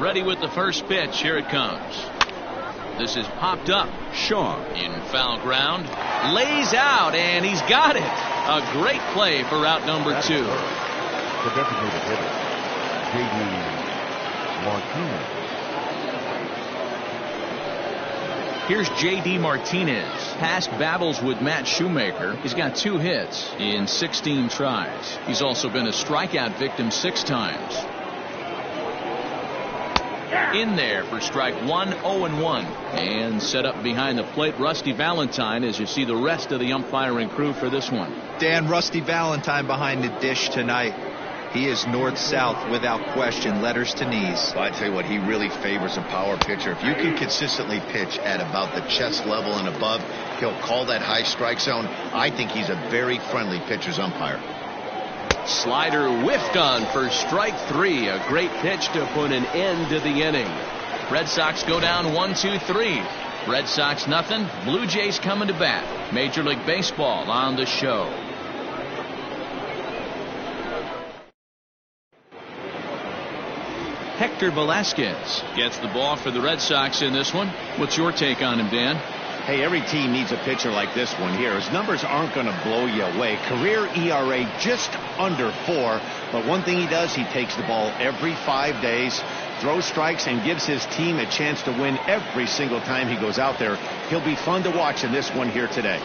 Ready with the first pitch. Here it comes. This is popped up. Shaw in foul ground. Lays out, and he's got it. A great play for route number 2. The designated hitter, J.D. Martinez. Here's J.D. Martinez. Past battles with Matt Shoemaker. He's got 2 hits in 16 tries. He's also been a strikeout victim 6 times. In there for strike 1, 0-1. And set up behind the plate, Rusty Valentine, as you see the rest of the umpiring crew for this one. Dan, Rusty Valentine behind the dish tonight. He is north-south without question, letters to knees. Well, I tell you what, he really favors a power pitcher. If you can consistently pitch at about the chest level and above, he'll call that high strike zone. I think he's a very friendly pitcher's umpire. Slider whiffed on for strike 3. A great pitch to put an end to the inning. Red Sox go down 1-2-3. Red Sox nothing. Blue Jays coming to bat. Major League Baseball on the show. Hector Velasquez gets the ball for the Red Sox in this one. What's your take on him, Dan? Hey, every team needs a pitcher like this one here. His numbers aren't going to blow you away. Career ERA just under 4. But one thing he does, he takes the ball every 5 days, throws strikes, and gives his team a chance to win every single time he goes out there. He'll be fun to watch in this one here today.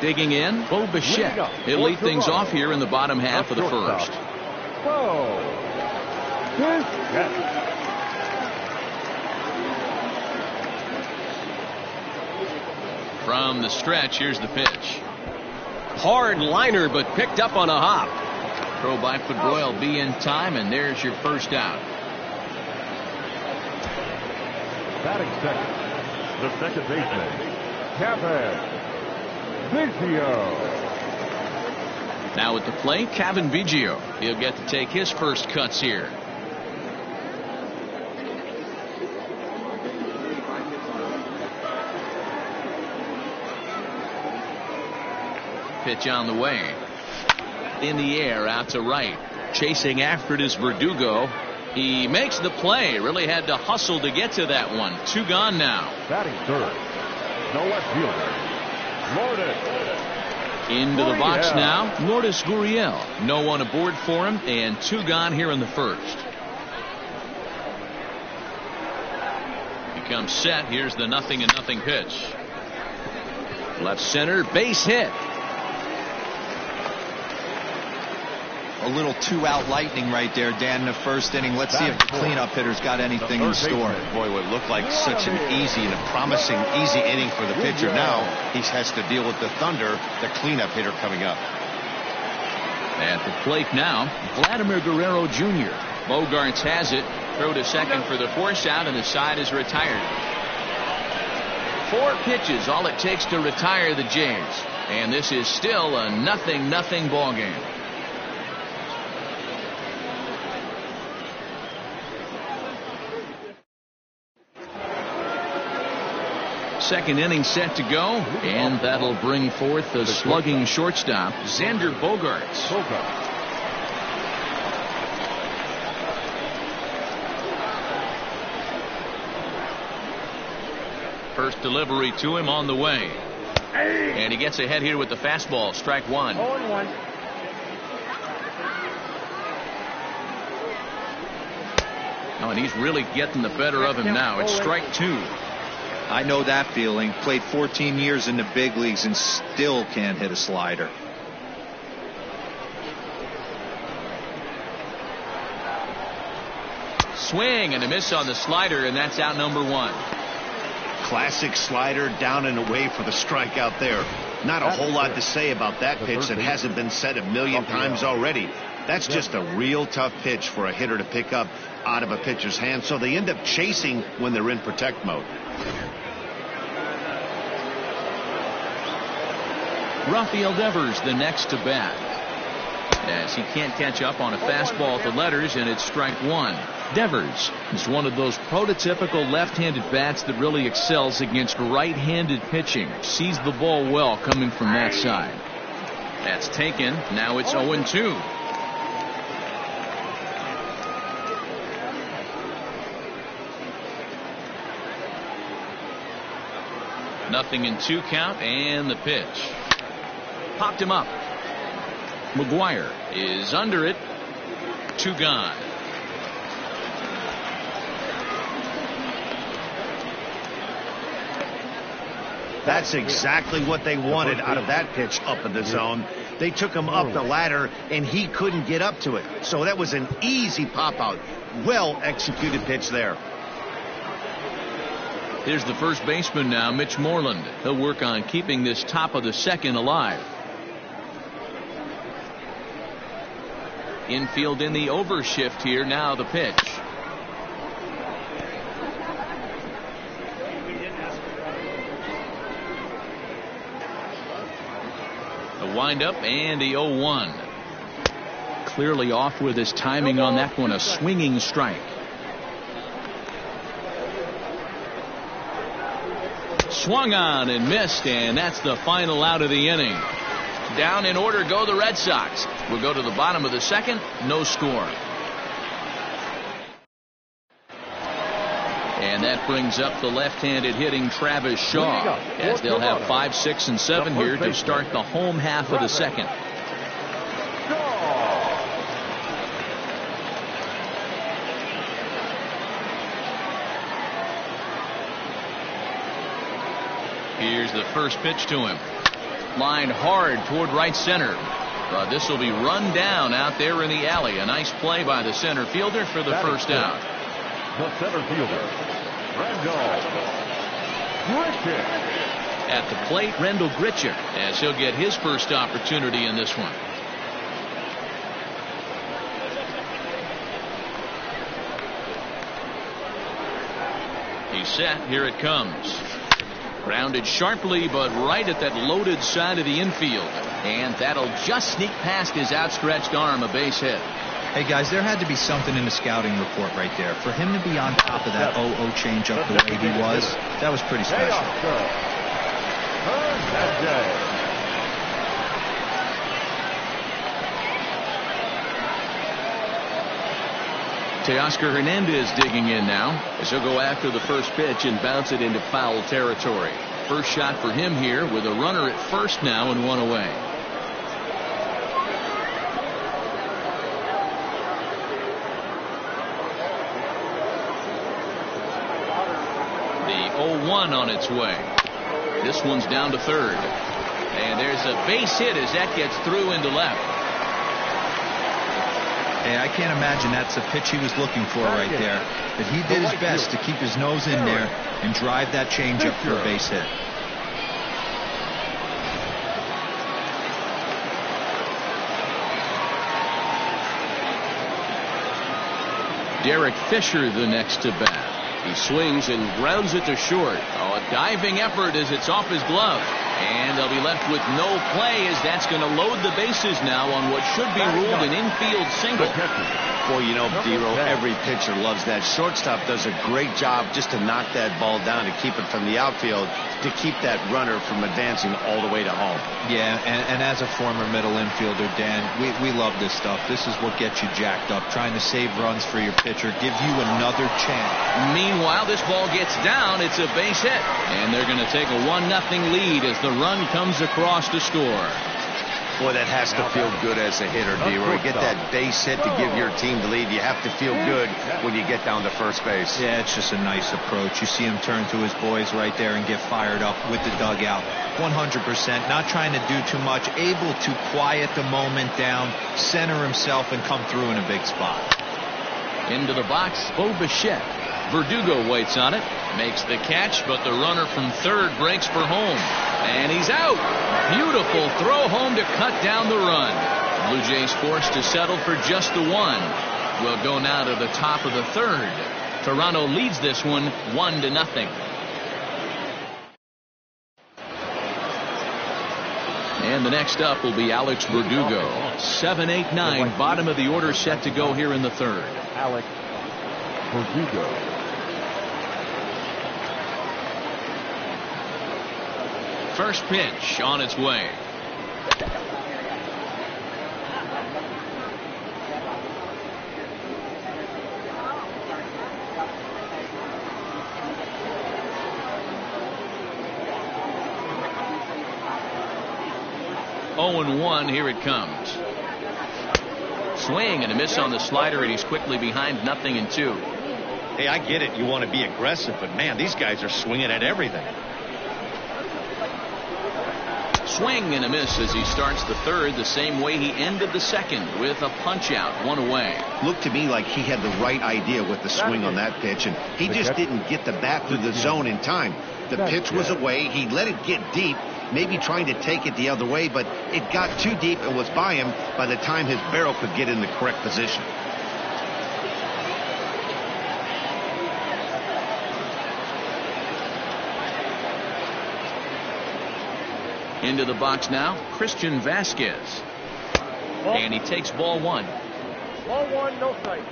Digging in, Bo Bichette. He'll lead things off here in the bottom half of the first. From the stretch, here's the pitch. Hard liner, but picked up on a hop. Throw by Pedroia will be in time, and there's your first out. Batting second, the second baseman, Cavan Biggio. Now at the plate, Cavan Biggio. He'll get to take his first cuts here. Pitch on the way. In the air, out to right. Chasing after it is Verdugo. He makes the play. Really had to hustle to get to that one. 2 gone now. Batting third, the left fielder, Lourdes. Into the box now, Lourdes Gurriel. No one aboard for him, and 2 gone here in the first. He comes set. Here's the 0-0 pitch. Left center, base hit. A little 2-out lightning right there, Dan, in the first inning. Let's see if the cleanup hitter's got anything in store. Boy, what looked like such an easy and a promising easy inning for the pitcher. Now he has to deal with the Thunder, the cleanup hitter coming up. At the plate now, Vladimir Guerrero Jr. Bogarts has it. Throw to second for the force out, and the side is retired. 4 pitches, all it takes to retire the Jays. And this is still a 0-0 ball game. Second inning set to go, and that'll bring forth the slugging shortstop, Xander Bogaerts. First delivery to him on the way. And he gets ahead here with the fastball, strike 1. 0-1. Oh, and he's really getting the better of him now. It's strike 2. I know that feeling. Played 14 years in the big leagues and still can't hit a slider. Swing and a miss on the slider, and that's out number 1. Classic slider down and away for the strikeout there. Not a whole lot to say about that pitch that hasn't been said a million times already. That's just a real tough pitch for a hitter to pick up out of a pitcher's hand, so they end up chasing when they're in protect mode. Rafael Devers the next to bat, as he can't catch up on a fastball at the letters, and it's strike 1. Devers is one of those prototypical left-handed bats that really excels against right-handed pitching. Sees the ball well coming from that side. That's taken. Now it's 0-2. 0-2 count, and the pitch. Popped him up. McGuire is under it. 2 gone. That's exactly what they wanted out of that pitch up in the zone. They took him up the ladder, and he couldn't get up to it. So that was an easy pop-out. Well-executed pitch there. Here's the first baseman now, Mitch Moreland. He'll work on keeping this top of the second alive. Infield in the overshift here. Now the pitch. A windup and the 0-1. Clearly off with his timing on that one. A swinging strike. Swung on and missed, and that's the final out of the inning. Down in order go the Red Sox. We'll go to the bottom of the second. No score. And that brings up the left-handed hitting Travis Shaw, as they'll have 5, 6, and 7 here to start the home half of the second. Here's the first pitch to him. Line hard toward right center. But this will be run down out there in the alley. A nice play by the center fielder for the first out. The center fielder, Rendell Grichuk. At the plate, Rendell Grichuk, as he'll get his first opportunity in this one. He's set. Here it comes. Grounded sharply, but right at that loaded side of the infield. And that'll just sneak past his outstretched arm, a base hit. Hey, guys, there had to be something in the scouting report right there. For him to be on top of that 0-0 changeup the way he was, that was pretty special. Teoscar Hernandez digging in now, as he'll go after the first pitch and bounce it into foul territory. First shot for him here, with a runner at first now and 1 away. The 0-1 on its way. This one's down to third. And there's a base hit as that gets through into left. Hey, I can't imagine that's the pitch he was looking for right there. But he did his best to keep his nose in there and drive that changeup for a base hit. Derek Fisher the next to bat. He swings and grounds it to short. Oh, a diving effort as it's off his glove. And they'll be left with no play, as that's going to load the bases now on what should be ruled an infield single. Boy, you know, D-Row, every pitcher loves that. Shortstop does a great job just to knock that ball down, to keep it from the outfield, to keep that runner from advancing all the way to home. Yeah, and as a former middle infielder, Dan, we love this stuff. This is what gets you jacked up, trying to save runs for your pitcher, give you another chance. Meanwhile, this ball gets down. It's a base hit. And they're going to take a 1-0 lead as the run comes across to score. Boy, that has to feel good as a hitter, D-Roy. Get that base hit to give your team the lead. You have to feel good when you get down to first base. Yeah, it's just a nice approach. You see him turn to his boys right there and get fired up with the dugout. 100%, not trying to do too much, able to quiet the moment down, center himself, and come through in a big spot. Into the box, Bo Bichette. Verdugo waits on it, makes the catch, but the runner from third breaks for home. And he's out. Beautiful throw home to cut down the run. Blue Jays forced to settle for just the one. We'll go now to the top of the third. Toronto leads this one 1-0. And the next up will be Alex Verdugo. 7, 8, 9, bottom of the order set to go here in the third. Alex Verdugo. First pitch on its way. 0-1. Here it comes. Swing and a miss on the slider, and he's quickly behind 0-2. Hey, I get it. You want to be aggressive, but man, these guys are swinging at everything. Swing and a miss as he starts the third the same way he ended the second, with a punch out, 1 away. Looked to me like he had the right idea with the swing on that pitch, and he just didn't get the bat through the zone in time. The pitch was away. He let it get deep, maybe trying to take it the other way, but it got too deep and was by him by the time his barrel could get in the correct position. Into the box now, Christian Vasquez. And he takes ball 1. Ball 1, no strike.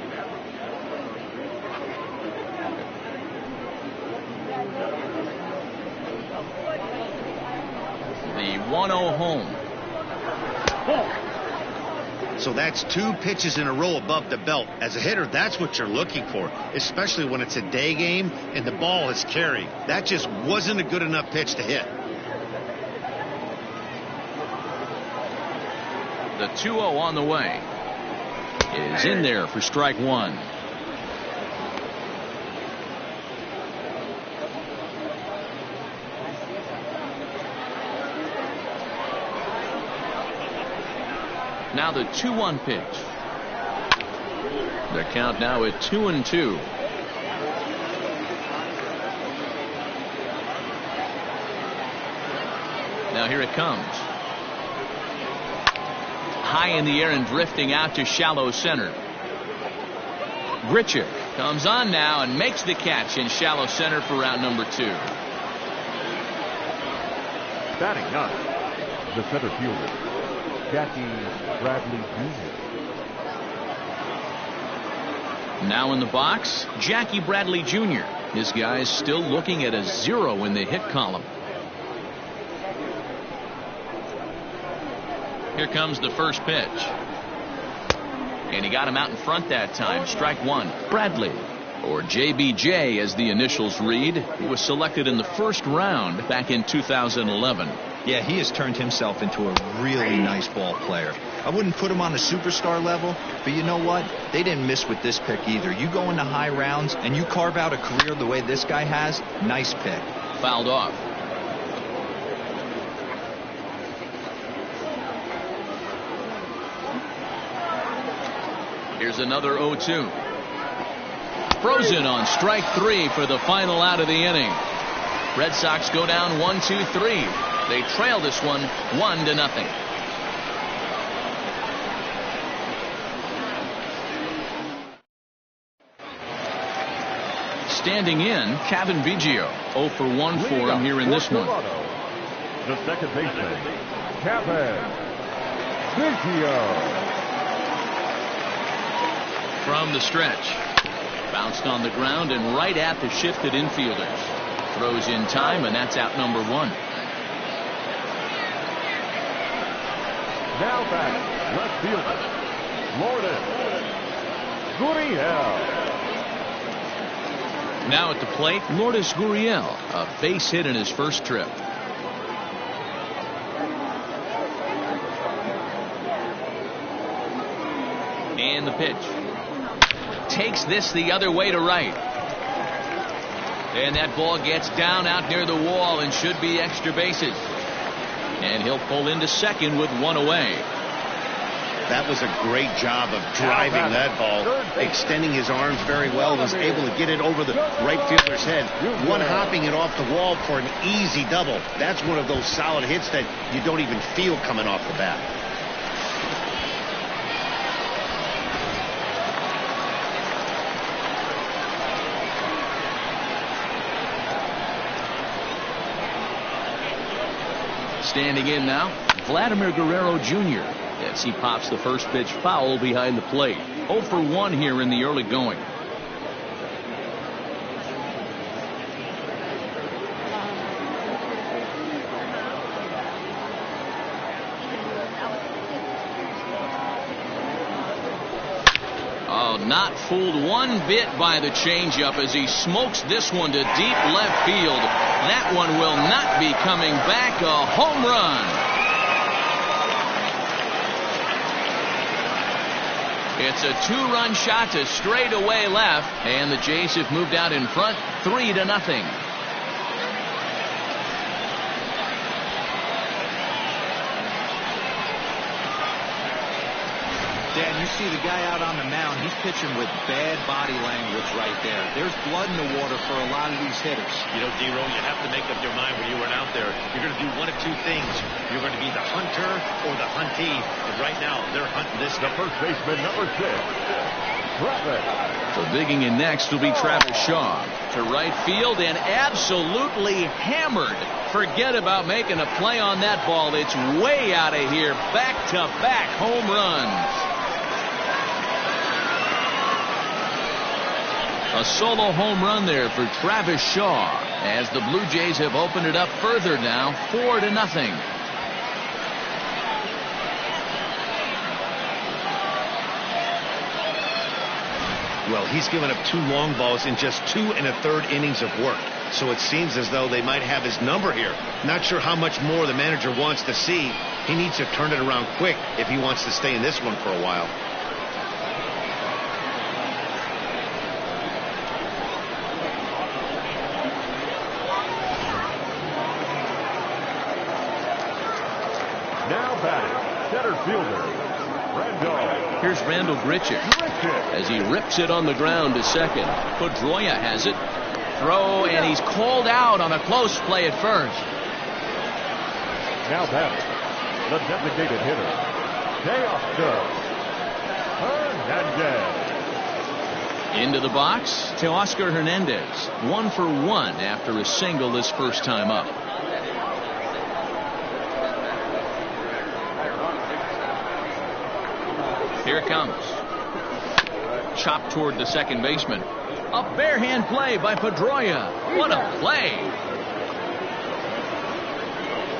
The 1-0 home. So that's 2 pitches in a row above the belt. As a hitter, that's what you're looking for, especially when it's a day game and the ball is carried. That just wasn't a good enough pitch to hit. The 2-0 on the way is in there for strike 1. Now the 2-1 pitch. The count now at 2-2. Now here it comes. High in the air and drifting out to shallow center. Grichuk comes on now and makes the catch in shallow center for round number 2. Batting up, the center fielder, Jackie Bradley Jr. Now in the box, Jackie Bradley Jr. His guy's still looking at a 0 in the hit column. Here comes the first pitch. And he got him out in front that time. Strike 1. Bradley, or JBJ as the initials read, he was selected in the first round back in 2011. Yeah, he has turned himself into a really nice ball player. I wouldn't put him on a superstar level, but you know what? They didn't miss with this pick either. You go into high rounds and you carve out a career the way this guy has, nice pick. Fouled off. Here's another 0-2. Frozen on strike 3 for the final out of the inning. Red Sox go down 1-2-3. They trail this one 1-0. Standing in, Kevin Biggio. 0 for 1 for him here in this one. The second baseman, Kevin Biggio. From the stretch. Bounced on the ground and right at the shifted infielders. Throws in time, and that's out number 1. Now back, left fielder, Lourdes Gurriel. Now at the plate, Lourdes Gurriel. A base hit in his first trip. And the pitch. Takes this the other way to right. And that ball gets down out near the wall and should be extra bases. And he'll pull into second with 1 away. That was a great job of driving that ball, extending his arms very well, was able to get it over the right fielder's head, one-hopping it off the wall for an easy double. That's one of those solid hits that you don't even feel coming off the bat. Standing in now, Vladimir Guerrero Jr. as he pops the first pitch foul behind the plate. 0 for 1 here in the early going. Oh, not fooled one bit by the changeup as he smokes this one to deep left field. That one will not be coming back. A home run. It's a 2-run shot to straightaway left, and the Jays have moved out in front 3-0. Dan, you see the guy out on the mound. He's pitching with bad body language right there. There's blood in the water for a lot of these hitters. You know, D-Roll, you have to make up your mind when you run out there. You're going to do one of two things. You're going to be the hunter or the huntee. And right now, they're hunting this guy. The first baseman, number 6, Travis. So digging in next will be Travis Shaw to right field and absolutely hammered. Forget about making a play on that ball. It's way out of here. Back-to-back home runs. A solo home run there for Travis Shaw as the Blue Jays have opened it up further now, 4-0. Well, he's given up 2 long balls in just 2 1/3 innings of work. So it seems as though they might have his number here. Not sure how much more the manager wants to see. He needs to turn it around quick if he wants to stay in this one for a while. Now batting, center fielder, Randall. Here's Randall Grichuk as he rips it on the ground to second. Pedroia has it. Throw, and he's called out on a close play at first. Now batting, the designated hitter, Teoscar Hernandez. Into the box, Teoscar Hernandez. 1 for 1 after a single this first time up. Here it comes. Chopped toward the second baseman. A barehand play by Pedroia. What a play.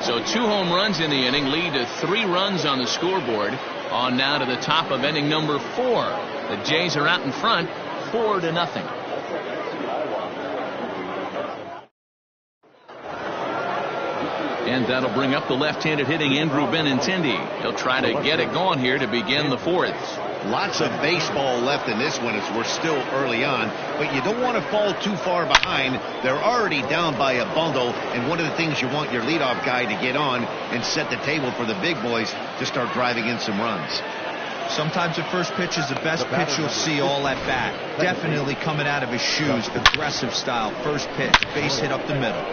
So 2 home runs in the inning lead to 3 runs on the scoreboard. On now to the top of inning number 4. The Jays are out in front 4-0. And that'll bring up the left-handed hitting Andrew Benintendi. He'll try to get it going here to begin the 4th. Lots of baseball left in this one as we're still early on, but you don't want to fall too far behind. They're already down by a bundle, and one of the things you want your leadoff guy to get on and set the table for the big boys to start driving in some runs. Sometimes the first pitch is the best pitch you'll see all at bat. Definitely coming out of his shoes, aggressive style. First pitch, base hit up the middle.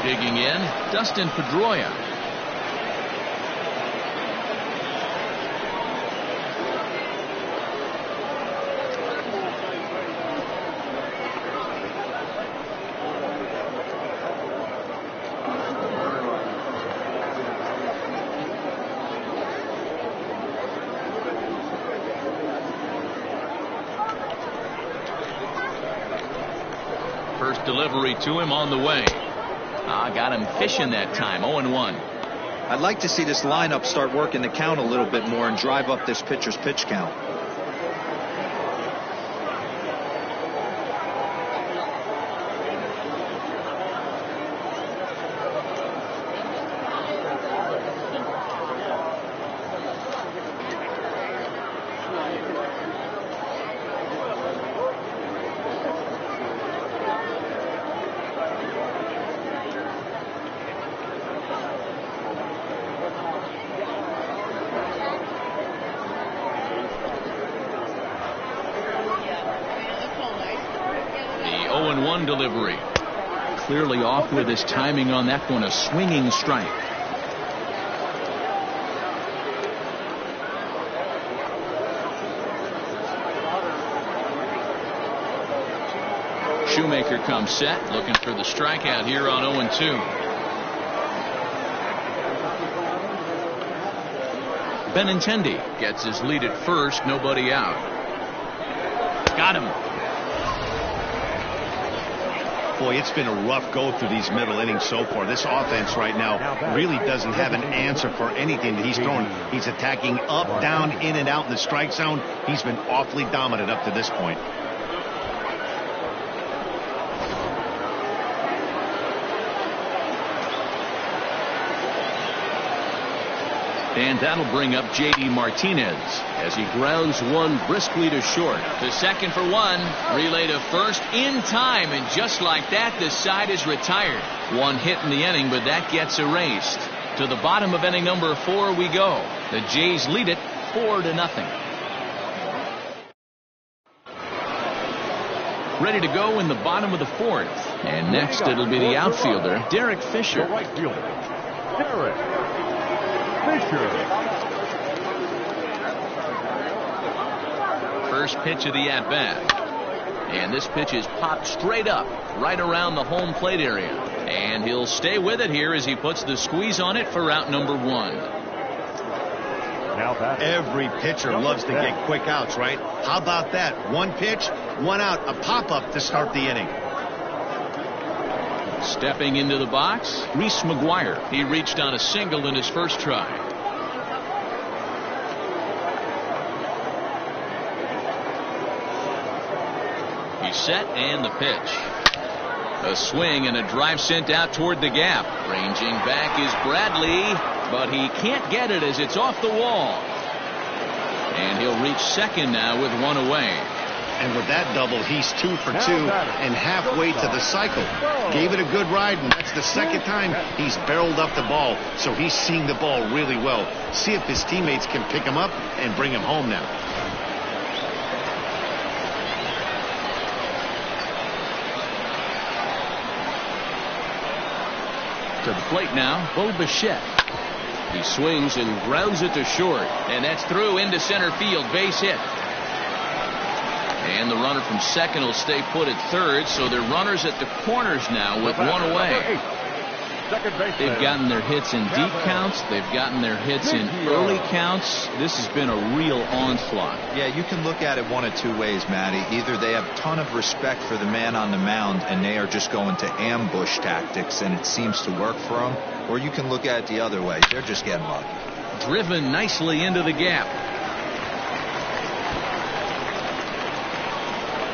Digging in, Dustin Pedroia. First delivery to him on the way. Got him fishing that time. 0-1. I'd like to see this lineup start working the count a little bit more and drive up this pitcher's pitch count. Delivery. Clearly off with his timing on that one. A swinging strike. Shoemaker comes set, looking for the strikeout here on 0-2. Benintendi gets his lead at first, nobody out. Got him. Boy, it's been a rough go through these middle innings so far. This offense right now really doesn't have an answer for anything that he's throwing. He's attacking up, down, in and out in the strike zone. He's been awfully dominant up to this point. And that'll bring up J.D. Martinez as he grounds one briskly to short. To second for one. Relay to first in time. And just like that, the side is retired. One hit in the inning, but that gets erased. To the bottom of inning number 4 we go. The Jays lead it 4-0. Ready to go in the bottom of the 4th. And next it'll be the outfielder, Derek Fisher. The right fielder, Derek Fisher. First pitch of the at-bat. And this pitch is popped straight up, right around the home plate area. And he'll stay with it here as he puts the squeeze on it for out number 1. Now every pitcher loves to get quick outs, right? How about that? One pitch, one out, a pop-up to start the inning. Stepping into the box, Reese McGuire. He reached on a single in his first try. He's set and the pitch. A swing and a drive sent out toward the gap. Ranging back is Bradley, but he can't get it as it's off the wall. And he'll reach second now with one away. And with that double, he's 2 for 2 and halfway to the cycle. Gave it a good ride, and that's the second time he's barreled up the ball. So he's seeing the ball really well. See if his teammates can pick him up and bring him home now. To the plate now, Bo Bichette. He swings and grounds it to short. And that's through into center field. Base hit. And the runner from second will stay put at third, so they're runners at the corners now with one away. They've gotten their hits in deep counts. They've gotten their hits in early counts. This has been a real onslaught. Yeah, you can look at it one of two ways, Matty. Either they have a ton of respect for the man on the mound and they are just going to ambush tactics and it seems to work for them, or you can look at it the other way. They're just getting lucky. Driven nicely into the gap.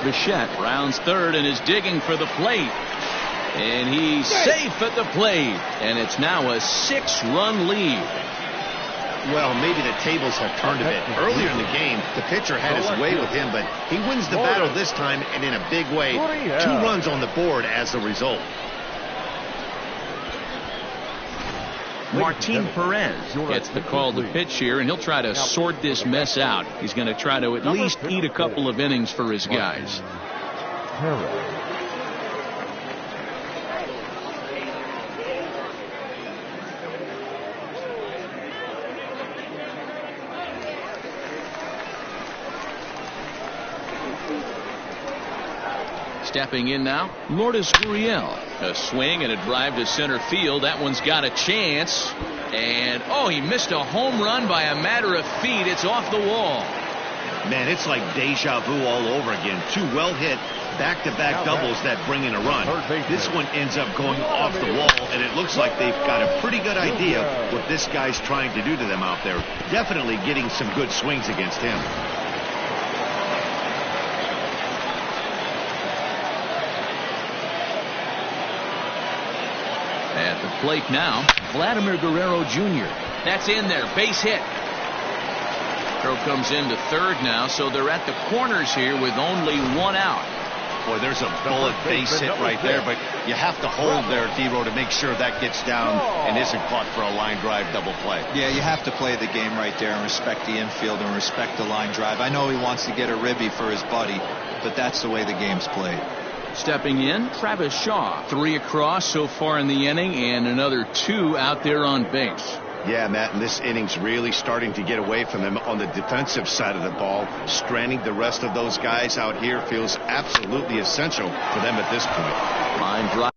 Bichette rounds third and is digging for the plate. And he's safe at the plate. And it's now a 6-run lead. Well, maybe the tables have turned a bit. Earlier in the game, the pitcher had his way with him, but he wins the battle this time and in a big way. 2 runs on the board as a result. Martin Perez gets the call to pitch here, and he'll try to sort this mess out. He's going to try to at least eat a couple of innings for his guys. Stepping in now, Lourdes Gurriel. A swing and a drive to center field. That one's got a chance. And, oh, he missed a home run by a matter of feet. It's off the wall. Man, it's like deja vu all over again. 2 well-hit back-to-back doubles that bring in a run. This one ends up going off the wall, and it looks like they've got a pretty good idea what this guy's trying to do to them out there. Definitely getting some good swings against him. At the plate now, Vladimir Guerrero Jr. That's in there. Base hit. Throw comes into third now, so they're at the corners here with only one out. Boy, there's a bullet base hit right there, but you have to hold there, D-Row, to make sure that gets down and isn't caught for a line drive double play. Yeah, you have to play the game right there and respect the infield and respect the line drive. I know he wants to get a ribby for his buddy, but that's the way the game's played. Stepping in, Travis Shaw. 3 across so far in the inning and another 2 out there on base. Yeah, Matt, and this inning's really starting to get away from them on the defensive side of the ball. Stranding the rest of those guys out here feels absolutely essential for them at this point. Line drive.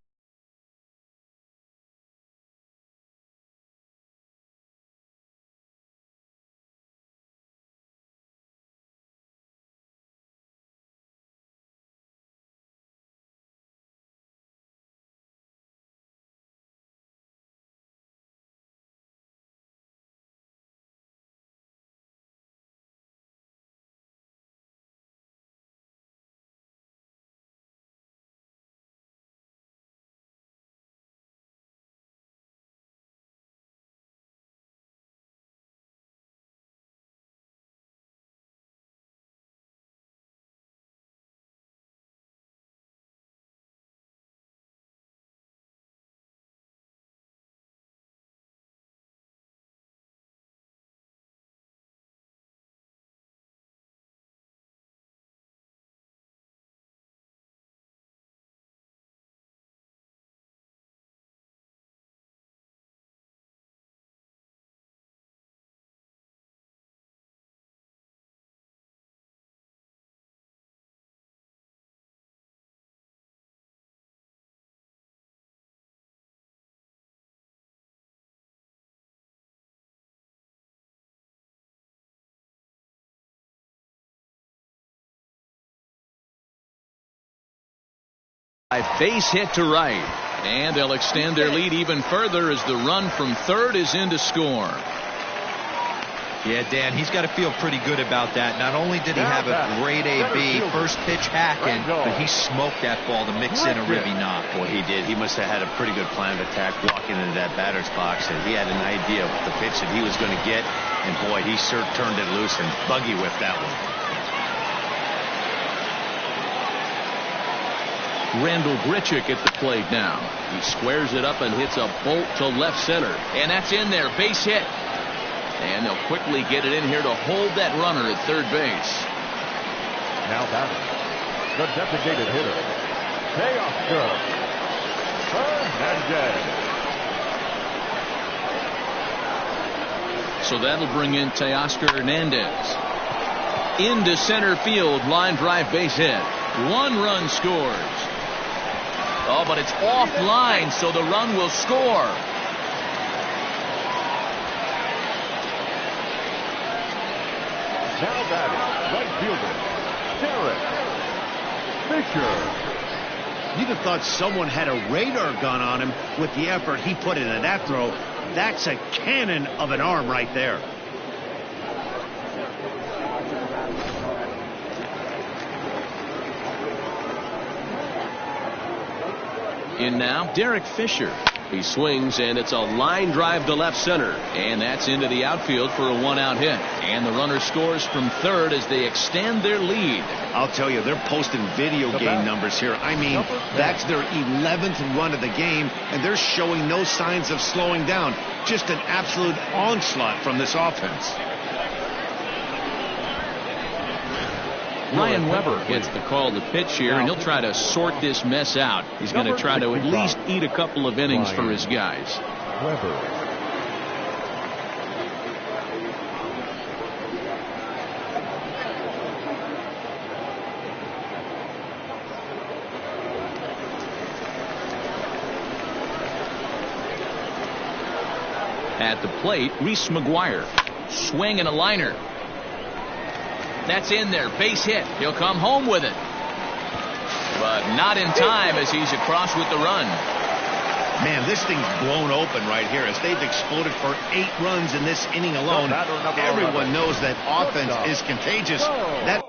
A base hit to right. And they'll extend their lead even further as the run from third is in to score. Yeah, Dan, he's got to feel pretty good about that. Not only did he have a great AB first pitch hacking, but he smoked that ball to mix in a ribby knock. Boy, he did. He must have had a pretty good plan of attack walking into that batter's box, and he had an idea of the pitch that he was going to get, and boy, he sure turned it loose and buggy whipped that one. Randall Grichuk at the plate now. He squares it up and hits a bolt to left center. And that's in there. Base hit. And they'll quickly get it in here to hold that runner at third base. Now batting, the designated hitter, Teoscar Hernandez. So that'll bring in Teoscar Hernandez. Into center field, line drive base hit. 1 run scores. Oh, but it's offline, so the run will score. Now batting, right fielder, Derek Fisher. You'd have thought someone had a radar gun on him with the effort he put into that throw. That's a cannon of an arm right there. In now, Derek Fisher. He swings, and it's a line drive to left center. And that's into the outfield for a 1-out hit. And the runner scores from third as they extend their lead. I'll tell you, they're posting video game numbers here. I mean, that's their 11th run of the game, and they're showing no signs of slowing down. Just an absolute onslaught from this offense. Ryan Weber gets the call to pitch here, and he'll try to sort this mess out. He's going to try to at least eat a couple of innings for his guys. Weber. At the plate, Reese McGuire. Swing and a liner. That's in there. Base hit. He'll come home with it. But not in time as he's across with the run. Man, this thing's blown open right here as they've exploded for 8 runs in this inning alone. Everyone knows that offense is contagious. That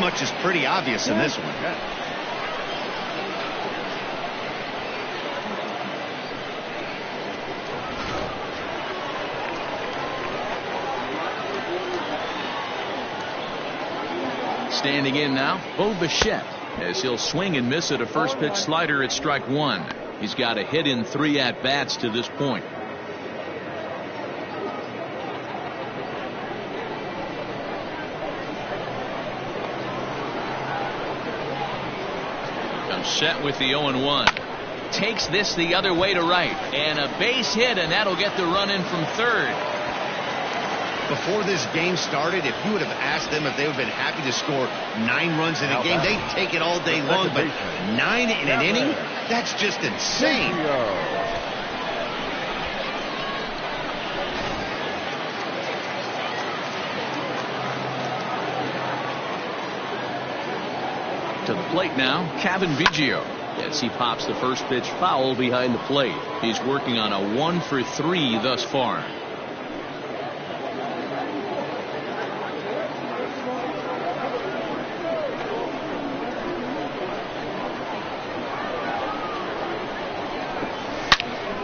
much is pretty obvious in this one. Standing in now, Bo Bichette, as he'll swing and miss at a first pitch slider at strike one. He's got a hit in 3 at-bats to this point. Comes set with the 0-1. Takes this the other way to right. And a base hit, and that'll get the run in from third. Before this game started, if you would have asked them if they would have been happy to score 9 runs in a game, they'd take it all day long. But 9 in an inning? That's just insane. To the plate now, Cavan Biggio, as he pops the first pitch foul behind the plate. He's working on a 1 for 3 thus far.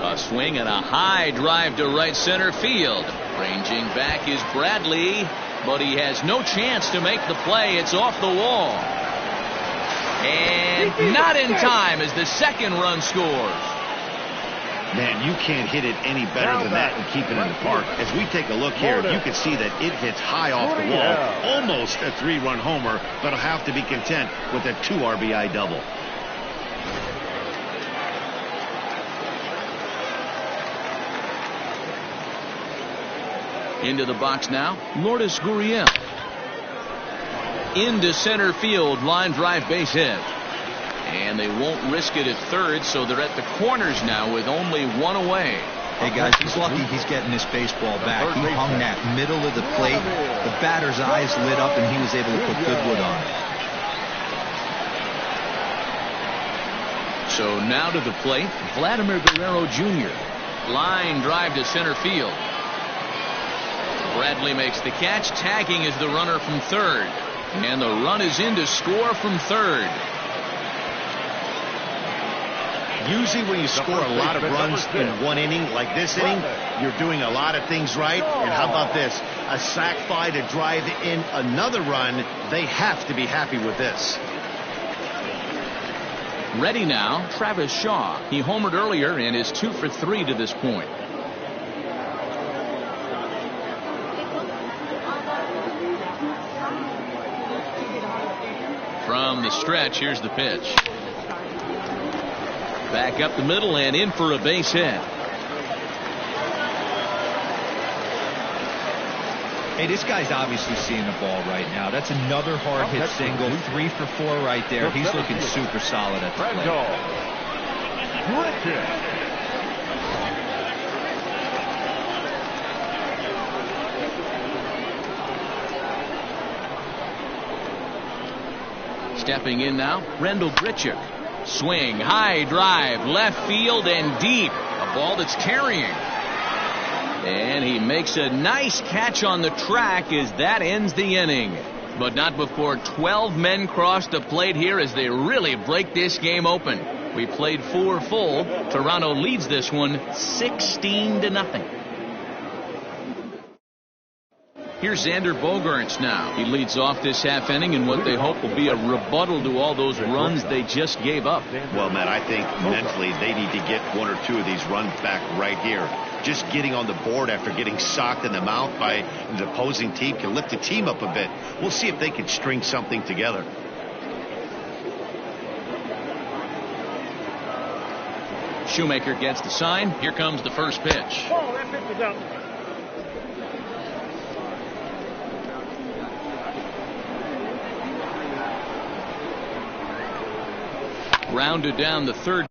A swing and a high drive to right center field. Ranging back is Bradley, but he has no chance to make the play. It's off the wall. And not in time as the second run scores. Man, you can't hit it any better than that and keep it in the park. As we take a look here, you can see that it hits high off the wall. Almost a 3-run homer, but he'll have to be content with a 2 RBI double. Into the box now, Lourdes Gurriel. Into center field, line drive base hit. And they won't risk it at third, so they're at the corners now with only 1 away. Hey guys, he's lucky he's getting this baseball back. He hung that middle of the plate. The batter's eyes lit up and he was able to put good wood on it. So now to the plate, Vladimir Guerrero Jr. Line drive to center field. Bradley makes the catch. Tagging is the runner from third. And the run is in to score from third. Usually when you score a lot of runs in 1 inning, like this inning, you're doing a lot of things right. And how about this? A sac fly to drive in another run. They have to be happy with this. Ready now, Travis Shaw. He homered earlier and is 2 for 3 to this point. From the stretch, here's the pitch. Back up the middle and in for a base hit. Hey, this guy's obviously seeing the ball right now. That's another hard hit single. 3 for 4 right there. He's looking super solid at the plate. Stepping in now, Randall Grichuk. Swing, high drive, left field and deep. A ball that's carrying. And he makes a nice catch on the track as that ends the inning. But not before 12 men cross the plate here as they really break this game open. We played 4 full. Toronto leads this one 16-0. Here's Xander Bogaerts now. He leads off this half inning in what they hope will be a rebuttal to all those runs they just gave up. Well, Matt, I think mentally they need to get 1 or 2 of these runs back right here. Just getting on the board after getting socked in the mouth by the opposing team can lift the team up a bit. We'll see if they can string something together. Shoemaker gets the sign. Here comes the first pitch. Oh, that pitch is out. Rounded down the third.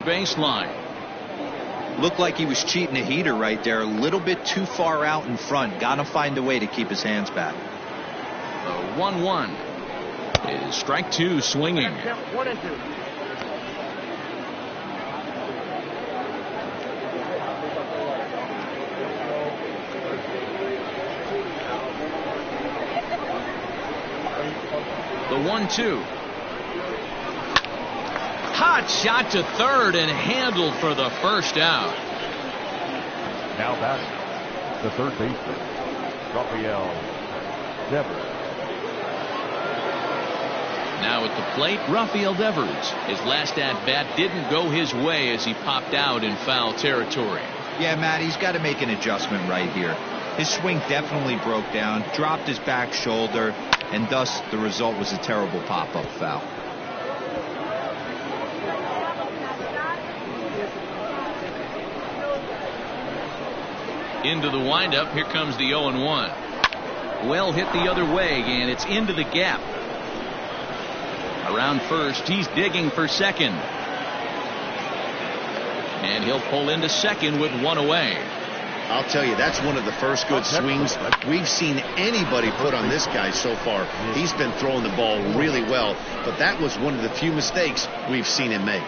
baseline. Looked like he was cheating a heater right there. A little bit too far out in front. Got to find a way to keep his hands back. The 1-1 is strike two swinging. 1 and 2. The 1-2. Hot shot to third and handled for the first out. Now batting, the third baseman, Rafael Devers. Now at the plate, Rafael Devers. His last at-bat didn't go his way as he popped out in foul territory. Yeah, Matt, he's got to make an adjustment right here. His swing definitely broke down, dropped his back shoulder, and thus the result was a terrible pop-up foul. Into the windup, here comes the 0-1. Well hit the other way, and it's into the gap. Around first, he's digging for second. And he'll pull into second with one away. I'll tell you, that's one of the first good swings we've seen anybody put on this guy so far. He's been throwing the ball really well, but that was one of the few mistakes we've seen him make.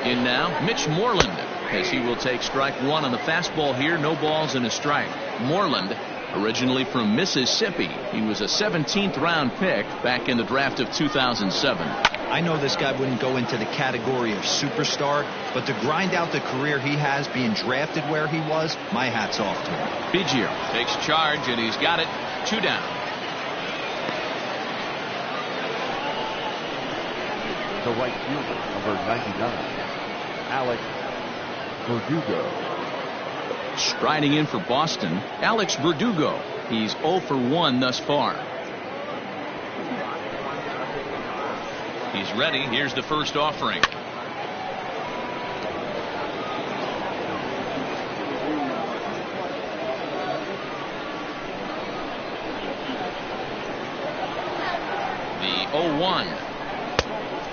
In now, Mitch Moreland, as he will take strike one on the fastball here. No balls and a strike. Moreland, originally from Mississippi. He was a 17th round pick back in the draft of 2007. I know this guy wouldn't go into the category of superstar, but to grind out the career he has being drafted where he was, my hat's off to him. Biggio takes charge, and he's got it. 2 down. The right fielder, number 99, Alex Verdugo. Striding in for Boston, Alex Verdugo. He's 0 for 1 thus far. He's ready. Here's the first offering. The 0-1.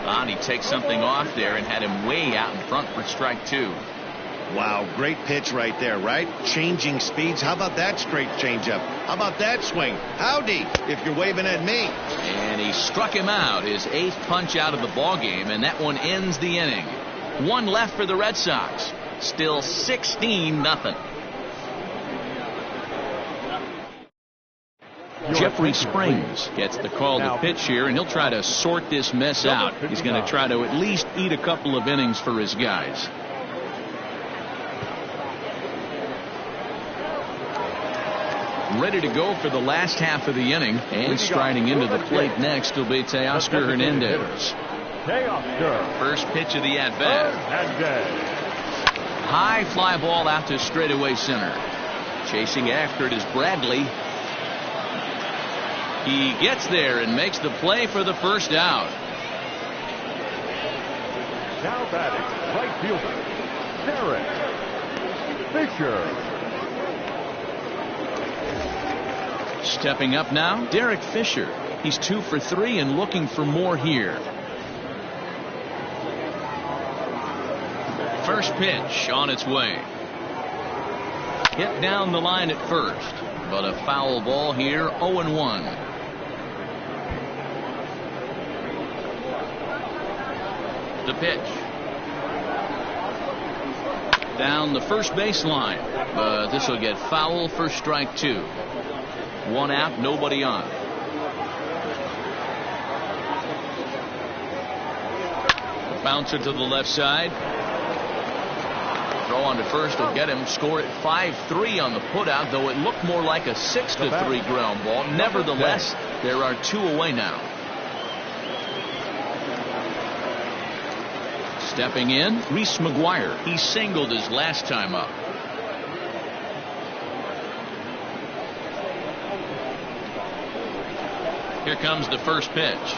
And he takes something off there and had him way out in front for strike two. Wow, great pitch right there, right? Changing speeds. How about that straight changeup? How about that swing? Howdy, if you're waving at me. And he struck him out, his 8th punch out of the ball game, and that one ends the inning. 1 left for the Red Sox. Still 16-0. Jeffrey Springs gets the call to pitch here, and he'll try to sort this mess out. He's going to try to at least eat a couple of innings for his guys. Ready to go for the last half of the inning, and striding into the plate next will be Teoscar Hernandez. First pitch of the at-bat. High fly ball out to straightaway center. Chasing after it is Bradley. He gets there and makes the play for the first out. Now batting, right fielder, Derek Fisher. Stepping up now, Derek Fisher. He's 2 for 3 and looking for more here. First pitch on its way. Hit down the line at first, but a foul ball here. 0-1. The pitch. Down the first baseline, but this will get foul for strike 2. 1 out, nobody on. Bouncer to the left side. Throw on to first will get him. Score at 5-3 on the putout, though it looked more like a 6-3 ground ball. Nevertheless, there are 2 away now. Stepping in, Reese McGuire. He singled his last time up. Here comes the first pitch.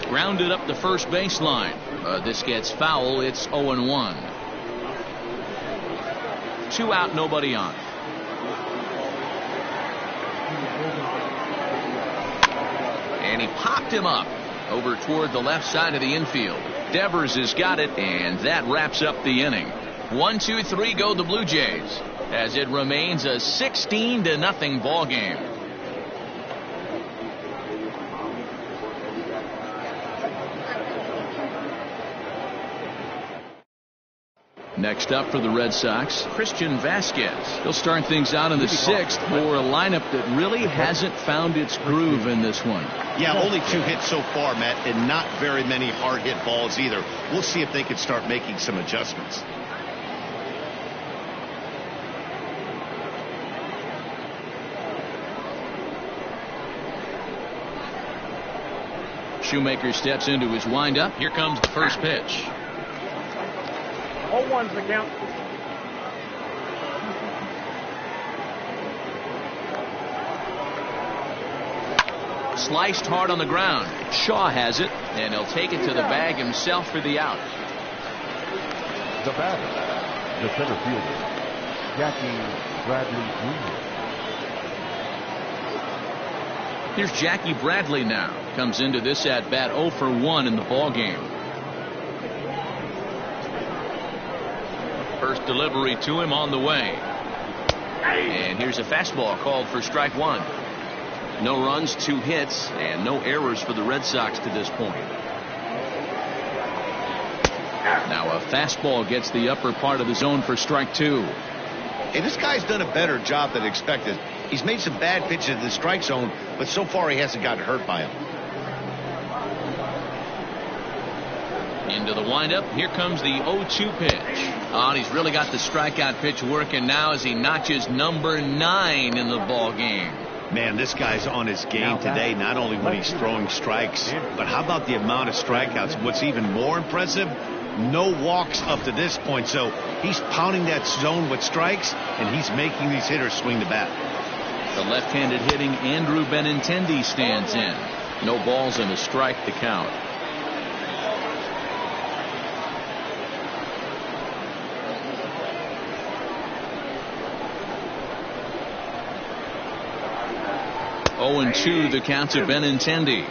Grounded up the first baseline. This gets foul. It's 0-1. 2 out, nobody on. And he popped him up over toward the left side of the infield. Devers has got it, and that wraps up the inning. 1-2-3 go the Blue Jays, as it remains a 16-0 ball game. Next up for the Red Sox, Christian Vasquez. He'll start things out in the 6th for a lineup that really hasn't found its groove in this one. Yeah, only 2 hits so far, Matt, and not very many hard hit balls either. We'll see if they can start making some adjustments. Shoemaker steps into his windup. Here comes the first pitch. 0-1's the count. Sliced hard on the ground. Shaw has it, and he'll take it to the bag himself for the out. The batter, the center fielder, Jackie Bradley Jr. Here's Jackie Bradley now. Comes into this at bat 0 for 1 in the ball game. First delivery to him on the way. And here's a fastball called for strike 1. No runs, 2 hits, and no errors for the Red Sox to this point. Now a fastball gets the upper part of the zone for strike 2. Hey, this guy's done a better job than expected. He's made some bad pitches in the strike zone, but so far he hasn't gotten hurt by them. Into the windup. Here comes the 0-2 pitch. Oh, and he's really got the strikeout pitch working now as he notches number 9 in the ball game. Man, this guy's on his game today, not only when he's throwing strikes, but how about the amount of strikeouts? What's even more impressive, no walks up to this point. So he's pounding that zone with strikes, and he's making these hitters swing the bat. The left-handed hitting Andrew Benintendi stands in. No balls and a strike to count. Oh, and 2 the count to Benintendi.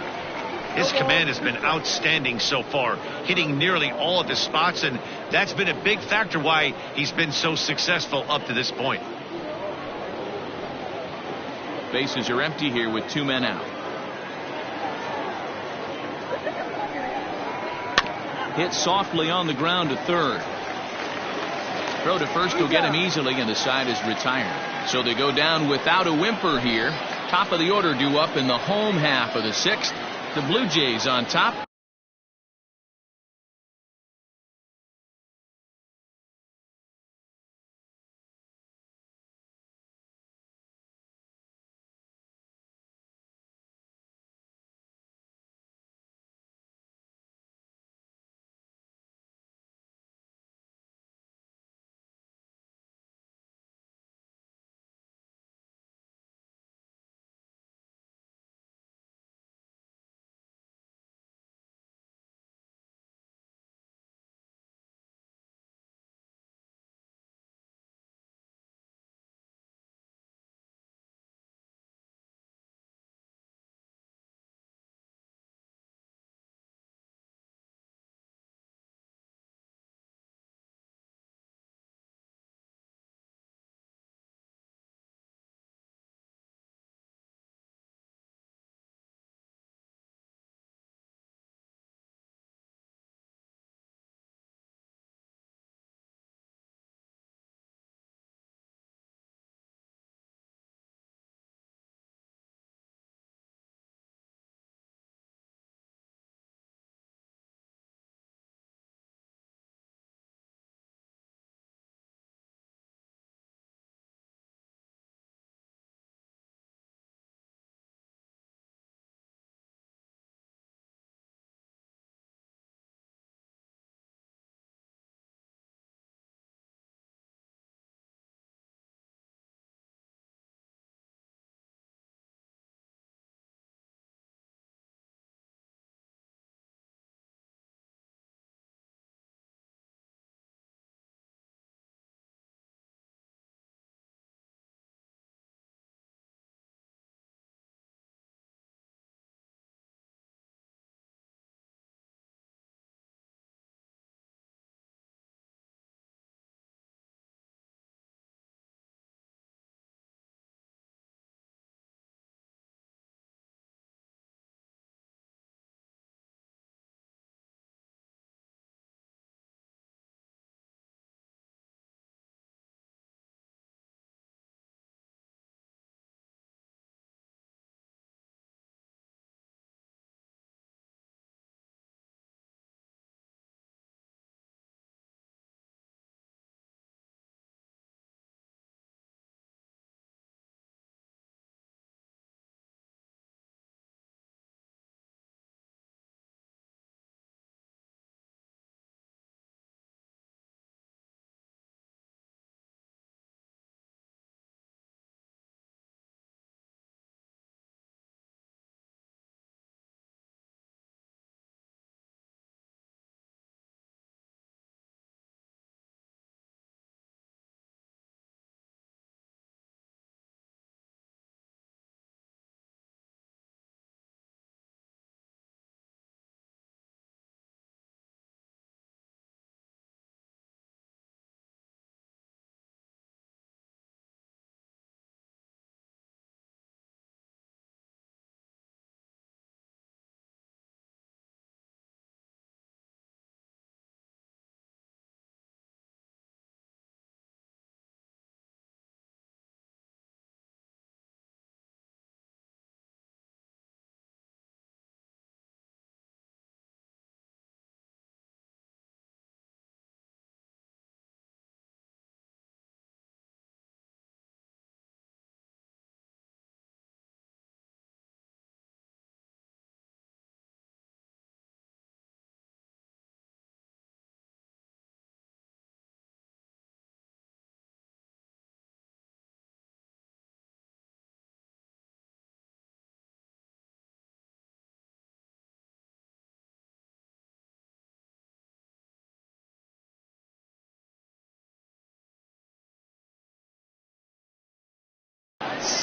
His command has been outstanding so far, hitting nearly all of his spots, and that's been a big factor why he's been so successful up to this point. Bases are empty here with 2 men out. Hit softly on the ground to third. Throw to first will get him easily, and the side is retired. So they go down without a whimper here. Top of the order due up in the home half of the 6th. The Blue Jays on top.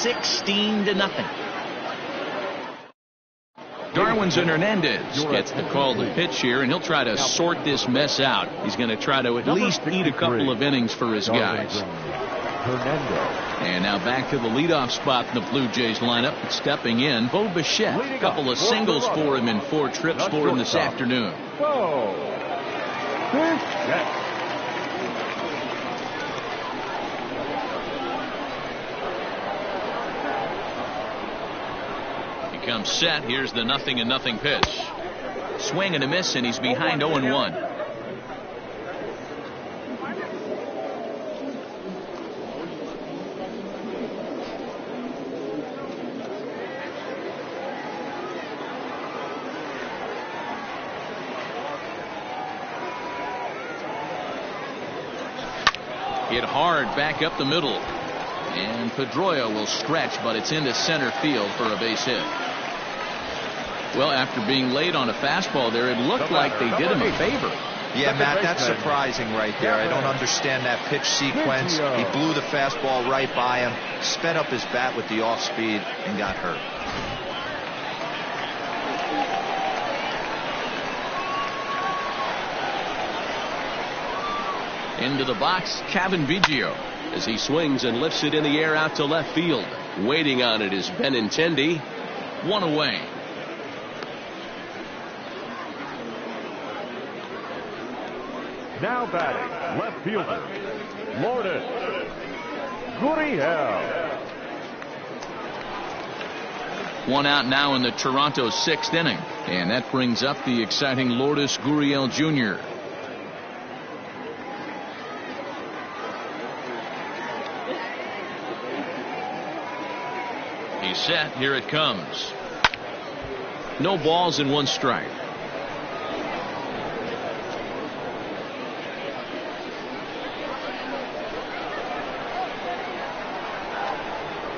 16-0. Darwinzon Hernandez gets the call to pitch here, and he'll try to sort this mess out. He's going to try to at least eat a couple of innings for his guys. And now back to the leadoff spot in the Blue Jays lineup. Stepping in, Bo Bichette. A couple of singles for him in 4 trips for him this afternoon. He comes set. Here's the 0-0 pitch. Swing and a miss, and he's behind 0-1. Hit hard back up the middle. And Pedroia will stretch, but it's into center field for a base hit. Well, after being late on a fastball there, it looked like they did him a favor. Yeah, Matt, that's surprising right there. I don't understand that pitch sequence. He blew the fastball right by him, sped up his bat with the off speed, and got hurt. Into the box, Cavan Biggio, as he swings and lifts it in the air out to left field. Waiting on it is Benintendi. 1 away. Now batting, left fielder, Lourdes Gurriel. 1 out now in the Toronto 6th inning. And that brings up the exciting Lourdes Gurriel Jr. He's set. Here it comes. No balls and 1 strike.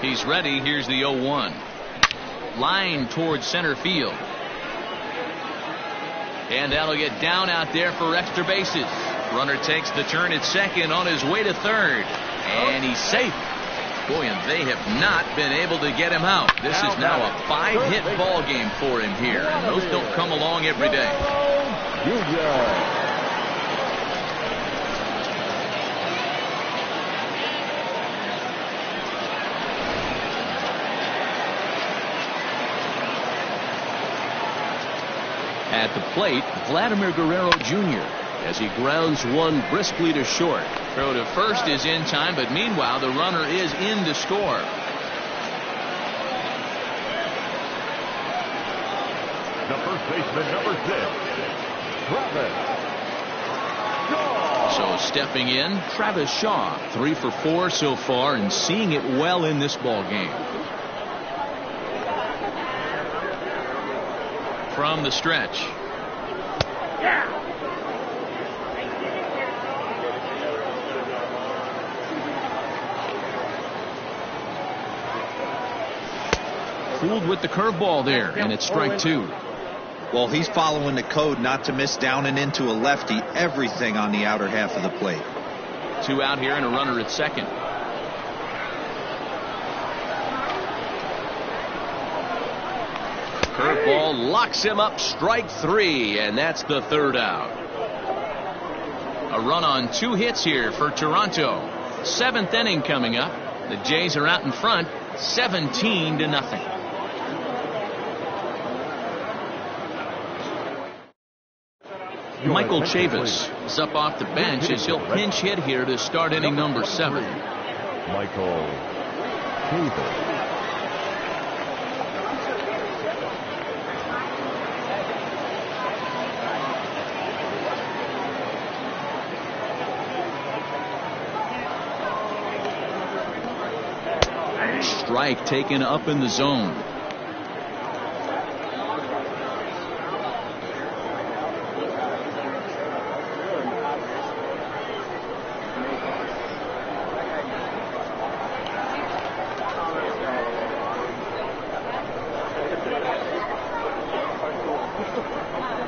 He's ready. Here's the 0-1. Line towards center field. And that'll get down out there for extra bases. Runner takes the turn at second on his way to third. And he's safe. Boy, and they have not been able to get him out. This is now a 5-hit ball game for him here. And those don't come along every day. At the plate, Vladimir Guerrero Jr. as he grounds 1 briskly to short. Throw to first is in time, but meanwhile the runner is in to score. The first baseman, number 6, Travis Shaw. So stepping in, Travis Shaw, 3 for 4 so far, and seeing it well in this ball game. From the stretch. Fooled with the curveball there, and it's strike 2. Well, he's following the code not to miss down and into a lefty. Everything on the outer half of the plate. 2 out here and a runner at second. Curveball locks him up. Strike 3, and that's the 3rd out. A run on 2 hits here for Toronto. 7th inning coming up. The Jays are out in front, 17-0. Michael Chavis is up off the bench as he'll pinch hit here to start inning number 7. Michael Chavis. Strike taken up in the zone.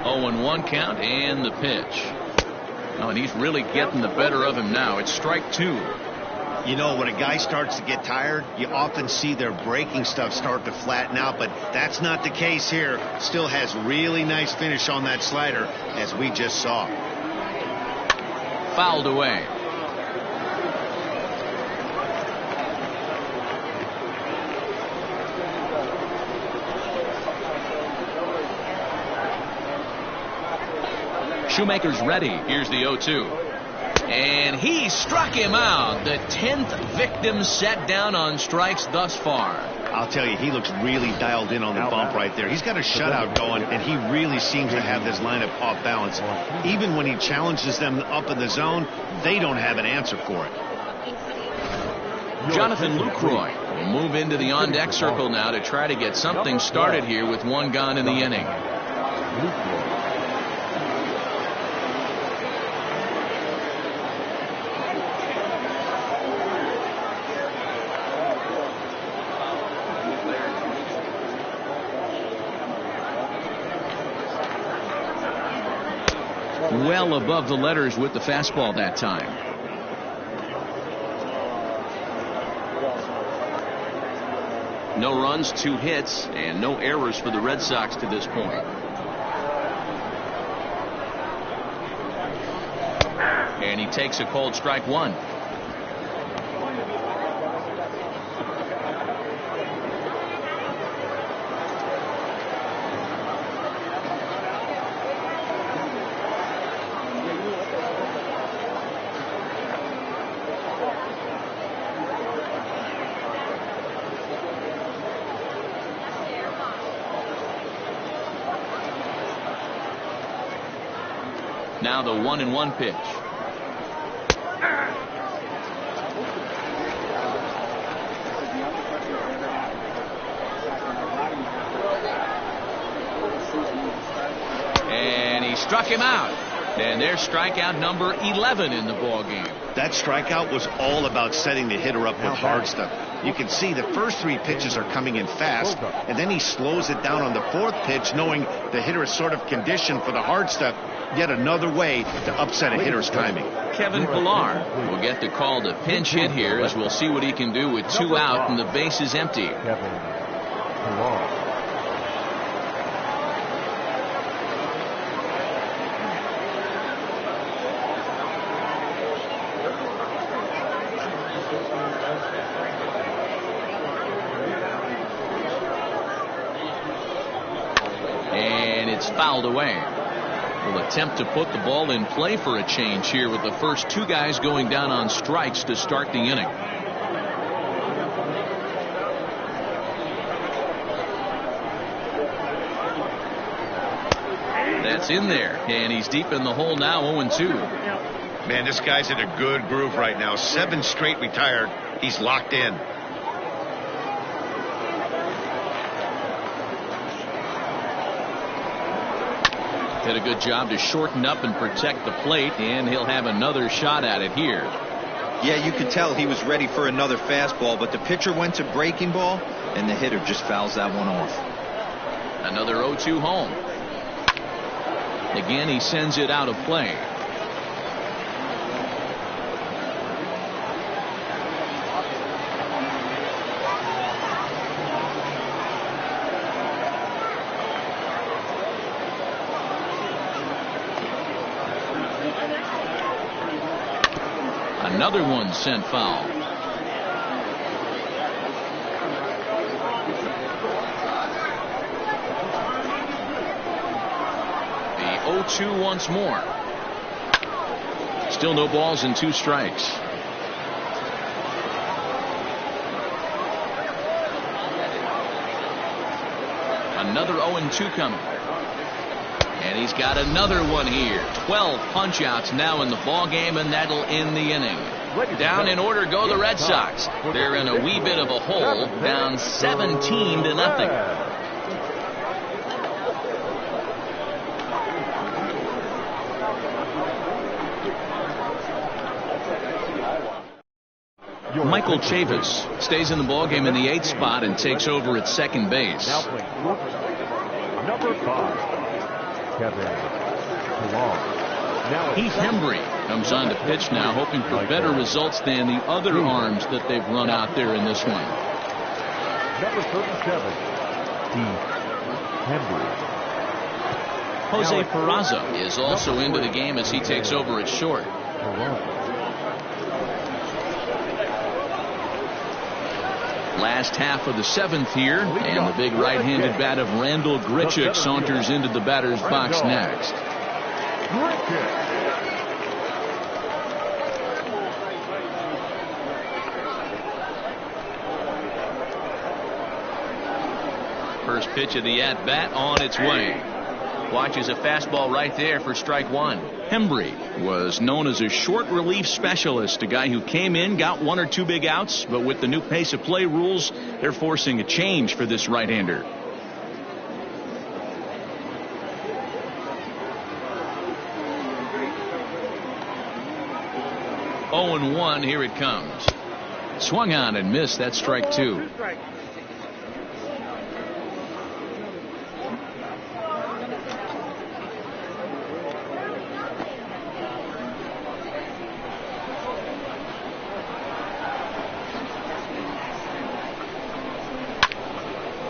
Oh, and 1 count and the pitch. Oh, and he's really getting the better of him now. It's strike 2. You know, when a guy starts to get tired, you often see their breaking stuff start to flatten out, but that's not the case here. Still has really nice finish on that slider, as we just saw. Fouled away. Shoemaker's ready. Here's the 0-2. And he struck him out. The 10th victim set down on strikes thus far. I'll tell you, he looks really dialed in on the bump right there. He's got a shutout going, and he really seems to have this lineup off balance. Even when he challenges them up in the zone, they don't have an answer for it. Jonathan Lucroy will move into the on-deck circle now to try to get something started here with one gone in the inning. Well above the letters with the fastball that time. No runs, 2 hits, and no errors for the Red Sox to this point. And he takes a cold strike 1. Now the 1-1 pitch. And he struck him out. And there's strikeout number 11 in the ball game. That strikeout was all about setting the hitter up with hard stuff. You can see the first 3 pitches are coming in fast, and then he slows it down on the 4th pitch, knowing the hitter is sort of conditioned for the hard stuff. Yet another way to upset a hitter's timing. Kevin Pillar will get the call to pinch hit here, as we'll see what he can do with 2 out and the base is empty. Kevin Pillar. And it's fouled away. Will attempt to put the ball in play for a change here with the first 2 guys going down on strikes to start the inning. That's in there, and he's deep in the hole now, 0-2. Man, this guy's in a good groove right now. 7 straight retired. He's locked in. Did a good job to shorten up and protect the plate, and he'll have another shot at it here. Yeah, you could tell he was ready for another fastball, but the pitcher went to breaking ball, and the hitter just fouls that one off. Another 0-2 home. Again, he sends it out of play. Another one sent foul. The 0-2 once more. Still no balls and 2 strikes. Another 0-2 coming. And he's got another one here. 12 punch outs now in the ball game, and that'll end the inning. Down in order go the Red Sox. They're in a wee bit of a hole, down 17-0. Michael Chavis stays in the ballgame in the 8th spot and takes over at second base. Now playing number 5, Kevin Pillar. Heath Hembry comes on to pitch now, hoping for better results than the other arms that they've run out there in this one. Number 37, Heath Hembry. Jose Peraza is also into the game as he takes over at short. Last half of the seventh here, and the big right-handed bat of Randal Grichuk saunters into the batter's box next. First pitch of the at-bat on its way. Watches a fastball right there for strike one. Hembry was known as a short relief specialist, a guy who came in, got one or two big outs, but with the new pace of play rules, they're forcing a change for this right-hander. 0-1, here it comes. Swung on and missed. That's strike two.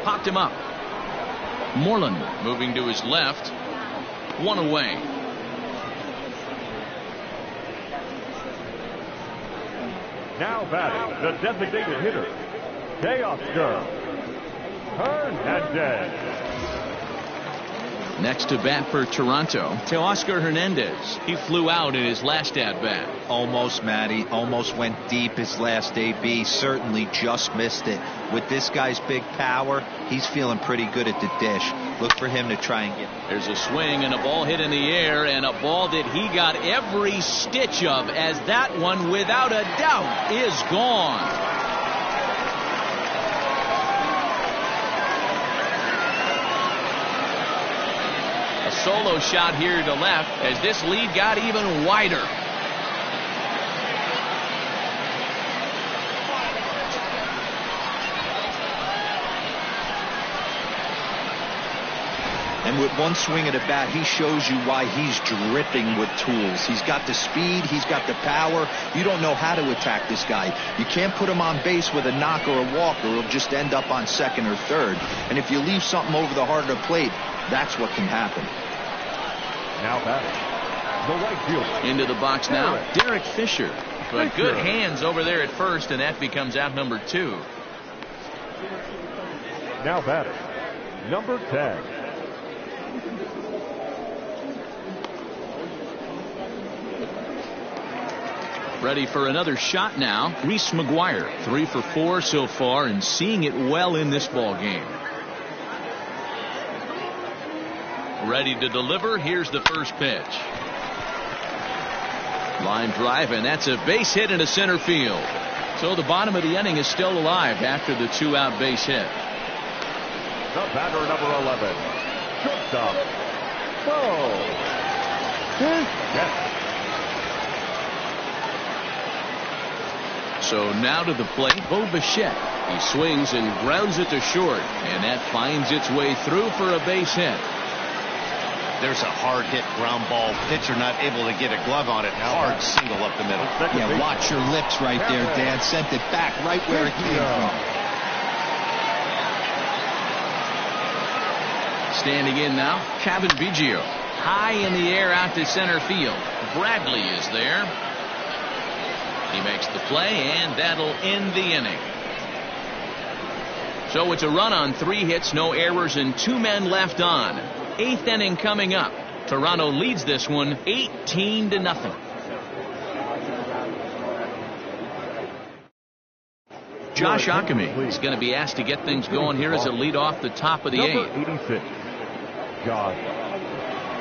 Popped him up. Moreland moving to his left. One away. Now batting, the designated hitter, Teoscar Hernandez. Next to bat for Toronto, Teoscar Hernandez. He flew out in his last at-bat. Almost, Matty. Almost went deep his last AB. Certainly just missed it. With this guy's big power, he's feeling pretty good at the dish. Look for him to try and get. There's a swing and a ball hit in the air, and a ball that he got every stitch of, as that one, without a doubt, is gone. A solo shot here to left as this lead got even wider. And with one swing of the bat, he shows you why he's dripping with tools. He's got the speed. He's got the power. You don't know how to attack this guy. You can't put him on base with a knock or a walk, or he'll just end up on second or third. And if you leave something over the heart of the plate, that's what can happen. Now batting, the right fielder. Into the box now, Derek Fisher. But good hands over there at first, and that becomes out number two. Now batting, number 10. Ready for another shot now. Reese McGuire, 3 for 4 so far, and seeing it well in this ball game. Ready to deliver. Here's the first pitch. Line drive, and that's a base hit into center field. So the bottom of the inning is still alive after the 2-out base hit. The batter, number 11, shortstop, Bo Bichette. So now to the plate, Bo Bichette. He swings and grounds it to short, and that finds its way through for a base hit. There's a hard hit ground ball. Pitcher not able to get a glove on it. Hard single up the middle. Yeah, watch your lips right there, Dan. Sent it back right where it came from. Standing in now, Cavan Biggio. High in the air out to center field. Bradley is there. He makes the play, and that'll end the inning. So it's a run on 3 hits, no errors, and 2 men left on. 8th inning coming up. Toronto leads this one 18-0. Josh Ockamy is going to be asked to get things going here as a lead off the top of the 8th. Number 86, Josh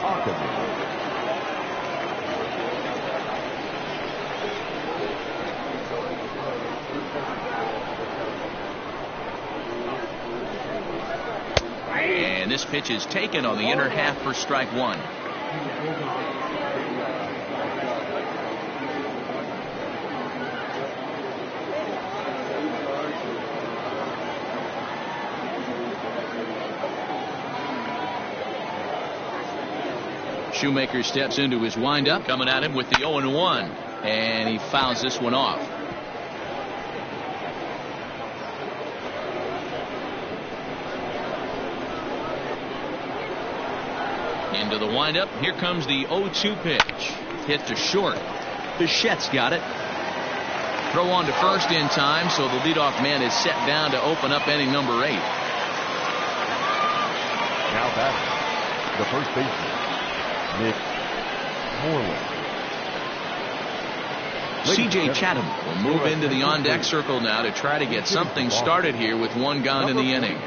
Ockamy. And this pitch is taken on the inner half for strike one. Shoemaker steps into his windup, coming at him with the 0-1, and he fouls this one off. Into the windup. Here comes the 0-2 pitch. Hit to short. Bichette's got it. Throw on to first in time, so the leadoff man is set down to open up inning number 8. Now back, the first baseman, Nick Moreland. C.J. Chatham will move into the on-deck circle now to try to get something started here with one gone in the inning.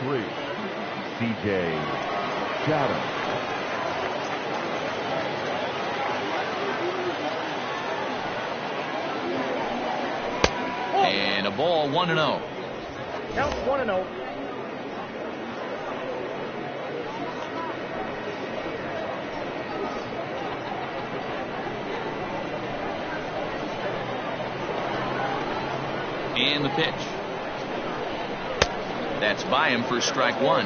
C.J. Chatham. And a ball, 1-0. Count 1-0. And the pitch. That's by him for strike 1.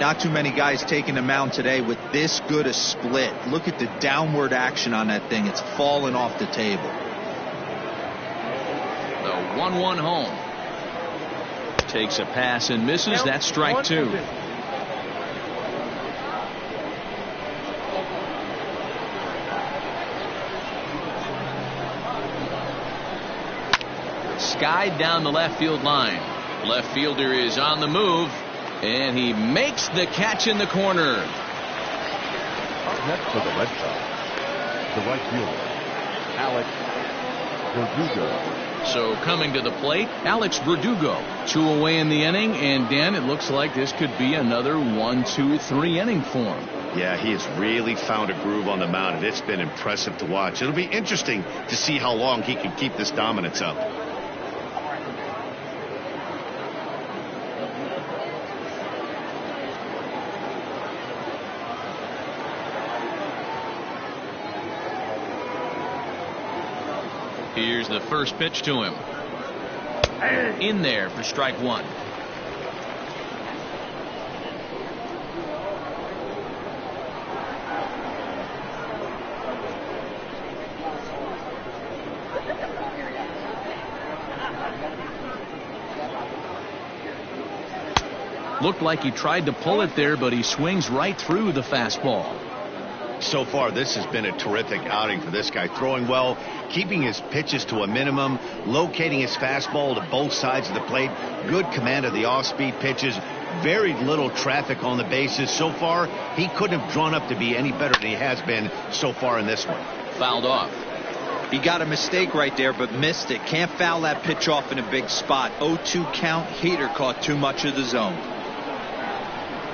Not too many guys taking the mound today with this good a split. Look at the downward action on that thing. It's falling off the table. The 1-1 home. Takes a pass and misses. That's strike 2. Skied down the left field line. Left fielder is on the move, and he makes the catch in the corner. Up next for the Red Sox, the right fielder, Alex Verdugo. So coming to the plate, Alex Verdugo. 2 away in the inning, and Dan, it looks like this could be another 1-2-3 inning for him. Yeah, he has really found a groove on the mound, and it's been impressive to watch. It'll be interesting to see how long he can keep this dominance up. Here's the first pitch to him. In there for strike 1. Looked like he tried to pull it there, but he swings right through the fastball. So far, this has been a terrific outing for this guy. Throwing well, keeping his pitches to a minimum, locating his fastball to both sides of the plate. Good command of the off-speed pitches. Very little traffic on the bases. So far, he couldn't have drawn up to be any better than he has been so far in this one. Fouled off. He got a mistake right there, but missed it. Can't foul that pitch off in a big spot. 0-2 count. Heater caught too much of the zone.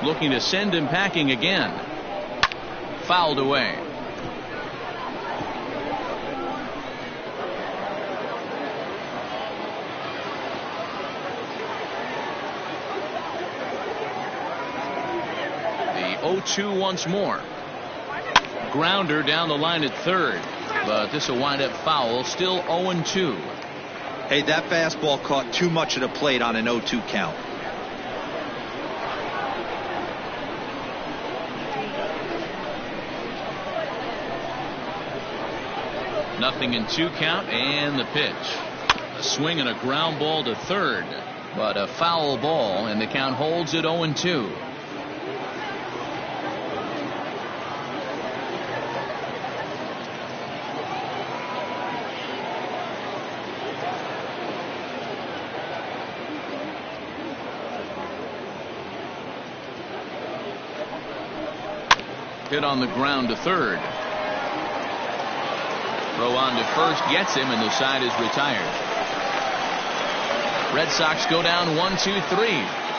Looking to send him packing again. Fouled away. The 0-2 once more. Grounder down the line at third, but this will wind up foul. Still 0-2. Hey, that fastball caught too much of the plate on an 0-2 count. Nothing in 2 count, and the pitch. A swing and a ground ball to third, but a foul ball, and the count holds at 0-2. Hit on the ground to third. Throw on to first, gets him, and the side is retired. Red Sox go down 1-2-3,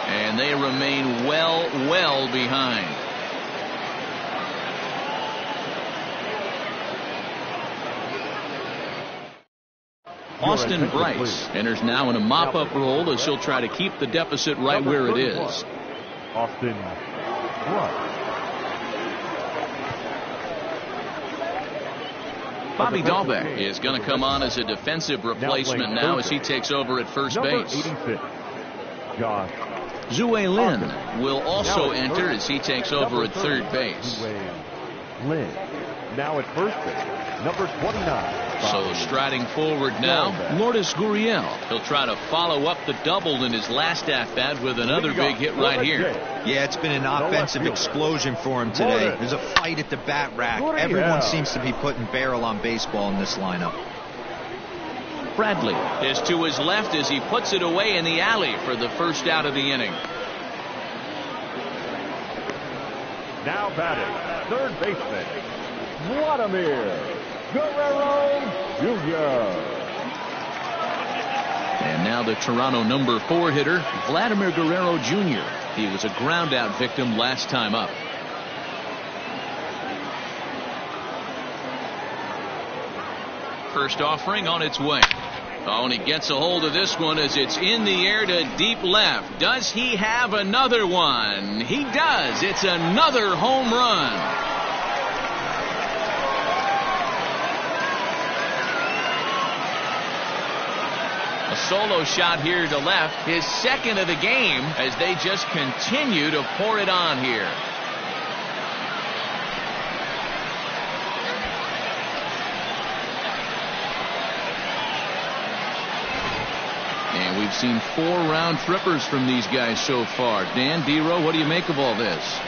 and they remain well behind. Austin Bryce enters now in a mop-up role as he'll try to keep the deficit right where it is. Austin Bryce. Bobby Dahlbeck is going to come on as a defensive replacement now as he takes over at first base. Josh Zue Lin will also enter as he takes over at third base. Lynn. Now at first base, number 29. So striding forward now, Lourdes Gurriel. He'll try to follow up the double in his last at-bat with another big hit right here. Yeah, it's been an offensive explosion for him today. There's a fight at the bat rack. Everyone seems to be putting barrel on baseball in this lineup. Bradley is to his left as he puts it away in the alley for the first out of the inning. Now batting, third baseman, Vladimir Guerrero Jr. And now the Toronto number 4 hitter, Vladimir Guerrero Jr. He was a ground out victim last time up. First offering on its way. Oh, and he gets a hold of this one as it's in the air to deep left. Does he have another one? He does. It's another home run. A solo shot here to left, his second of the game, as they just continue to pour it on here. And we've seen 4 round trippers from these guys so far. Dan, D-Row, what do you make of all this?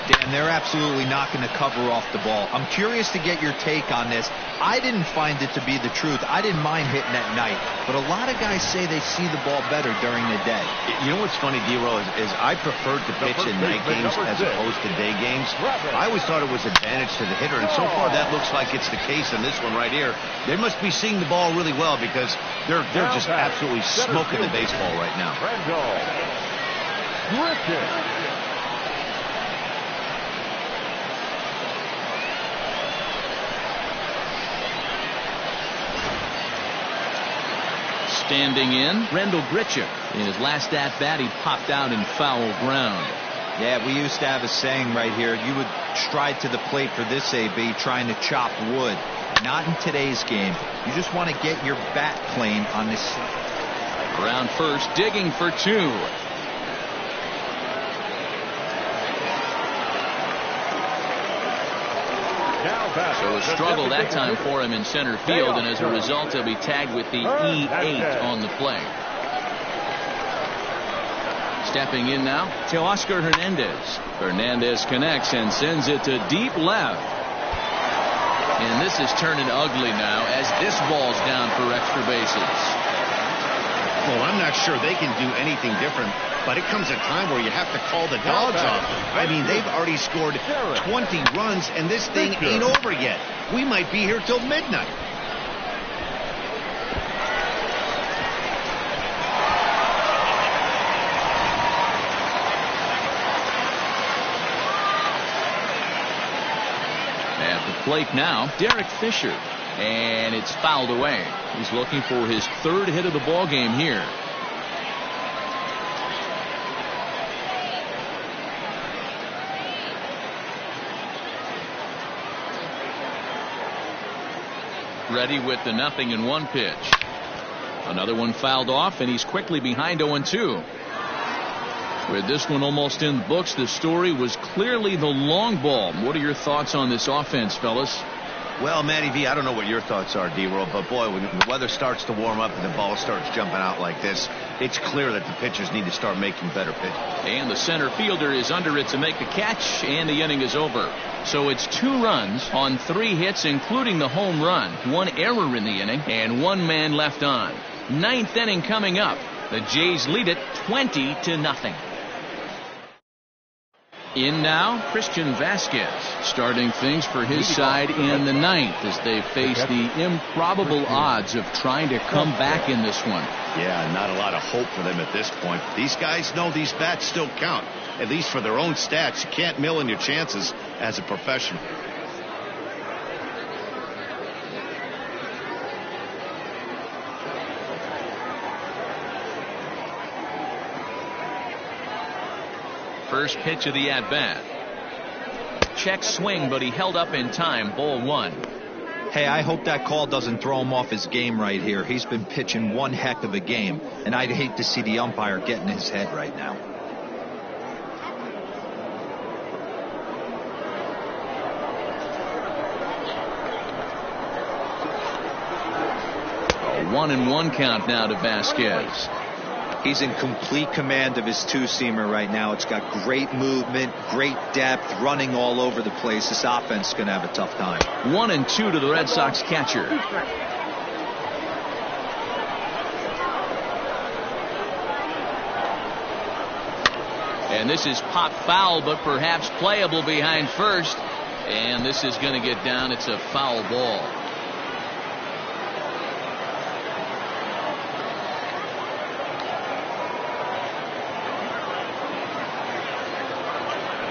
Dan, they're absolutely not going to cover off the ball. I'm curious to get your take on this. I didn't find it to be the truth. I didn't mind hitting at night, but a lot of guys say they see the ball better during the day. You know what's funny, D-Row, is I preferred to pitch in night games as opposed to day games. I always thought it was advantage to the hitter, and so far that looks like it's the case in this one right here. They must be seeing the ball really well because they're just absolutely smoking the baseball right now. Standing in, Randall Grichuk. In his last at-bat, he popped out in foul ground. Yeah, we used to have a saying right here. You would stride to the plate for this AB trying to chop wood. Not in today's game. You just want to get your bat plane on this. Around first, digging for 2. So a struggle that time for him in center field, and as a result he'll be tagged with the E8 on the play. Stepping in now, Teoscar Hernandez. Hernandez connects and sends it to deep left. And this is turning ugly now as this ball's down for extra bases. Well, I'm not sure they can do anything different, but it comes a time where you have to call the dogs off. I mean, they've already scored 20 runs, and this thing ain't over yet. We might be here till midnight. At the plate now, Derek Fisher. And it's fouled away. He's looking for his 3rd hit of the ball game here. Ready with the 0-1 pitch. Another one fouled off, and he's quickly behind 0-2. With this one almost in the books, the story was clearly the long ball. What are your thoughts on this offense, fellas? Well, Matty V, I don't know what your thoughts are, D-Roll, but boy, when the weather starts to warm up and the ball starts jumping out like this, it's clear that the pitchers need to start making better pitches. And the center fielder is under it to make the catch, and the inning is over. So it's 2 runs on 3 hits, including the home run, 1 error in the inning, and 1 man left on. 9th inning coming up. The Jays lead it 20-0. In now, Christian Vasquez, starting things for his side in the 9th as they face the improbable odds of trying to come back in this one. Yeah, not a lot of hope for them at this point. These guys know these bats still count, at least for their own stats. You can't mill in your chances as a professional. First pitch of the at-bat. Check swing, but he held up in time. Ball 1. Hey, I hope that call doesn't throw him off his game right here. He's been pitching one heck of a game, and I'd hate to see the umpire get in his head right now. 1-1 count now to Vasquez. He's in complete command of his two-seamer right now. It's got great movement, great depth, running all over the place. This offense is going to have a tough time. 1-2 to the Red Sox catcher. And this is pop foul, but perhaps playable behind first. And this is going to get down. It's a foul ball.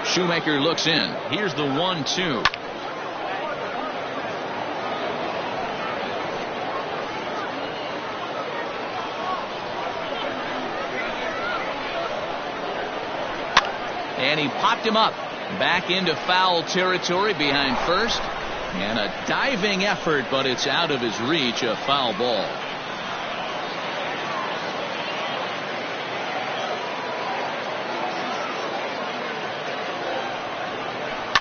Shoemaker looks in. Here's the 1-2. And he popped him up. Back into foul territory behind first. And a diving effort, but it's out of his reach. A foul ball.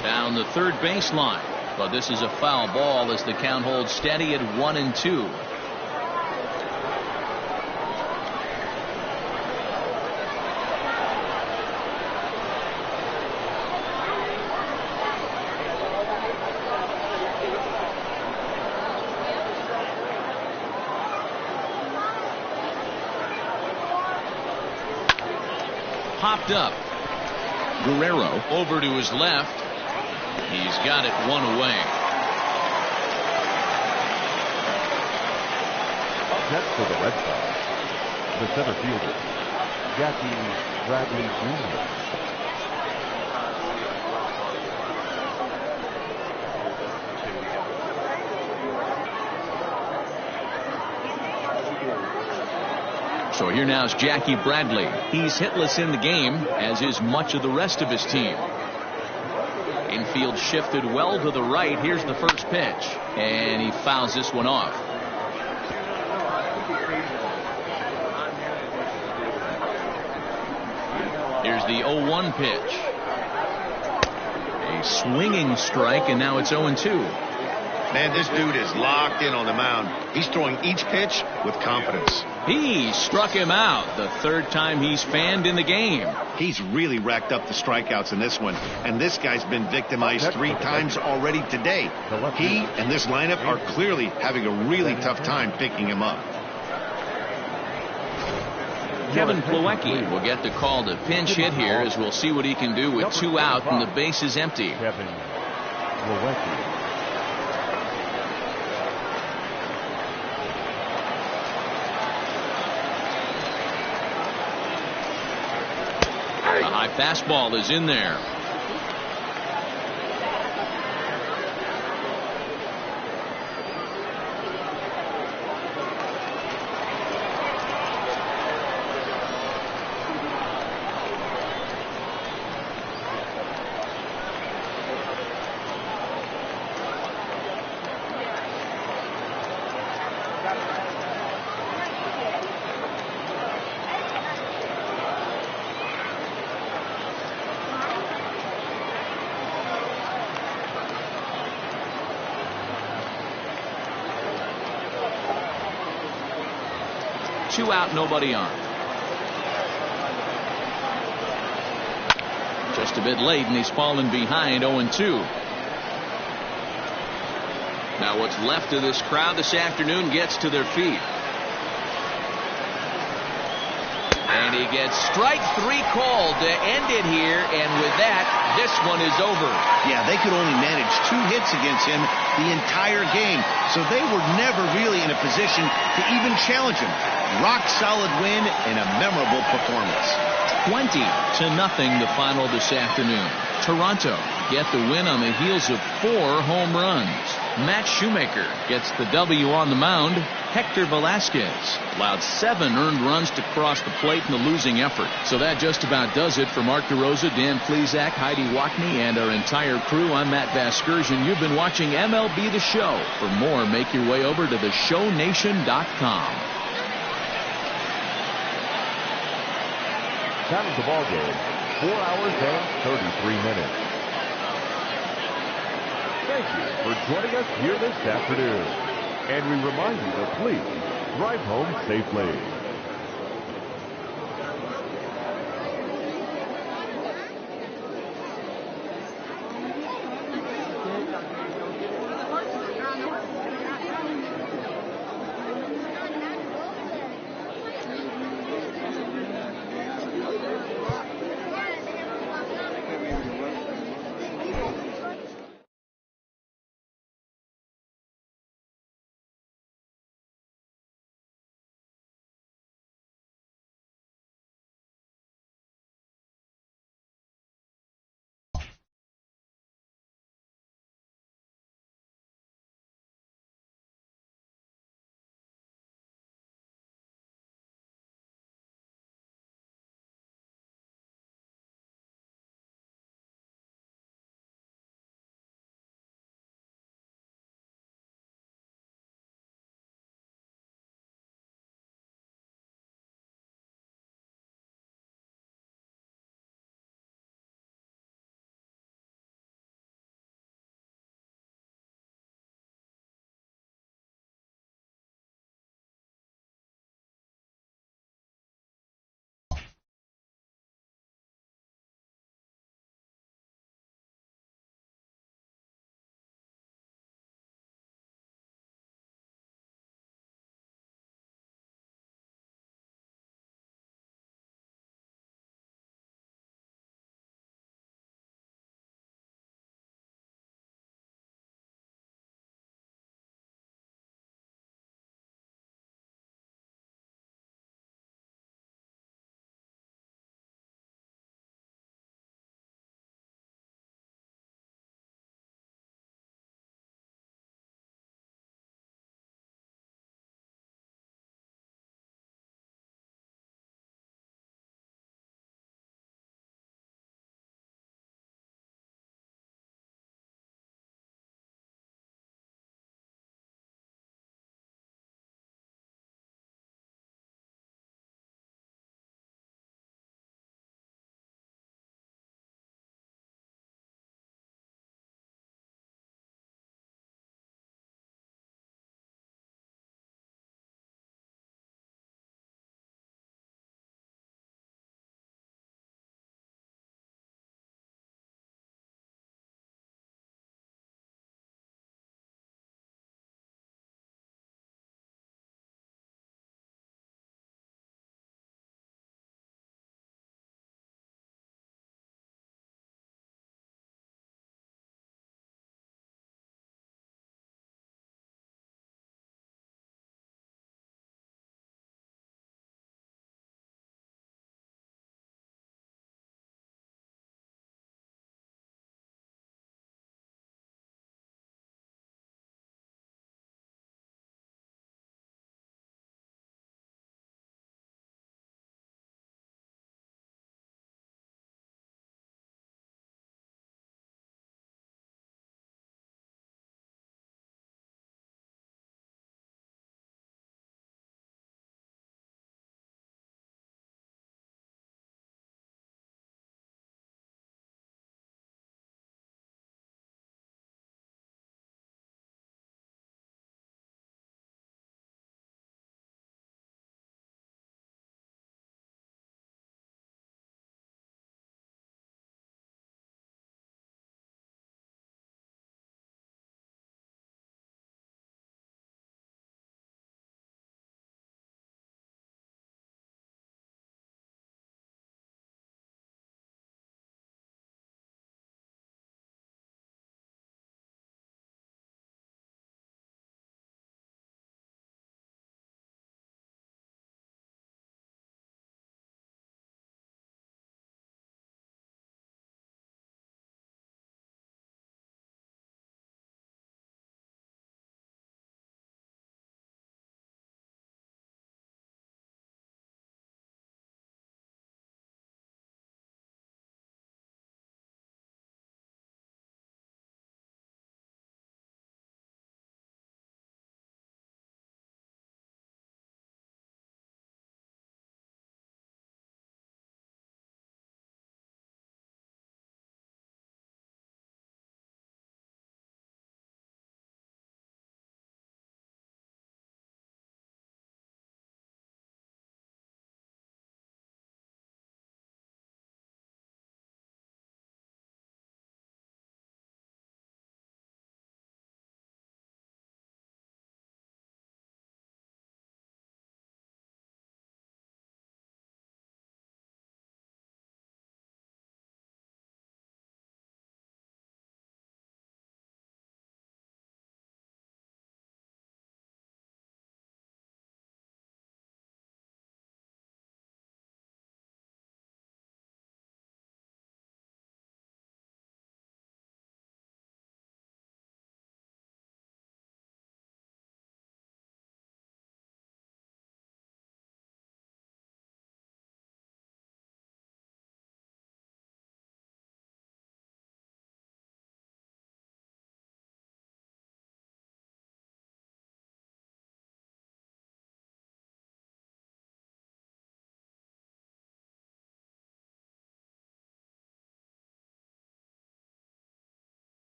Down the third baseline. But this is a foul ball as the count holds steady at 1-2. Popped up. Guerrero over to his left. He's got it one away. Up next for the Red Sox, the center fielder, Jackie Bradley Jr. So here now is Jackie Bradley. He's hitless in the game, as is much of the rest of his team. Infield shifted well to the right. Here's the first pitch. And he fouls this one off. Here's the 0-1 pitch. A swinging strike, and now it's 0-2. Man, this dude is locked in on the mound. He's throwing each pitch with confidence. He struck him out the third time he's fanned in the game. He's really racked up the strikeouts in this one, and this guy's been victimized 3 times already today. He and this lineup are clearly having a really tough time picking him up. Kevin Plawecki will get the call to pinch hit here, as we'll see what he can do with 2 out and the base is empty. Kevin Plawecki. A high fastball is in there. Two out, nobody on. Just a bit late, and he's fallen behind 0-2. Now what's left of this crowd this afternoon gets to their feet. And he gets strike 3 called to end it here, and with that, this one is over. Yeah, they could only manage 2 hits against him the entire game, so they were never really in a position to even challenge him. Rock solid win and a memorable performance. 20-0 the final this afternoon. Toronto get the win on the heels of 4 home runs. Matt Shoemaker gets the W on the mound. Hector Velasquez allowed 7 earned runs to cross the plate in the losing effort. So that just about does it for Mark DeRosa, Dan Plesac, Heidi Watney, and our entire crew. I'm Matt Vasgersian. You've been watching MLB The Show. For more, make your way over to theshownation.com. Time of the ball game, 4 hours and 33 minutes. Thank you for joining us here this afternoon. And we remind you to please Drive home safely.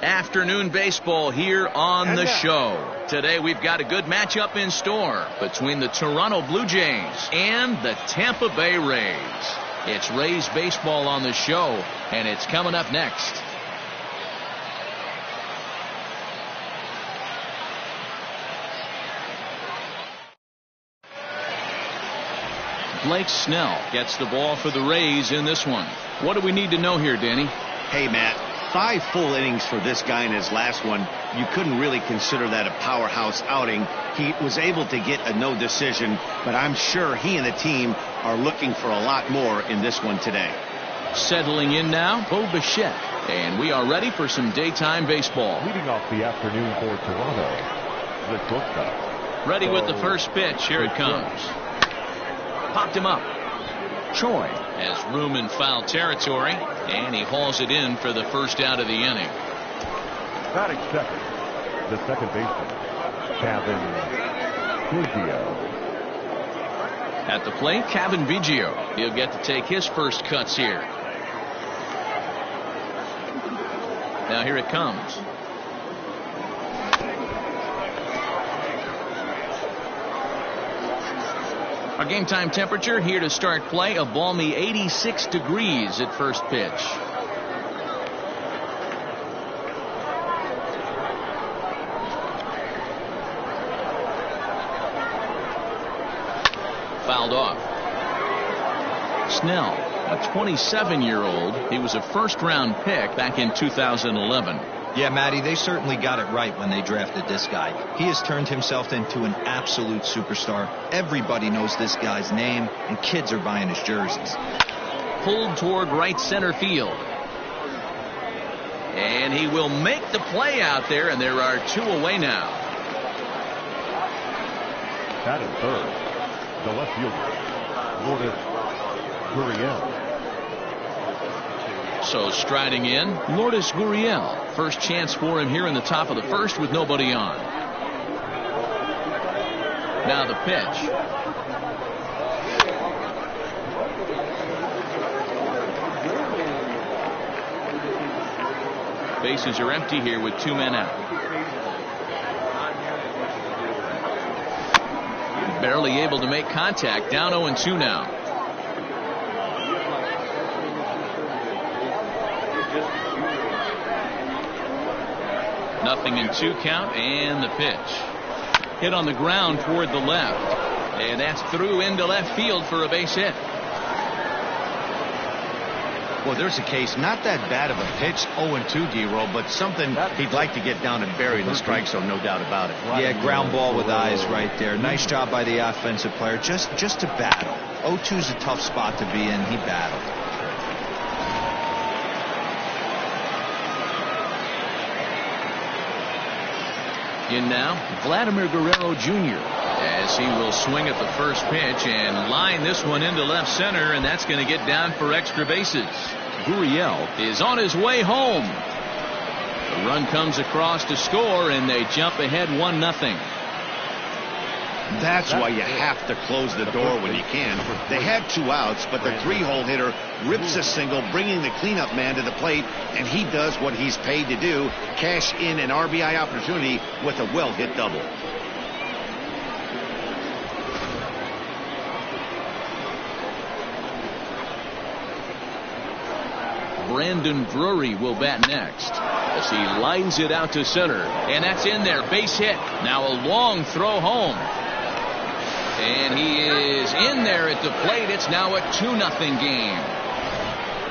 Afternoon baseball here on the show. Today we've got a good matchup in store between the Toronto Blue Jays and the Tampa Bay Rays. It's Rays baseball on the show, and it's coming up next. Blake Snell gets the ball for the Rays in this one. What do we need to know here, Danny? Hey, Matt, 5 full innings for this guy in his last one. You couldn't really consider that a powerhouse outing. He was able to get a no decision, but I'm sure he and the team are looking for a lot more in this one today. Settling in now, Bo Bichette, and we are ready for some daytime baseball. Leading off the afternoon for Toronto, the shortstop. Ready with the first pitch. Here it comes. Popped him up. Choi has room in foul territory, and he hauls it in for the first out of the inning. Batting second, the second baseman, Cavan Biggio. At the plate, Cavan Biggio. He'll get to take his first cuts here. Now here it comes. Our game time temperature here to start play, a balmy 86 degrees at first pitch. Fouled off. Snell, a 27-year-old. He was a first-round pick back in 2011. Yeah, Matty, they certainly got it right when they drafted this guy. He has turned himself into an absolute superstar. Everybody knows this guy's name, and kids are buying his jerseys. Pulled toward right center field. And he will make the play out there, and there are 2 away now. Batting third, the left fielder, Lourdes Gurriel. So striding in, Lourdes Gurriel. First chance for him here in the top of the first with nobody on. Now the pitch. Bases are empty here with 2 men out. Barely able to make contact. Down 0-2 now. Nothing in 2 count, and the pitch. Hit on the ground toward the left. And that's through into left field for a base hit. Well, there's a case, not that bad of a pitch, 0-2, D-roll, but something he'd like to get down and bury in the strike zone, no doubt about it. Yeah, ground ball with eyes right there. Nice job by the offensive player just to battle. 0-2 is a tough spot to be in. He battled. In now, Vladimir Guerrero Jr. as he will swing at the first pitch and line this one into left center, and that's going to get down for extra bases. Gurriel is on his way home. The run comes across to score, and they jump ahead 1-0. That's why you have to close the door when you can. They had 2 outs, but the 3-hole hitter rips a single, bringing the cleanup man to the plate, and he does what he's paid to do, cash in an RBI opportunity with a well-hit double. Brandon Drury will bat next as he lines it out to center, and that's in there. Base hit. Now a long throw home. And he is in there at the plate. It's now a 2-0 game.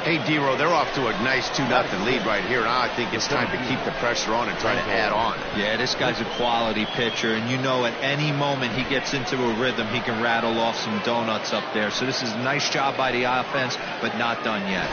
Hey, D-Row, they're off to a nice 2-0 lead right here. Now I think it's time to keep the pressure on and try to add on. Yeah, this guy's a quality pitcher, and you know at any moment he gets into a rhythm, he can rattle off some donuts up there. So this is a nice job by the offense, but not done yet.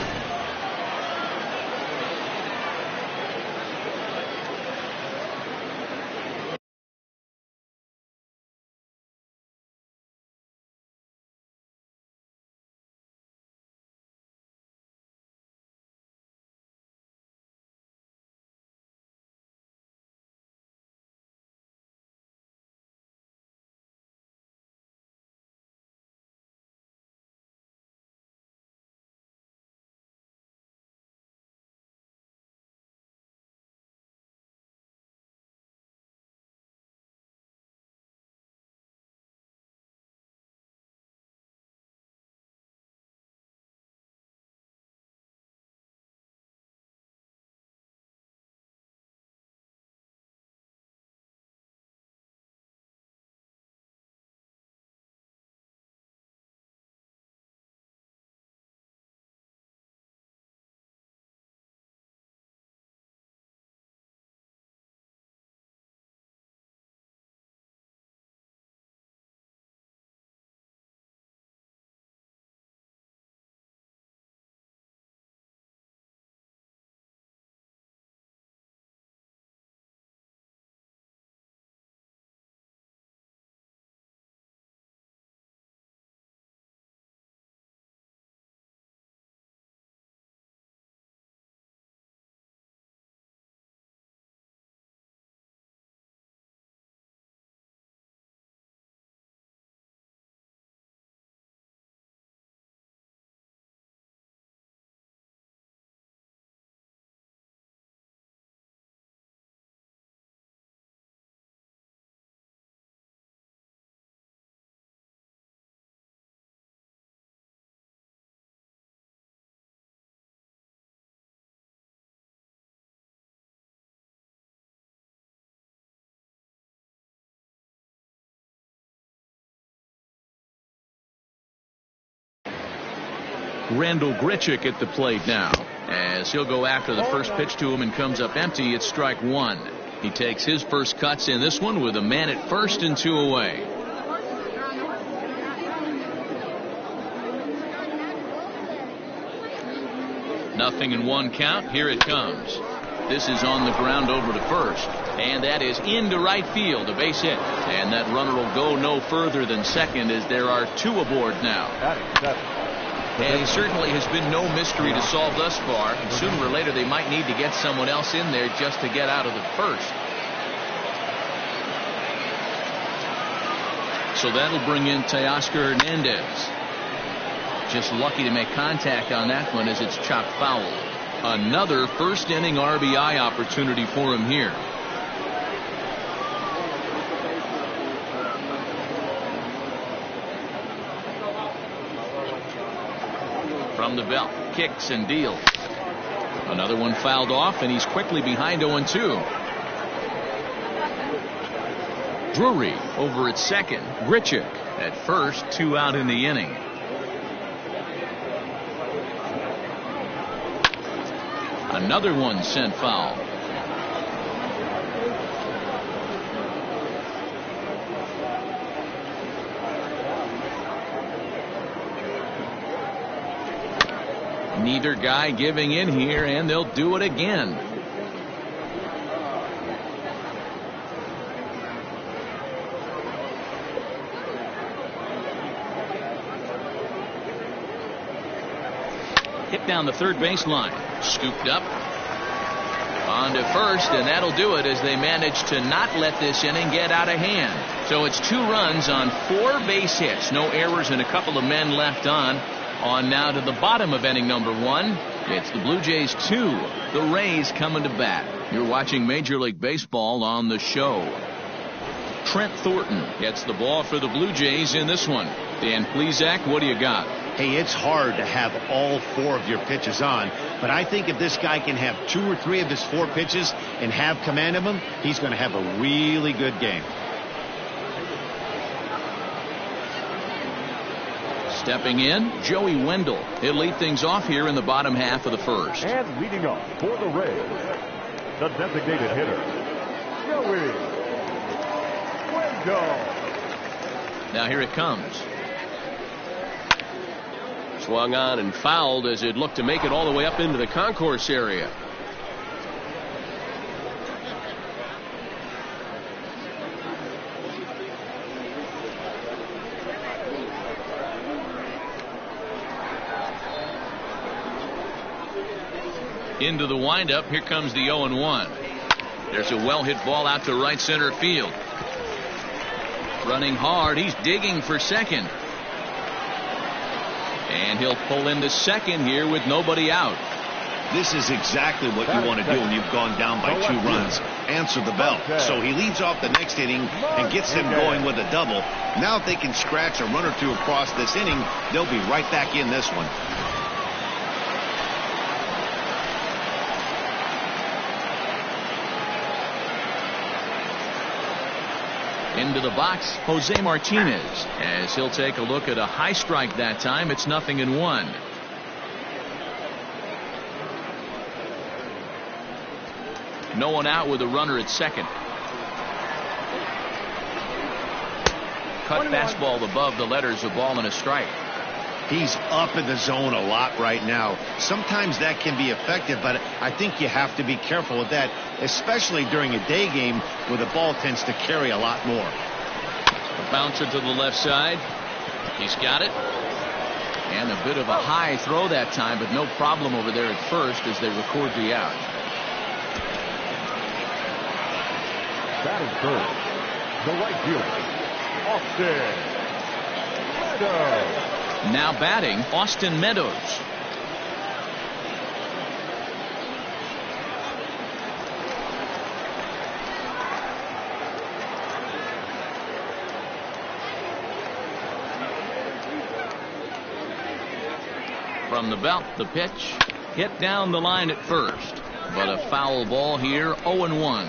Randall Grichuk at the plate now, as he'll go after the first pitch to him and comes up empty. It's strike one. He takes his first cuts in this one with a man at first and 2 away. Nothing in 1 count. Here it comes. This is on the ground over to first, and that is into right field, a base hit, and that runner will go no further than second as there are 2 aboard now. And he certainly has been no mystery to solve thus far. Sooner or later they might need to get someone else in there just to get out of the first. So that'll bring in Teoscar Hernandez. Just lucky to make contact on that one as it's chopped foul. Another first inning RBI opportunity for him here. From the belt, kicks and deals. Another one fouled off, and he's quickly behind 0-2. Drury over at second. Grichuk at first, 2 out in the inning. Another one sent foul. Neither guy giving in here, and they'll do it again. Hit down the third baseline. Scooped up. On to first, and that'll do it as they manage to not let this inning get out of hand. So it's 2 runs on 4 base hits. No errors and a couple of men left on. On now to the bottom of inning number 1. It's the Blue Jays 2. The Rays coming to bat. You're watching Major League Baseball on the show. Trent Thornton gets the ball for the Blue Jays in this one. Dan Plesac, what do you got? Hey, it's hard to have all 4 of your pitches on, but I think if this guy can have 2 or 3 of his 4 pitches and have command of them, he's going to have a really good game. Stepping in, Joey Wendell. He'll lead things off here in the bottom half of the first. And leading off for the Rays, the designated hitter, Joey Wendell. Now here it comes. Swung on and fouled as it looked to make it all the way up into the concourse area. Into the windup. Here comes the 0-1. There's a well hit ball out to right center field. Running hard. He's digging for second. And he'll pull into second here with nobody out. This is exactly what you want to do when you've gone down by 2 runs. Answer the bell. So he leads off the next inning and gets them going with a double. Now if they can scratch a run or 2 across this inning, they'll be right back in this one. Into the box, Jose Martinez, as he'll take a look at a high strike that time. It's 0-1. No one out with a runner at second. Cut fastball above the letters, a ball and a strike. He's up in the zone a lot right now. Sometimes that can be effective, but I think you have to be careful with that, especially during a day game where the ball tends to carry a lot more. A bouncer to the left side. He's got it. And a bit of a high throw that time, but no problem over there at first as they record the out. Batting third, the right fielder, Austin Meadows. Now batting, Austin Meadows. From the belt, the pitch hit down the line at first, but a foul ball here. 0-1.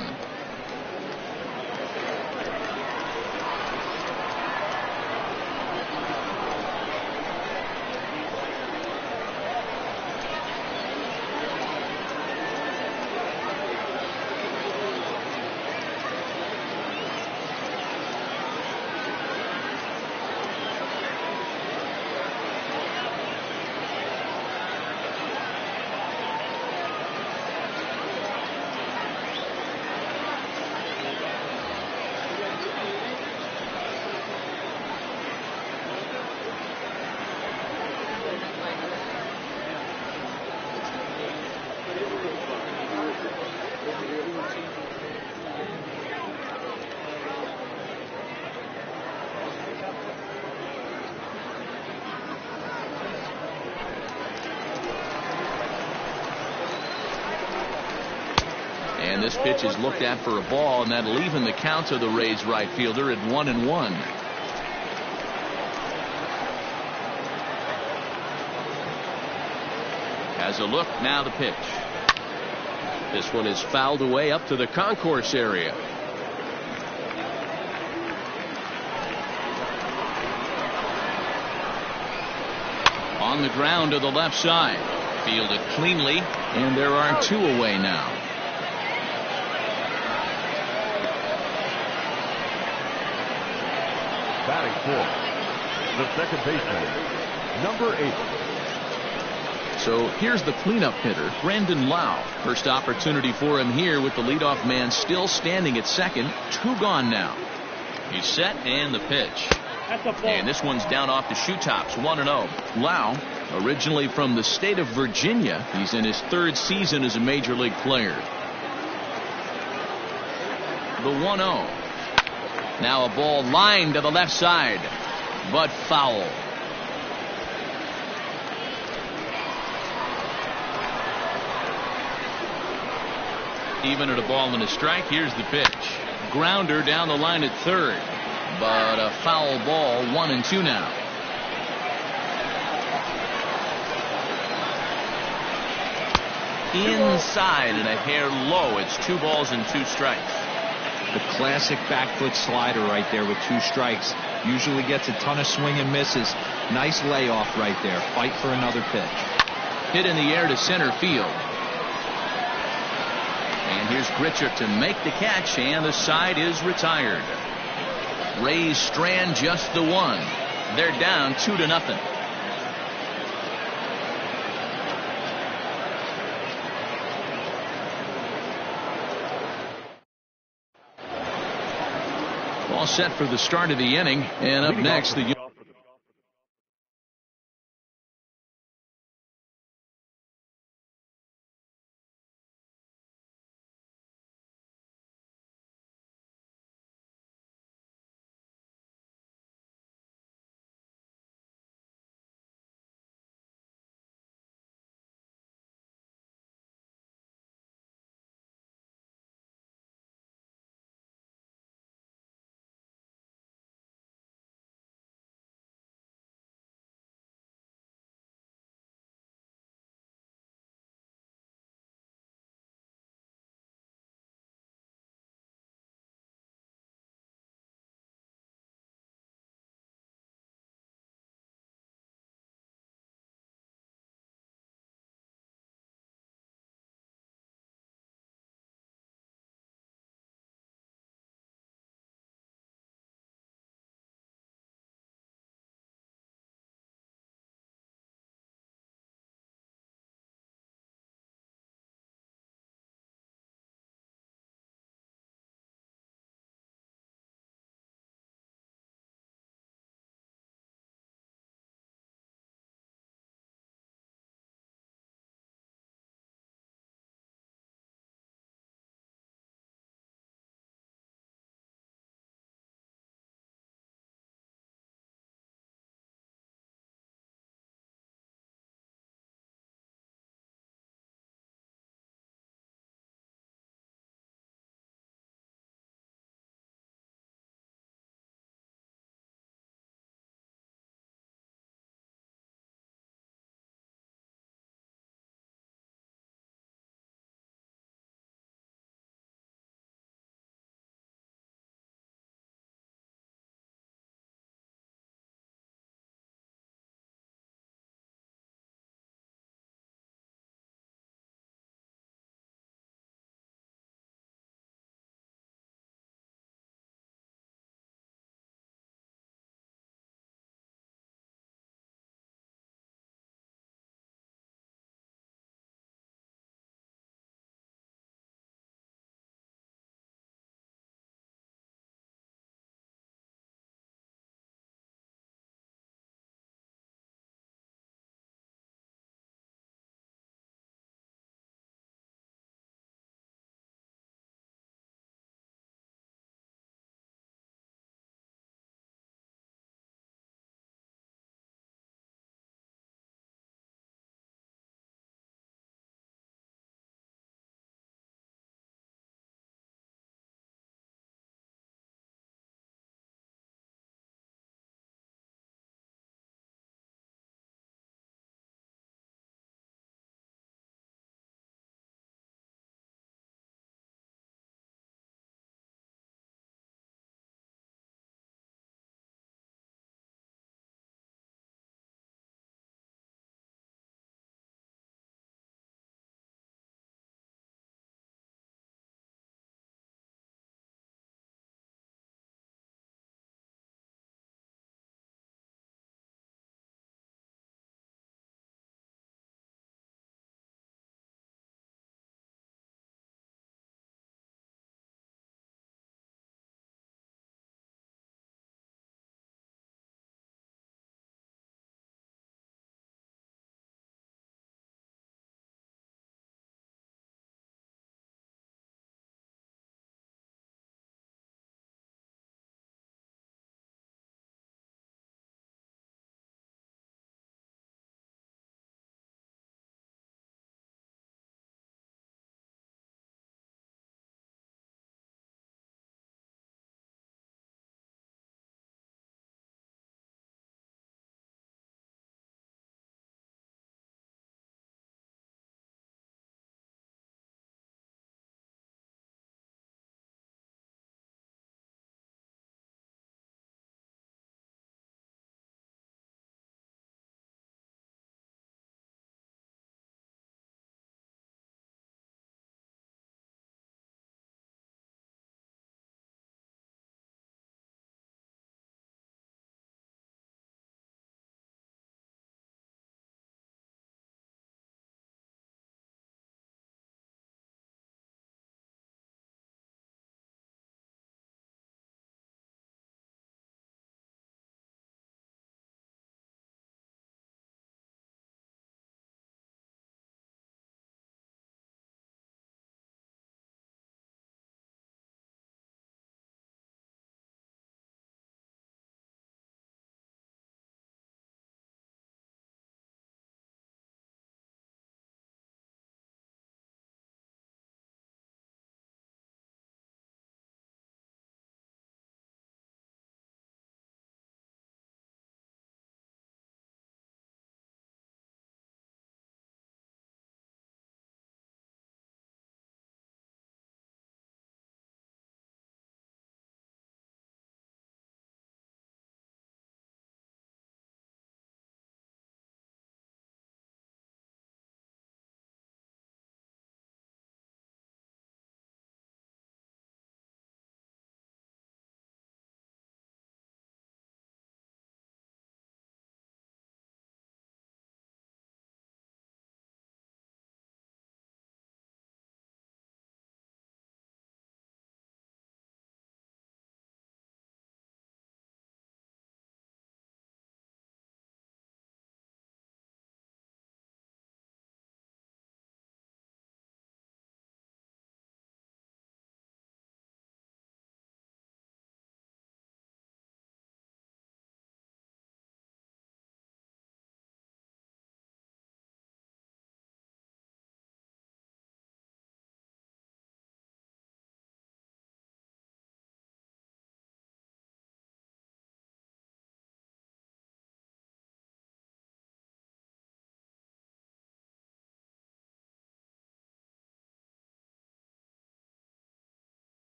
And this pitch is looked at for a ball, and that'll even the count of the Rays right fielder at 1-1. Has a look, now the pitch. This one is fouled away up to the concourse area. On the ground to the left side. Fielded cleanly, and there are 2 away now. Batting fourth, the second baseman, number 8. So here's the cleanup hitter, Brandon Lau. First opportunity for him here with the leadoff man still standing at second. 2 gone now. He's set, and the pitch. And this one's down off the shoe tops, 1-0. Lau, originally from the state of Virginia, he's in his 3rd season as a major league player. The 1-0. Now a ball lined to the left side, but foul. Even at a ball and a strike. Here's the pitch. Grounder down the line at 3rd, but a foul ball. 1-2 now. Inside and a hair low. It's 2 balls and 2 strikes. The classic back foot slider right there with 2 strikes. Usually gets a ton of swing and misses. Nice layoff right there. Fight for another pitch. Hit in the air to center field. And here's Grichuk to make the catch, and the side is retired. Rays strand just the 1. They're down 2-0. All set for the start of the inning, and up next the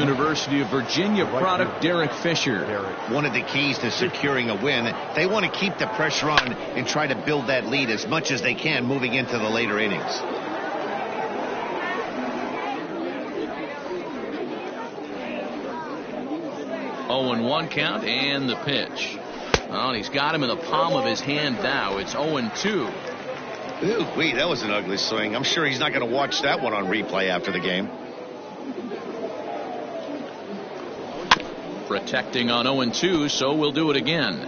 University of Virginia product Derek Fisher. One of the keys to securing a win, they want to keep the pressure on and try to build that lead as much as they can moving into the later innings. Oh, and 1 count and the pitch. Well, he's got him in the palm of his hand now. It's 0-2. Ooh, wait, that was an ugly swing. I'm sure he's not going to watch that one on replay after the game. Protecting on 0-2, so we'll do it again.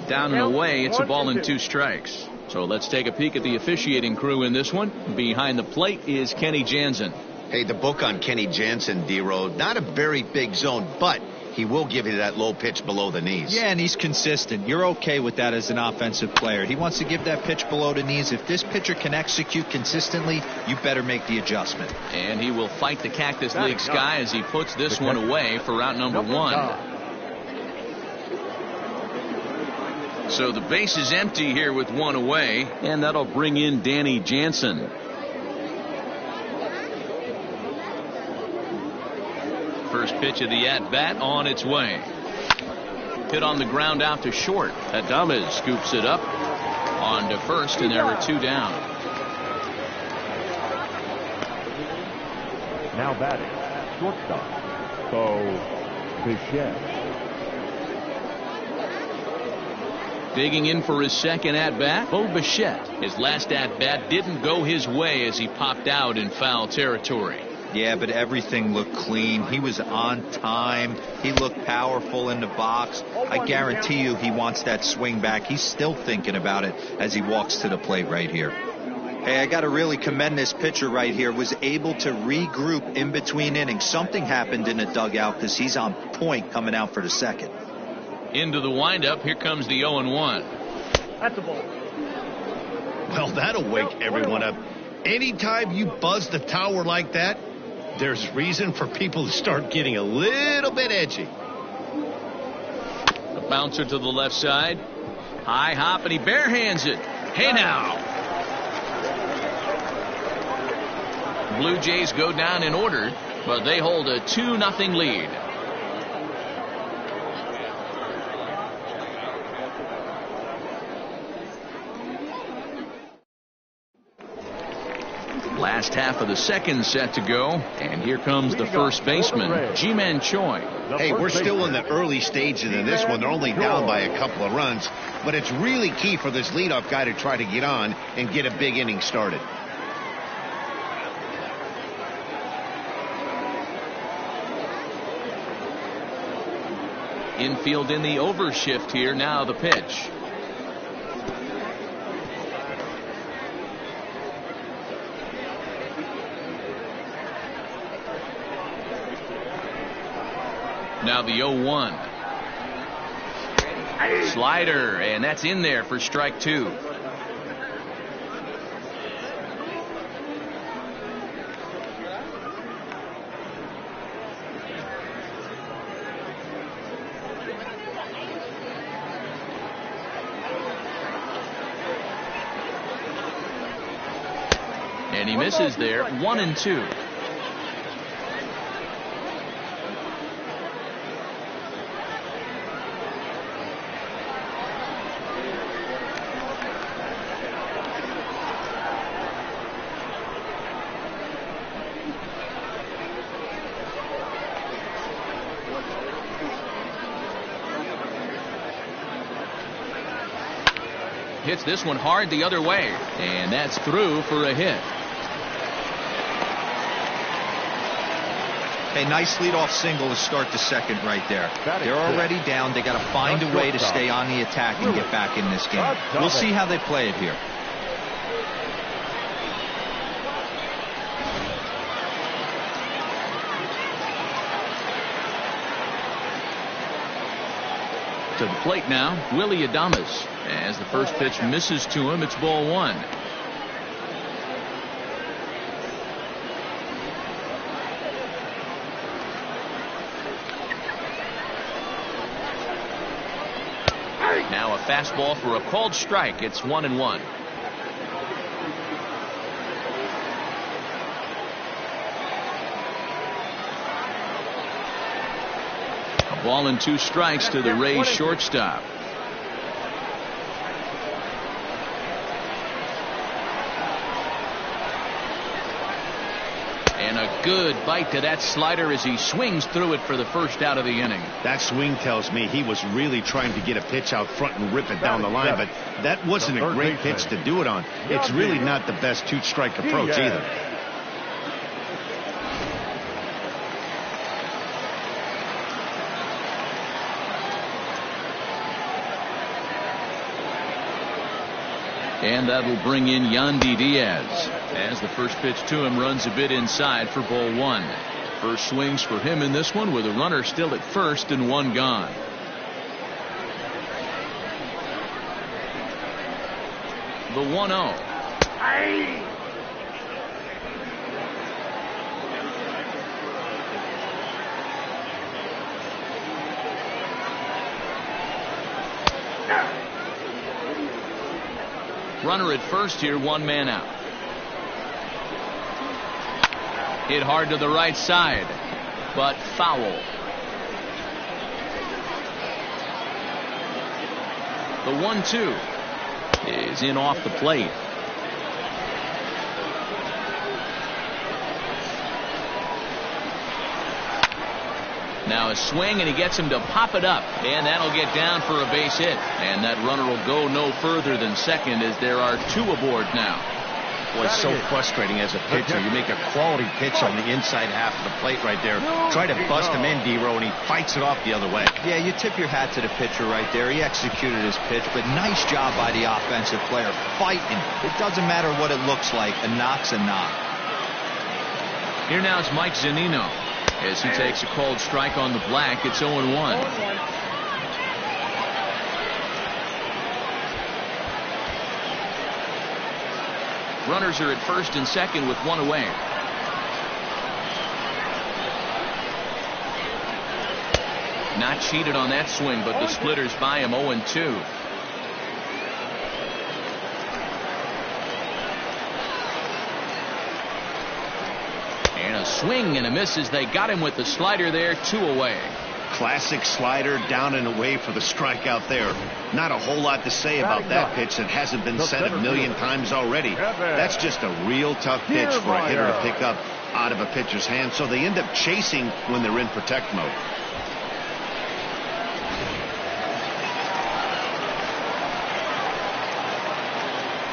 Down and away, it's a ball and 2 strikes. So let's take a peek at the officiating crew in this one. Behind the plate is Kenny Jansen. Hey, the book on Kenny Jansen, D-Road, not a very big zone, but he will give you that low pitch below the knees. Yeah, and he's consistent. You're okay with that as an offensive player. He wants to give that pitch below the knees. If this pitcher can execute consistently, you better make the adjustment. And he will fight the Cactus League sky as he puts this one away for out number 1. So the base is empty here with 1 away, and that'll bring in Danny Jansen. First pitch of the at-bat on its way. Hit on the ground out to short. Adames scoops it up on to first, and there are 2 down. Now batting, shortstop, Bo Bichette. Digging in for his second at-bat, Bo Bichette. His last at-bat didn't go his way as he popped out in foul territory. Yeah, but everything looked clean. He was on time. He looked powerful in the box. I guarantee you he wants that swing back. He's still thinking about it as he walks to the plate right here. Hey, I got to really commend this pitcher right here. Was able to regroup in between innings. Something happened in the dugout because he's on point coming out for the second. Into the windup. Here comes the 0-1. That's a ball. Well, that'll wake everyone up. Anytime you buzz the tower like that, there's reason for people to start getting a little bit edgy. A bouncer to the left side. High hop, and he barehands it. Hey now. Blue Jays go down in order, but they hold a 2-0 lead. Last half of the second set to go, and here comes the first baseman, Ji-Man Choi. Hey, we're still in the early stages of this one. They're only down by a couple of runs, but it's really key for this leadoff guy to try to get on and get a big inning started. Infield in the overshift here. Now the pitch. Now the 0-1. Slider, and that's in there for strike 2. And he misses there. 1-2. Hits this one hard the other way, and that's through for a hit. Hey, nice leadoff single to start the second right there. They're already down. They got to find a way to stay on the attack and get back in this game. We'll see how they play it here. To the plate now, Willy Adames. As the first pitch misses to him, it's ball 1. Now a fastball for a called strike. It's 1-1. A ball and 2 strikes to the Rays shortstop. And a good bite to that slider as he swings through it for the first out of the inning. That swing tells me he was really trying to get a pitch out front and rip it down the line, but that wasn't a great pitch to do it on. It's really not the best 2-strike approach either. And that will bring in Yandy Diaz as the first pitch to him runs a bit inside for ball 1. First swings for him in this one with a runner still at first and 1 gone. The 1-0. Runner at first here, 1 man out. Hit hard to the right side, but foul. The 1-2 is in off the plate. Now a swing, and he gets him to pop it up, and that'll get down for a base hit. And that runner will go no further than second as there are 2 aboard now. Boy, it's so frustrating as a pitcher. You make a quality pitch on the inside half of the plate right there. Try to bust him in, D-Row, and he fights it off the other way. Yeah, you tip your hat to the pitcher right there. He executed his pitch, but nice job by the offensive player fighting. It doesn't matter what it looks like. A knock's a knock. Here now is Mike Zunino as he takes a called strike on the black. It's 0-1. Runners are at first and second with 1 away. Not cheated on that swing, but the splitters by him. 0-2. And a swing and a miss as they got him with the slider there. 2 away. Classic slider down and away for the strikeout there. Not a whole lot to say about that pitch that hasn't been said a million times already. That's just a real tough pitch for a hitter to pick up out of a pitcher's hand, so they end up chasing when they're in protect mode.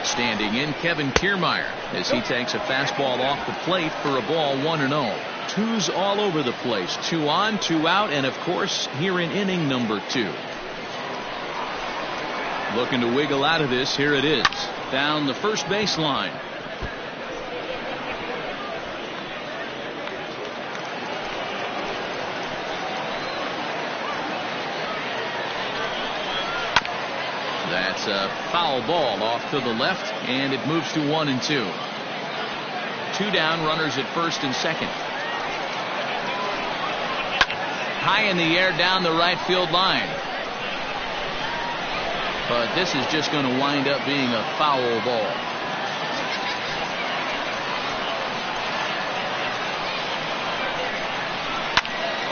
Standing in, Kevin Kiermaier as he takes a fastball off the plate for a ball. 1-0. 2's all over the place. 2 on, 2 out, and of course here in inning number 2. Looking to wiggle out of this. Here it is. Down the first baseline. That's a foul ball off to the left, and it moves to 1-2. 2 down, runners at first and second. High in the air down the right field line. But this is just going to wind up being a foul ball.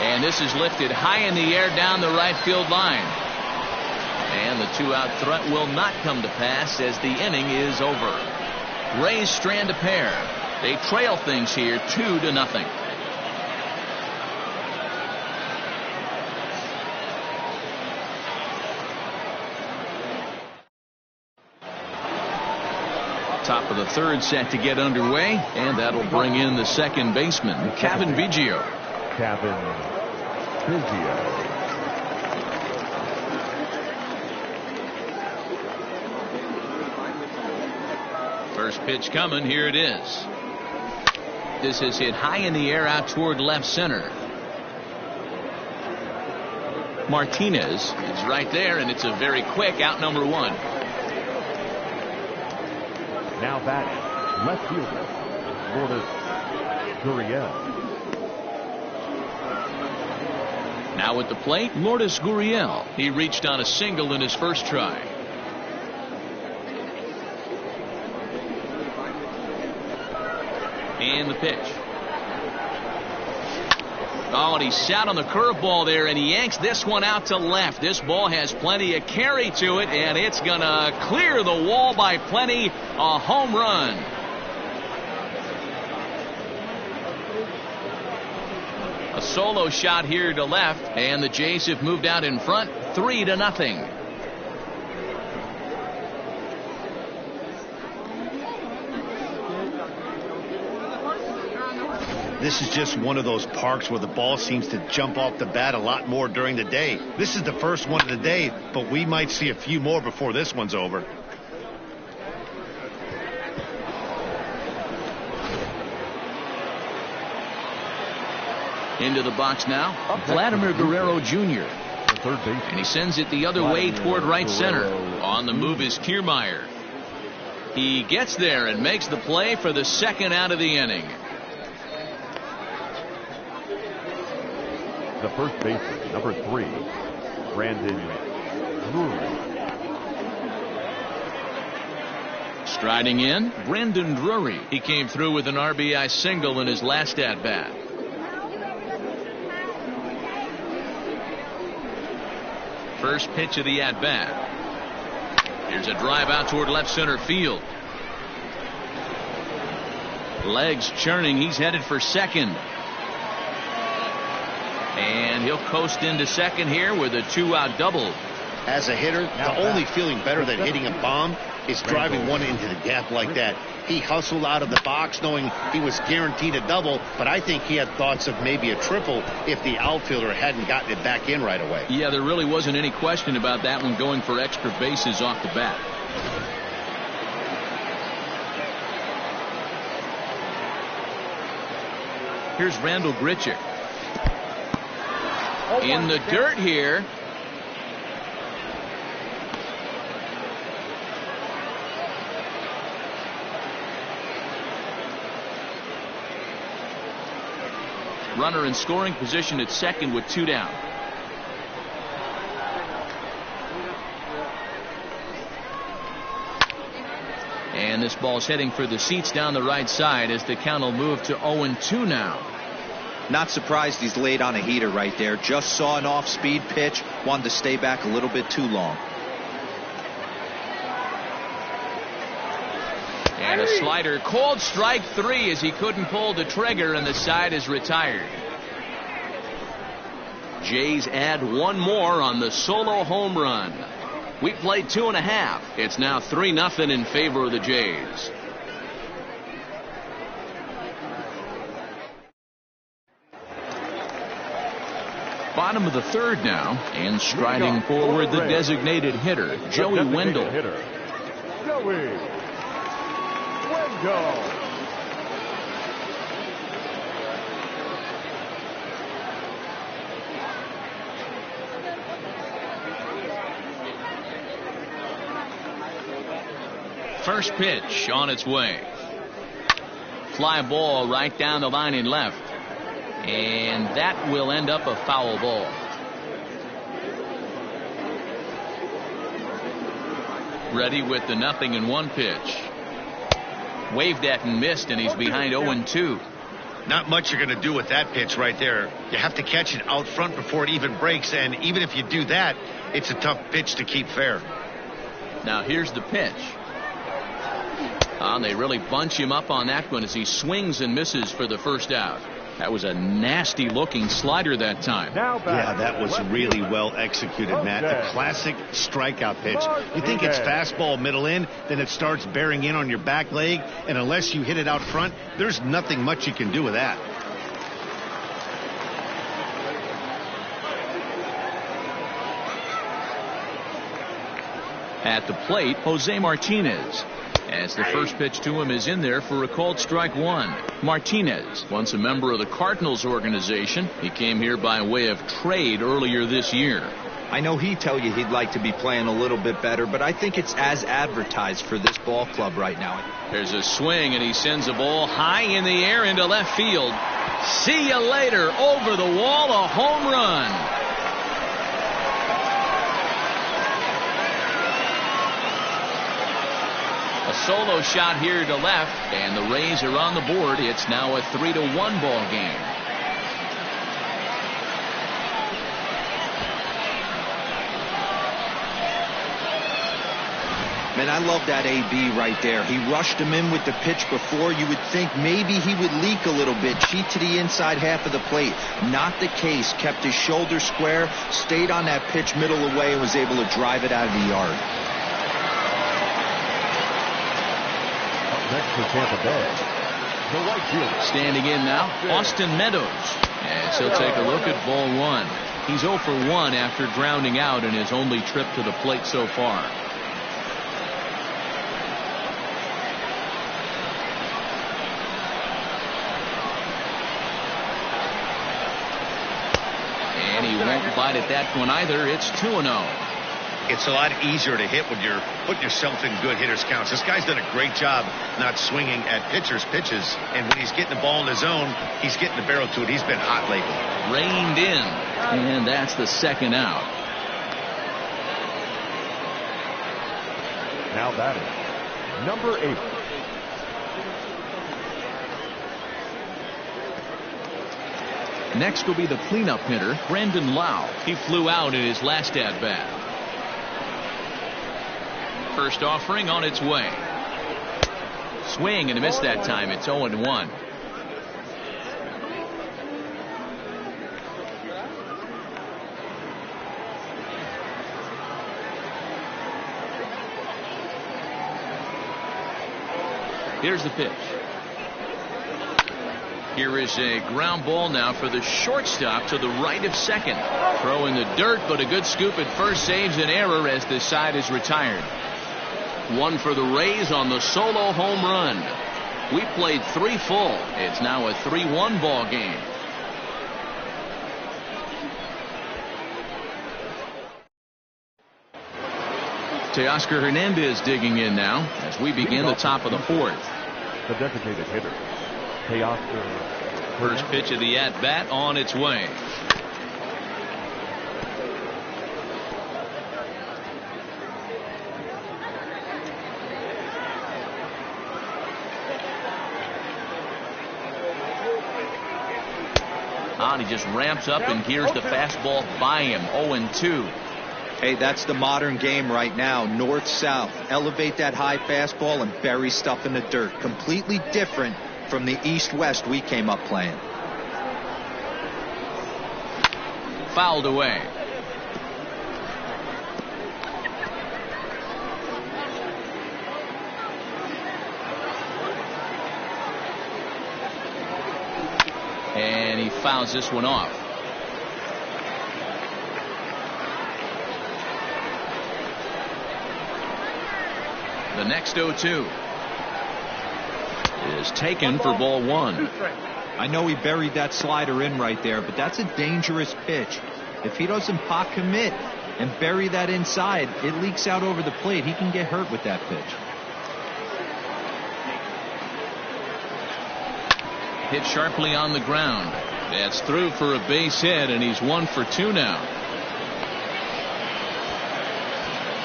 And this is lifted high in the air down the right field line. And the 2-out threat will not come to pass as the inning is over. Rays strand a pair. They trail things here 2-0. Top of the third set to get underway, and that'll bring in the second baseman, Cavan Biggio. Cavan Biggio. First pitch coming. Here it is. This is hit high in the air out toward left center. Martinez is right there, and it's a very quick out. Number 1. Now batting, left fielder, Lourdes Gurriel. Now at the plate, Lourdes Gurriel. He reached on a single in his first try. And the pitch. Oh, and he sat on the curveball there, and he yanks this one out to left. This ball has plenty of carry to it, and it's going to clear the wall by plenty. A home run. A solo shot here to left, and the Jays have moved out in front 3-0. This is just one of those parks where the ball seems to jump off the bat a lot more during the day. This is the first one of the day, but we might see a few more before this one's over. Into the box now, Vladimir Guerrero Jr. Third base. And he sends it the other way toward right center. On the move is Kiermaier. He gets there and makes the play for the second out of the inning. The first baseman, number 3, Brandon Drury. Striding in, Brandon Drury. He came through with an RBI single in his last at-bat. First pitch of the at-bat. Here's a drive out toward left center field. Legs churning. He's headed for second. And he'll coast into second here with a 2-out double. As a hitter, the only feeling better than hitting a bomb is driving one into the gap like that. He hustled out of the box knowing he was guaranteed a double, but I think he had thoughts of maybe a triple if the outfielder hadn't gotten it back in right away. Yeah, there really wasn't any question about that one, going for extra bases off the bat. Here's Randal Grichuk. In the dirt here. Runner in scoring position at second with 2 down. And this ball's heading for the seats down the right side as the count will move to 0-2 now. Not surprised he's laid on a heater right there. Just saw an off-speed pitch. Wanted to stay back a little bit too long. And a slider. Called strike 3 as he couldn't pull the trigger, and the side is retired. Jays add one more on the solo home run. We played 2.5. It's now 3-0 in favor of the Jays. Bottom of the third now, and striding forward the designated hitter, Joey Wendle. Joey Wendle. First pitch on its way. Fly ball right down the line in left. And that will end up a foul ball. Ready with the 0-1 pitch. Waved at and missed, and he's behind 0-2. Not much you're going to do with that pitch right there. You have to catch it out front before it even breaks, and even if you do that, it's a tough pitch to keep fair. Now here's the pitch. They really bunch him up on that one as he swings and misses for the first out. That was a nasty looking slider that time. Yeah, that was really well executed, Matt. A classic strikeout pitch. You think it's fastball middle in, then it starts bearing in on your back leg, and unless you hit it out front, there's nothing much you can do with that. At the plate, Jose Martinez. As the first pitch to him is in there for a called strike 1. Martinez, once a member of the Cardinals organization. He came here by way of trade earlier this year. I know he'd tell you he'd like to be playing a little bit better, but I think it's as advertised for this ball club right now. There's a swing, and he sends a ball high in the air into left field. See you later. Over the wall, a home run. solo shot here to left, and the Rays are on the board. It's now a 3-1 ball game. Man, I love that AB right there. He rushed him in with the pitch before. You would think maybe he would leak a little bit, cheat to the inside half of the plate. Not the case. Kept his shoulder square, stayed on that pitch middle away, and was able to drive it out of the yard. Up next for Tampa Bay, the right fielder. Standing in now, Austin Meadows. As he'll take a look at ball one. He's 0 for 1 after grounding out in his only trip to the plate so far. And he won't bite at that one either. It's 2-0. It's a lot easier to hit when you're putting yourself in good hitters' counts. This guy's done a great job not swinging at pitchers' pitches. And when he's getting the ball in his zone, he's getting the barrel to it. He's been hot lately. Reined in. And that's the second out. Now batting, number 8. Next will be the cleanup hitter, Brandon Lowe. He flew out in his last at-bat. First offering on its way. Swing and a miss that time. It's 0-1. Here's the pitch. Here is a ground ball now for the shortstop to the right of second. Throw in the dirt, but a good scoop at first saves an error as the side is retired. One for the Rays on the solo home run. We played 3 full. It's now a 3-1 ball game. Teoscar Hernandez digging in now as we begin the top of the 4th. The designated hitter, Teoscar. First pitch of the at-bat on its way. He just ramps up and gears the fastball by him. 0-2. Hey, that's the modern game right now. North-south. Elevate that high fastball and bury stuff in the dirt. Completely different from the east-west we came up playing. Fouled away. And he fouls this one off. The next 0-2 is taken for ball 1. I know he buried that slider in right there, but that's a dangerous pitch. If he doesn't pot commit and bury that inside, it leaks out over the plate. He can get hurt with that pitch. Hit sharply on the ground. That's through for a base hit, and he's 1 for 2 now.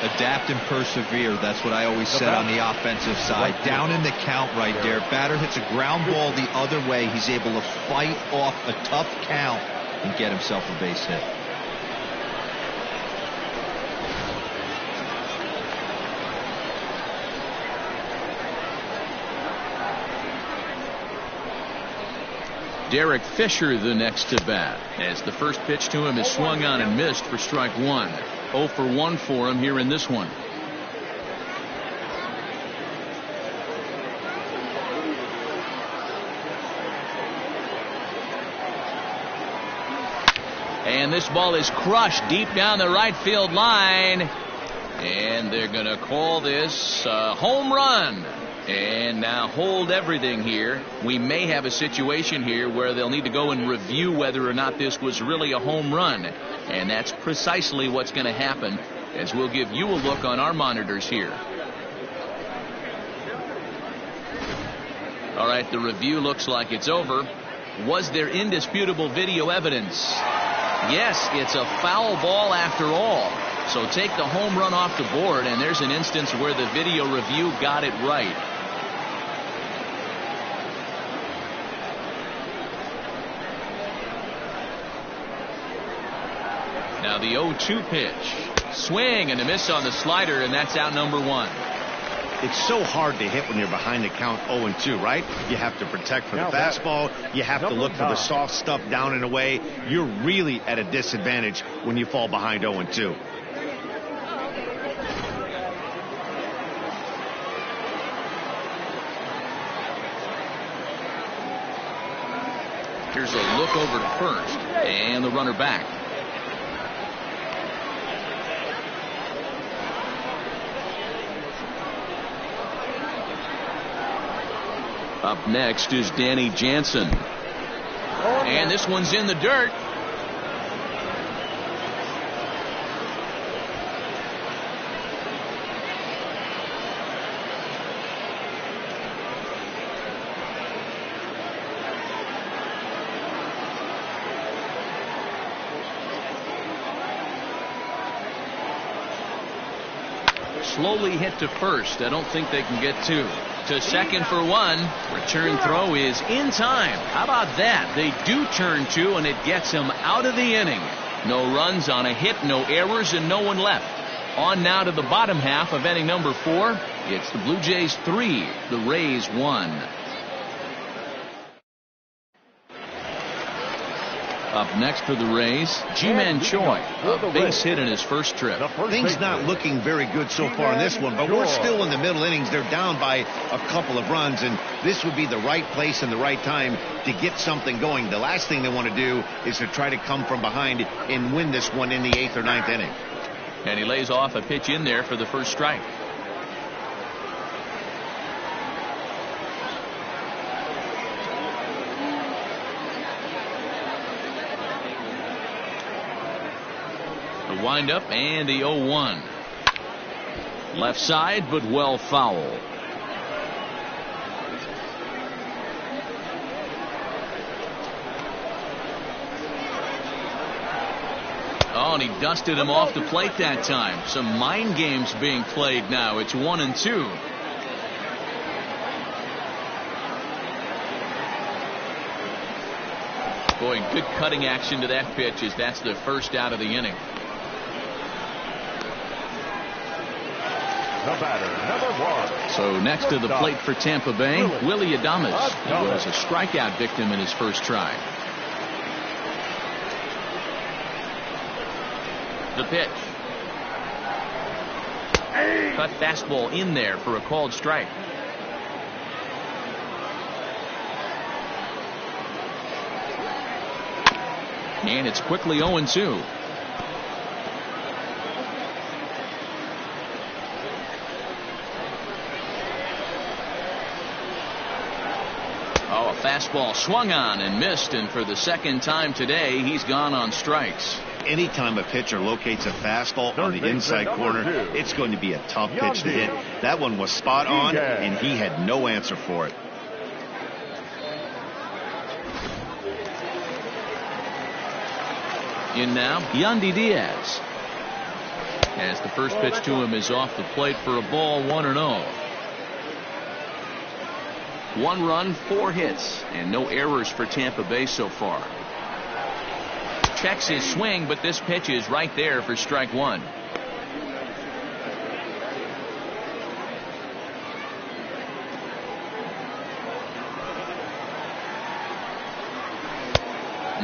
Adapt and persevere. That's what I always said on the offensive side. Down in the count right there. Batter hits a ground ball the other way. He's able to fight off a tough count and get himself a base hit. Derek Fisher the next to bat, as the first pitch to him is swung on and missed for strike 1. 0 for 1 for him here in this one. And this ball is crushed deep down the right field line, and they're going to call this a home run. And now hold everything here. We may have a situation here where they'll need to go and review whether or not this was really a home run. And that's precisely what's going to happen, as we'll give you a look on our monitors here. All right, the review looks like it's over. Was there indisputable video evidence? Yes, it's a foul ball after all. So take the home run off the board, and there's an instance where the video review got it right. Now the 0-2 pitch. Swing and a miss on the slider, and that's out number 1. It's so hard to hit when you're behind the count 0-2, right? You have to protect for the fastball. You have to look for the soft stuff down and away. You're really at a disadvantage when you fall behind 0-2. Here's a look over to first, and the runner back. Up next is Danny Jansen. And this one's in the dirt. Slowly hit to first. I don't think they can get 2. To second for 1. Return throw is in time. How about that? They do turn 2, and it gets him out of the inning. No runs on a hit, no errors, and no one left. On now to the bottom half of inning number 4. It's the Blue Jays 3, the Rays 1. Up next for the Rays, Ji-Man Choi, a base hit in his first trip. Things not looking very good so far in this one, but we're still in the middle innings. They're down by a couple of runs, and this would be the right place and the right time to get something going. The last thing they want to do is to try to come from behind and win this one in the 8th or 9th inning. And he lays off a pitch in there for the first strike. The windup and the 0-1. Left side, but well foul. Oh, and he dusted him off the plate that time. Some mind games being played now. It's 1-2. Boy, good cutting action to that pitch as that's the first out of the inning. The batter, number 1. So next to the plate for Tampa Bay, Willy Adames. He was a strikeout victim in his first try. The pitch. Cut fastball in there for a called strike. And it's quickly 0-2. Oh, a fastball swung on and missed, and for the second time today, he's gone on strikes. Anytime a pitcher locates a fastball on the inside corner, it's going to be a tough pitch to hit. That one was spot on, and he had no answer for it. In now, Yandy Diaz. As the first pitch to him is off the plate for a ball, 1-0. 1 run, 4 hits, and no errors for Tampa Bay so far. Checks his swing, but this pitch is right there for strike 1.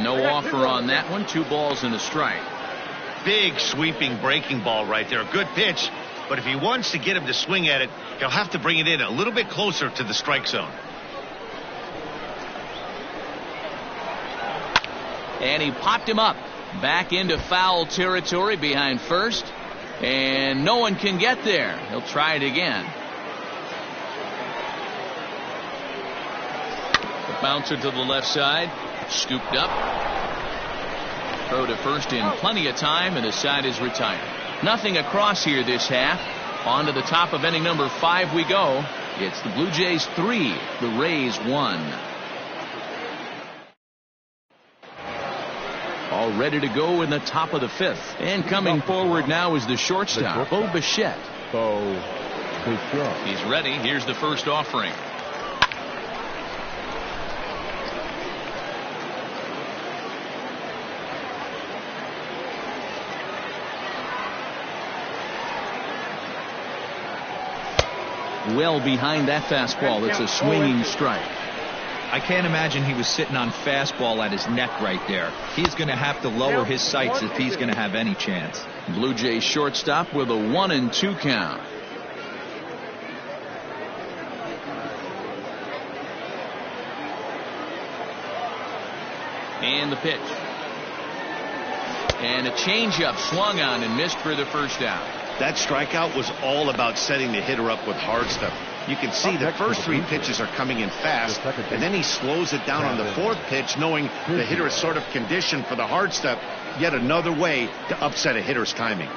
No offer on that one. 2 balls and a strike. Big sweeping breaking ball right there. A good pitch, but if he wants to get him to swing at it, he'll have to bring it in a little bit closer to the strike zone. And he popped him up back into foul territory behind first, and no one can get there. He'll try it again. The bouncer to the left side, scooped up. Throw to first in plenty of time, and his side is retired. Nothing across here this half. On to the top of inning number 5 we go. It's the Blue Jays 3, the Rays 1. All ready to go in the top of the 5th. And coming forward now is the shortstop, Bo Bichette. Bo Bichette. He's ready. Here's the first offering. Well behind that fastball. It's a swinging strike. I can't imagine he was sitting on fastball at his neck right there. He's going to have to lower his sights if he's going to have any chance. Blue Jays shortstop with a 1-2 count. And the pitch. And a changeup swung on and missed for the first out. That strikeout was all about setting the hitter up with hard stuff. You can see the first 3 pitches are coming in fast, and then he slows it down on the 4th pitch, knowing the hitter is sort of conditioned for the hard stuff. Yet another way to upset a hitter's timing.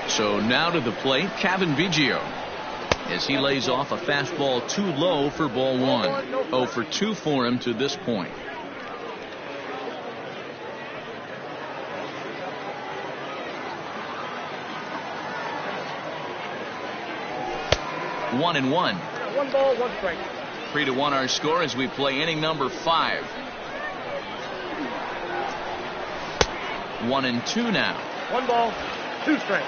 So now to the plate, Cavan Biggio, as he lays off a fastball too low for ball 1. 0 for 2 for him to this point. One and one. 1 ball, 1 strike. 3-1 our score as we play inning number 5. 1-2 now. 1 ball, 2 strikes.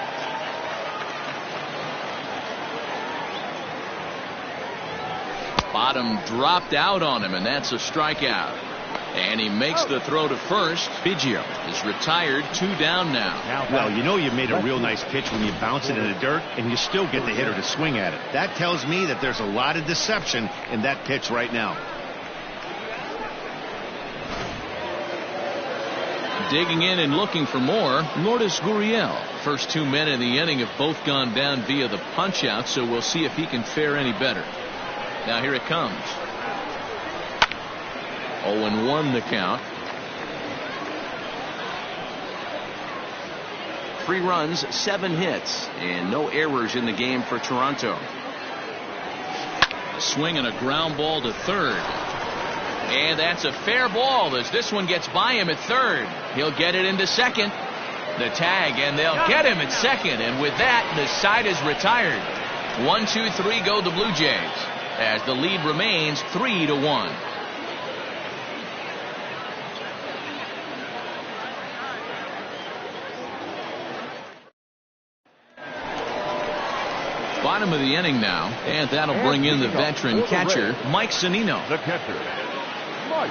Bottom dropped out on him, and that's a strikeout. And he makes the throw to first. Biggio is retired, 2 down now. Well, you know you made a real nice pitch when you bounce it in the dirt and you still get the hitter to swing at it. That tells me that there's a lot of deception in that pitch right now. Digging in and looking for more, Lourdes Gurriel. First 2 men in the inning have both gone down via the punch out, so we'll see if he can fare any better. Now here it comes. 0-1 the count. 3 runs, 7 hits, and no errors in the game for Toronto. A swing and a ground ball to third. And that's a fair ball as this one gets by him at third. He'll get it into second. The tag, and they'll get him at second. And with that, the side is retired. 1, 2, 3 go the Blue Jays, as the lead remains 3-1. Bottom of the inning now, and that'll bring in the veteran catcher, Mike Zunino. The catcher, Mike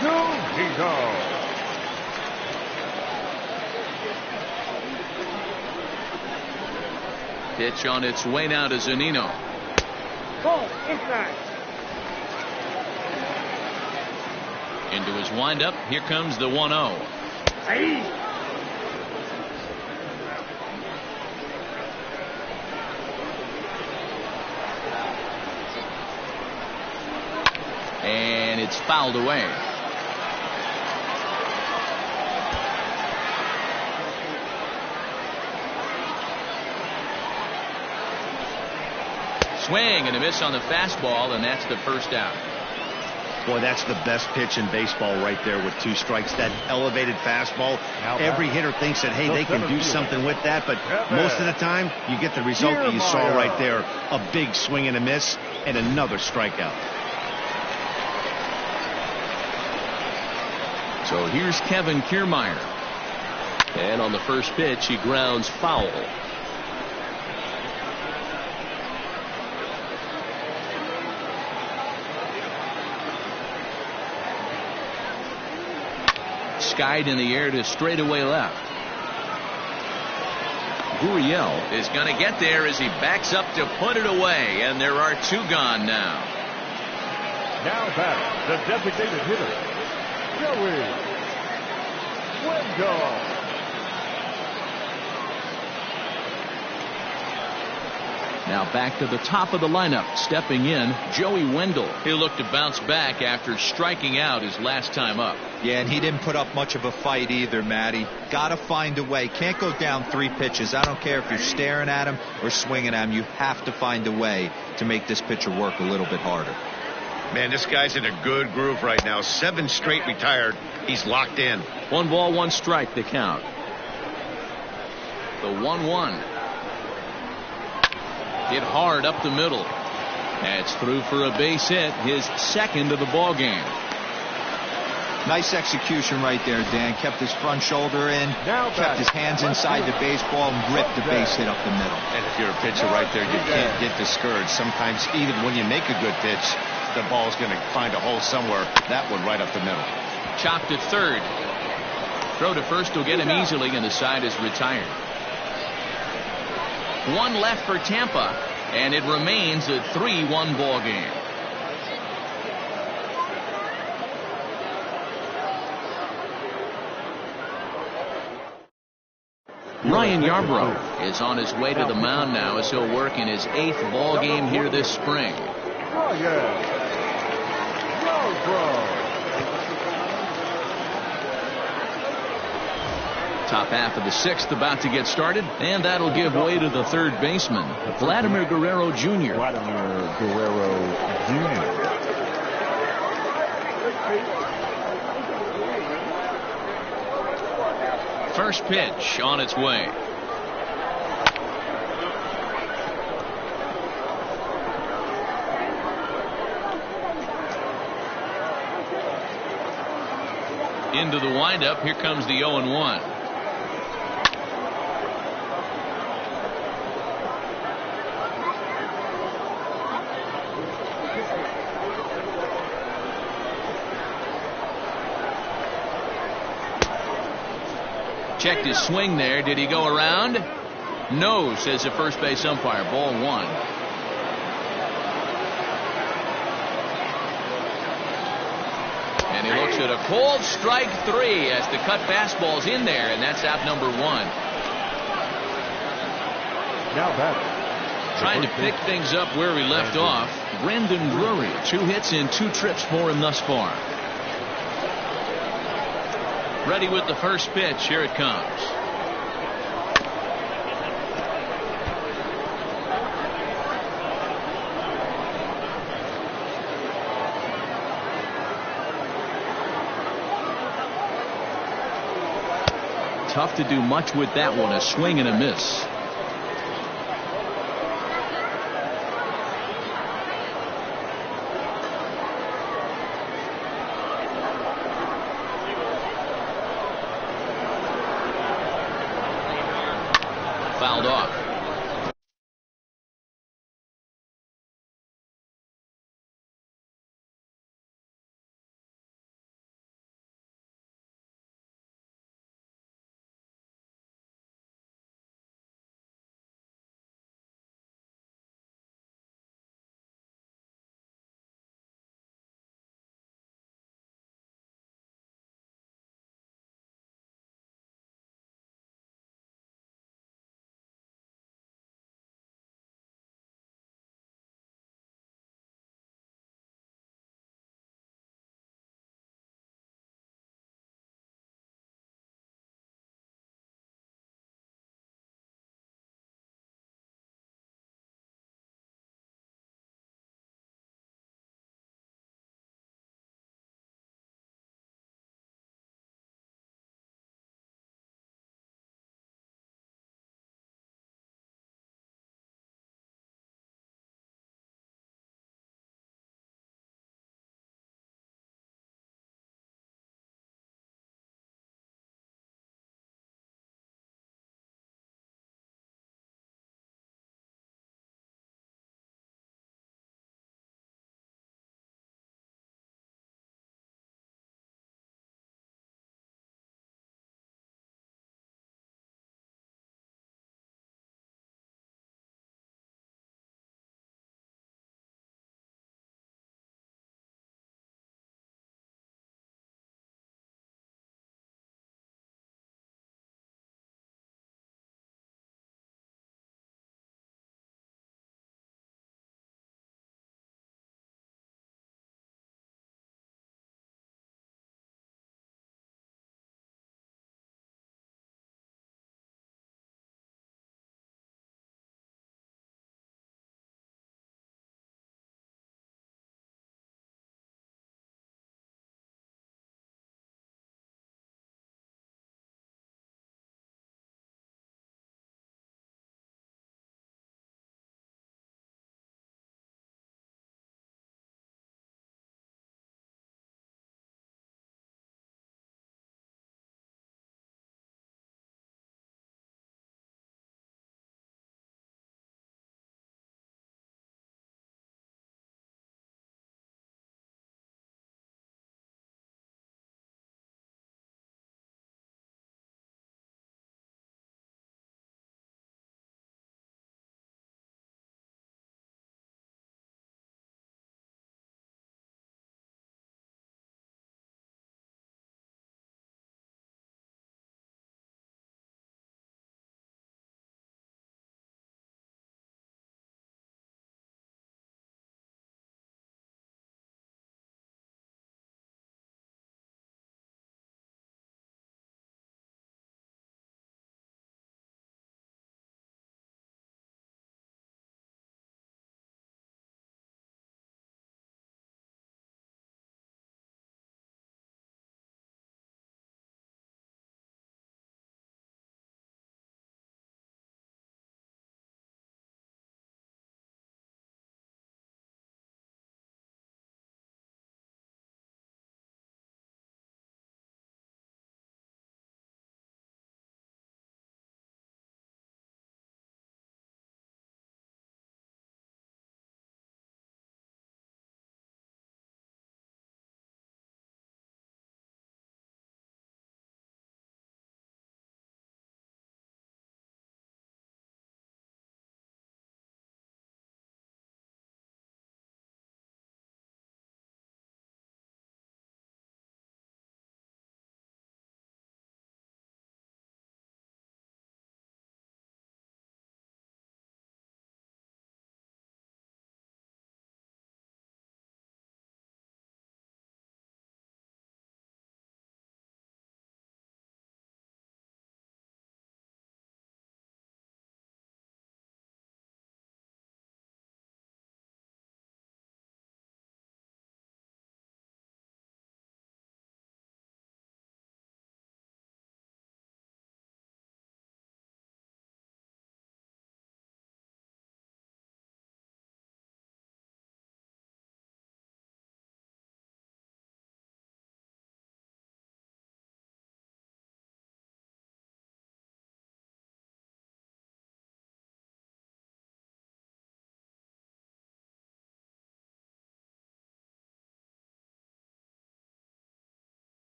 Zunino. Pitch on its way now to Zunino. Ball, inside. Into his windup, here comes the 1-0. Aye. And it's fouled away. Swing and a miss on the fastball, and that's the first out. Boy, that's the best pitch in baseball right there with 2 strikes. That elevated fastball. Every hitter thinks that, hey, they can do something with that, but most of the time you get the result that you saw right there. A big swing and a miss and another strikeout. So here's Kevin Kiermaier. And on the first pitch, he grounds foul. Skied in the air to straightaway left. Gurriel is going to get there as he backs up to put it away, and there are 2 gone now. Now batter, the designated hitter, Joey Wendell. Now back to the top of the lineup. Stepping in, Joey Wendell. He'll look to bounce back after striking out his last time up. Yeah, and he didn't put up much of a fight either, Matty. Got to find a way. Can't go down 3 pitches. I don't care if you're staring at him or swinging at him. You have to find a way to make this pitcher work a little bit harder. Man, this guy's in a good groove right now. 7 straight retired. He's locked in. 1 ball, 1 strike, the count. The 1-1. Hit hard up the middle. That's through for a base hit, his second of the ball game. Nice execution right there, Dan. Kept his front shoulder in, kept his hands inside the baseball, and ripped the base hit up the middle. And if you're a pitcher right there, you can't get discouraged. Sometimes even when you make a good pitch, the ball's going to find a hole somewhere. That one right up the middle. Chopped at third. Throw to first will get him easily, and the side is retired. 1 left for Tampa, and it remains a 3-1 ball game. Ryan Yarbrough is on his way to the mound now as he'll work in his 8th ball game here this spring. Top half of the 6th about to get started, and that'll give way to the third baseman, Vladimir Guerrero Jr. Vladimir Guerrero Jr. First pitch on its way. Into the windup. Here comes the 0-1. Checked his swing there. Did he go around? No, says the first base umpire. Ball 1. And he looks at a cold strike 3 as the cut fastball's in there, and that's out number 1. Now batting. Trying to pick things up where we left off. Brendan Drury, 2 hits in 2 trips for him thus far. Ready with the first pitch. Here it comes. Tough to do much with that one. A swing and a miss. Fouled off.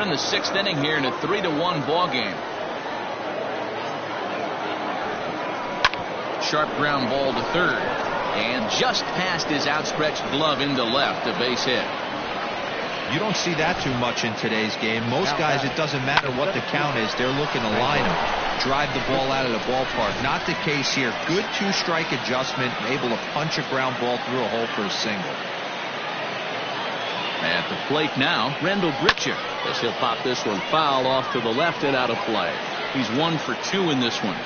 We're in the 6th inning here in a 3-1 ball game. Sharp ground ball to third, and just past his outstretched glove into left, a base hit. You don't see that too much in today's game. Most guys, it doesn't matter what the count is, they're looking to line him, drive the ball out of the ballpark. Not the case here. Good 2-strike adjustment, able to punch a ground ball through a hole for a single. At the plate now, Randall Grichuk, as he'll pop this one foul off to the left and out of play. He's 1 for 2 in this one.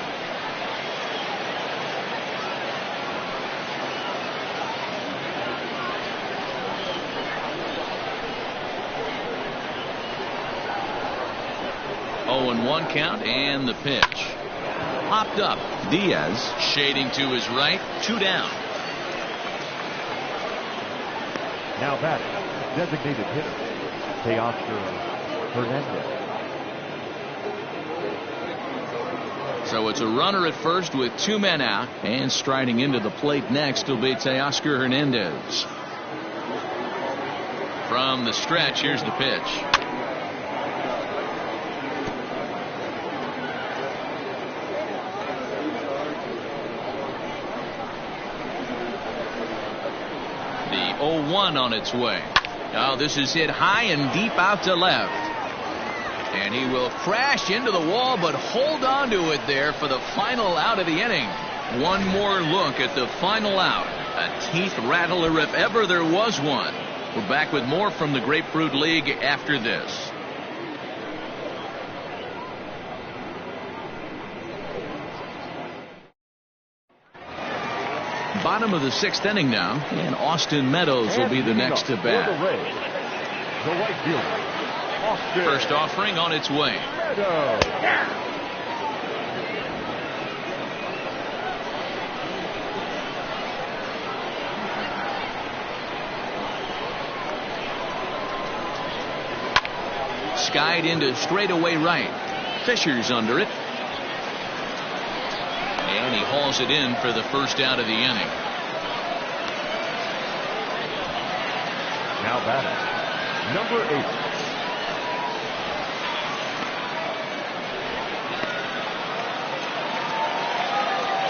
Oh, and 1 count, and the pitch. Popped up. Diaz shading to his right. 2 down. Now batting, designated hitter, Teoscar Hernandez. So it's a runner at first with 2 men out, and striding into the plate next will be Teoscar Hernandez. From the stretch, here's the pitch. The 0-1 on its way. Now this is hit high and deep out to left. And he will crash into the wall, but hold on to it there for the final out of the inning. One more look at the final out. A teeth rattler if ever there was one. We're back with more from the Grapefruit League after this. Bottom of the 6th inning now, and Austin Meadows will be the next to bat. The right fielder, Austin First offering on its way. Meadows. Skied into straightaway right. Fisher's under it. And he hauls it in for the first out of the inning. Now batting, number 8.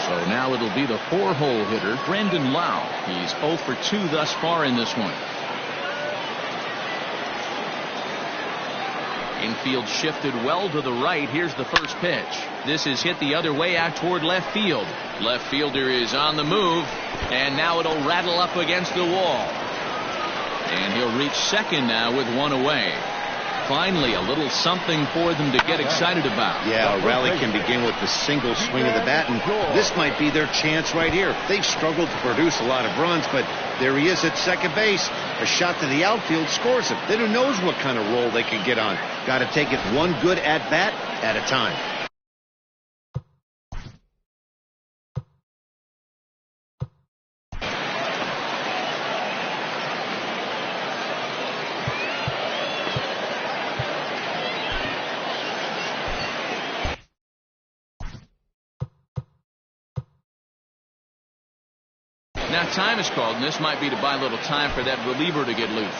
So now it'll be the 4-hole hitter, Brandon Lau. He's 0 for 2 thus far in this one. Infield shifted well to the right. Here's the first pitch. This is hit the other way out toward left field. Left fielder is on the move, and now it'll rattle up against the wall. And he'll reach second now with 1 away. Finally, a little something for them to get excited about. Yeah, a rally can begin with the single swing of the bat, and this might be their chance right here. They've struggled to produce a lot of runs, but there he is at second base. A shot to the outfield scores it. Then who knows what kind of roll they can get on. Got to take it one good at-bat at a time. Now time is called, and this might be to buy a little time for that reliever to get loose.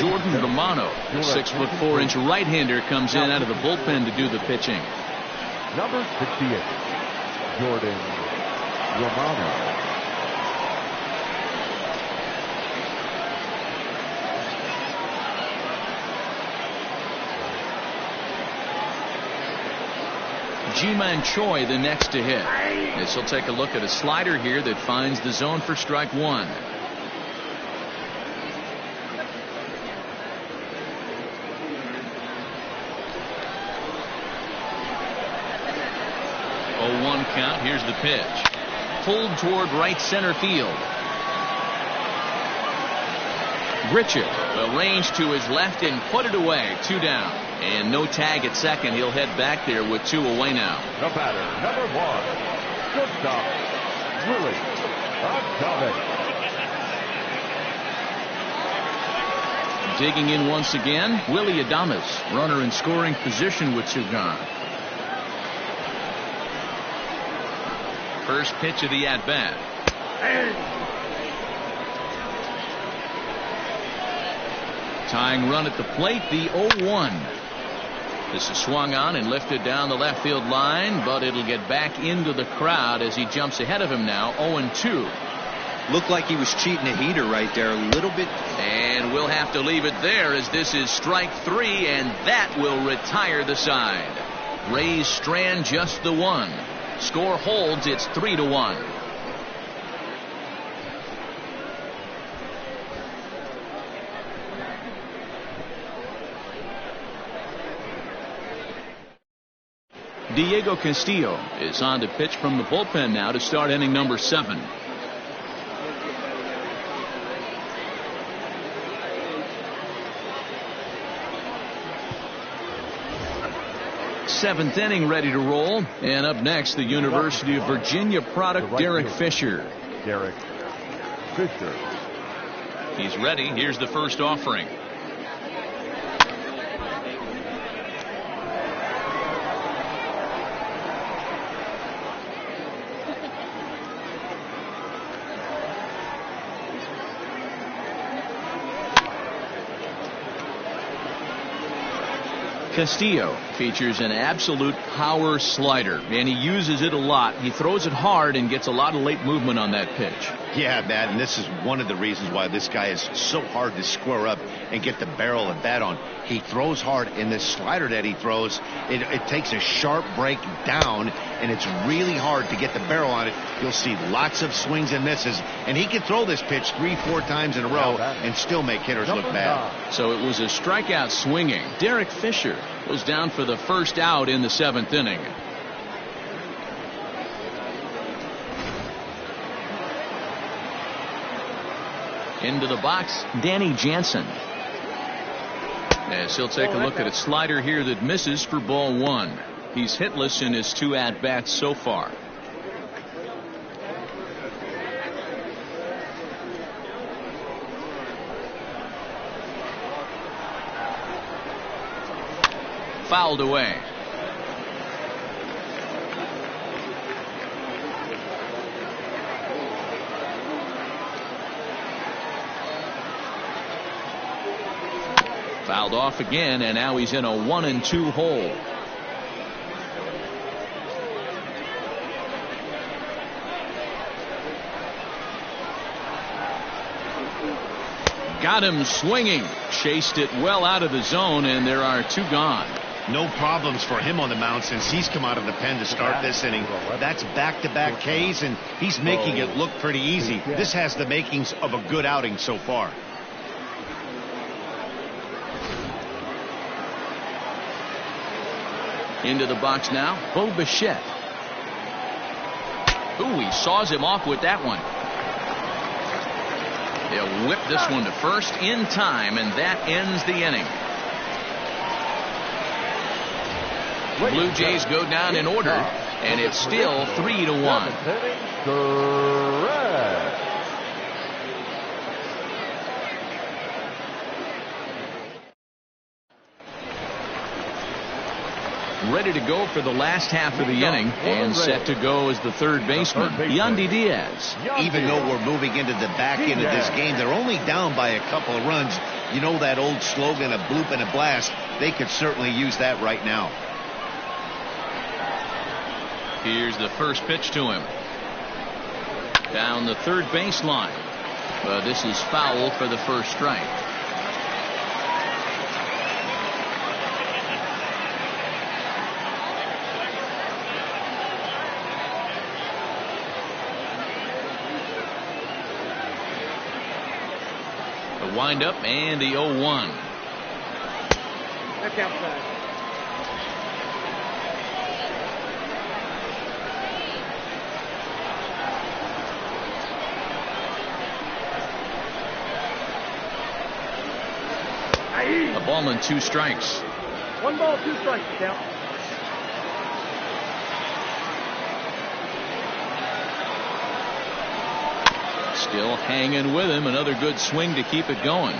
Jordan Romano, the 6'4" right-hander, comes in out of the bullpen to do the pitching. Number 68, Jordan Romano. Ji-Man Choi the next to hit. This will take a look at a slider here that finds the zone for strike 1. Oh, 1 count. Here's the pitch. Pulled toward right center field. Grichuk will range to his left and put it away. 2 down. And no tag at second. He'll head back there with 2 away now. The batter, number 1, shortstop, Willie Adames. Digging in once again, Willie Adames, runner in scoring position with 2 gone. First pitch of the at-bat. Tying run at the plate, the 0-1. This is swung on and lifted down the left field line, but it'll get back into the crowd as he jumps ahead of him now, 0-2. Looked like he was cheating a heater right there a little bit. And we'll have to leave it there as this is strike 3, and that will retire the side. Rays strand just the 1. Score holds, it's 3-1. Diego Castillo is on to pitch from the bullpen now to start inning number 7. Seventh inning ready to roll. And up next, the University of Virginia product, Derek Fisher. Derek Fisher. He's ready. Here's the first offering. Castillo features an absolute power slider, and he uses it a lot. He throws it hard and gets a lot of late movement on that pitch. Yeah, Matt, and this is one of the reasons why this guy is so hard to square up and get the barrel of bat on. He throws hard, and this slider that he throws, it takes a sharp break down, and it's really hard to get the barrel on it. You'll see lots of swings and misses, and he can throw this pitch 3-4 times in a row and still make hitters look bad. So it was a strikeout swinging. Derek Fisher goes down for the first out in the 7th inning. Into the box, Danny Jansen. As he'll take a look at a slider here that misses for ball 1. He's hitless in his 2 at-bats so far. Fouled away. Fouled off again, and now he's in a 1-2 hole. Got him swinging. Chased it well out of the zone, and there are 2 gone. No problems for him on the mound since he's come out of the pen to start this inning. That's back-to-back Ks, and he's making it look pretty easy. This has the makings of a good outing so far. Into the box now, Bo Bichette. Ooh, he saws him off with that one. They'll whip this one to first in time, and that ends the inning. The Blue Jays go down in order, and it's still 3-1. Correct. Ready to go for the last half of the inning, and set to go as the third baseman, Yandy Diaz. Even though we're moving into the back end of this game, they're only down by a couple of runs. You know that old slogan, a bloop and a blast. They could certainly use that right now. Here's the first pitch to him. Down the third baseline. But this is foul for the first strike. The windup and the 0-1. That's outside. A ball and 2 strikes. 1 ball, 2 strikes, count. Still hanging with him. Another good swing to keep it going.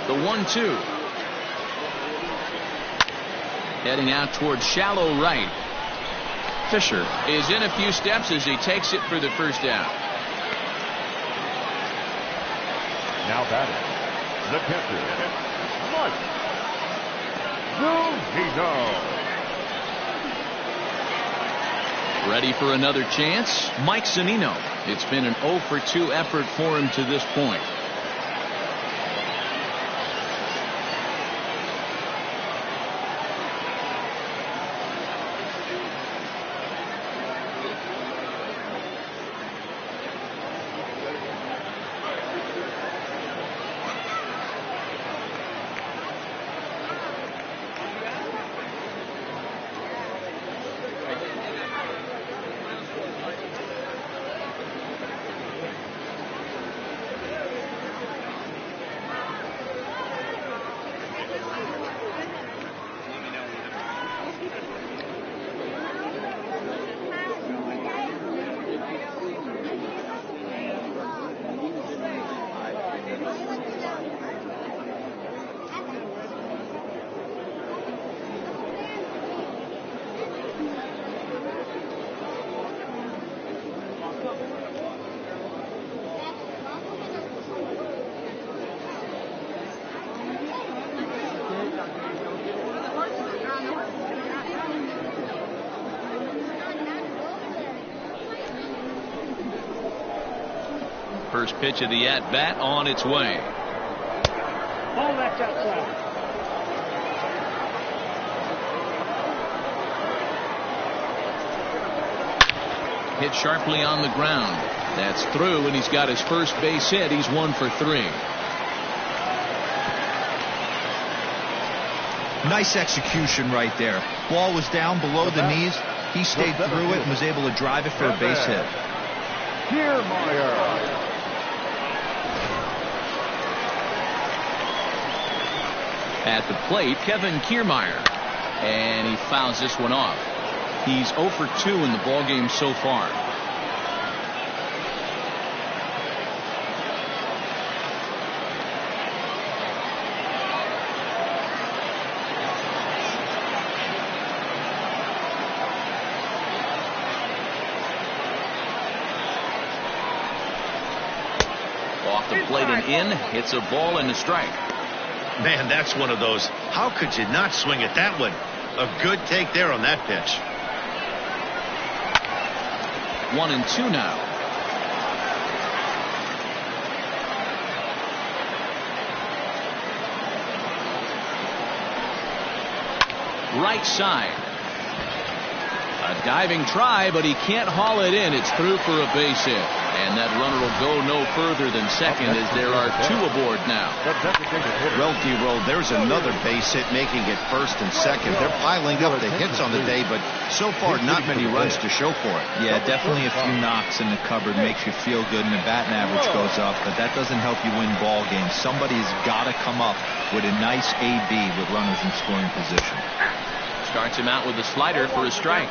The 1-2. Heading out towards shallow right. Fisher is in a few steps as he takes it for the first down. Now batting, the catcher, Mike Zunino. Ready for another chance? Mike Zunino. It's been an 0 for 2 effort for him to this point. First pitch of the at-bat on its way. Ball that's outside. Hit sharply on the ground. That's through, and he's got his first base hit. He's 1 for 3. Nice execution right there. Ball was down below the knees. He stayed through it and was able to drive it for a base hit. Kiermaier. At the plate, Kevin Kiermaier. And he fouls this one off. He's 0 for 2 in the ballgame so far. Off the plate and in, hits a ball and a strike. Man, that's one of those. How could you not swing at that one? A good take there on that pitch. 1-2 now. Right side. A diving try, but he can't haul it in. It's through for a base hit. And that runner will go no further than second as there are 2 aboard now. Well, D-Roll, there's another base hit making it first and second. They're piling up the hits on the day, but so far not many runs to show for it. Yeah, definitely a few knocks in the cupboard makes you feel good, and the batting average goes up, but that doesn't help you win ball games. Somebody's got to come up with a nice AB with runners in scoring position. Starts him out with a slider for a strike.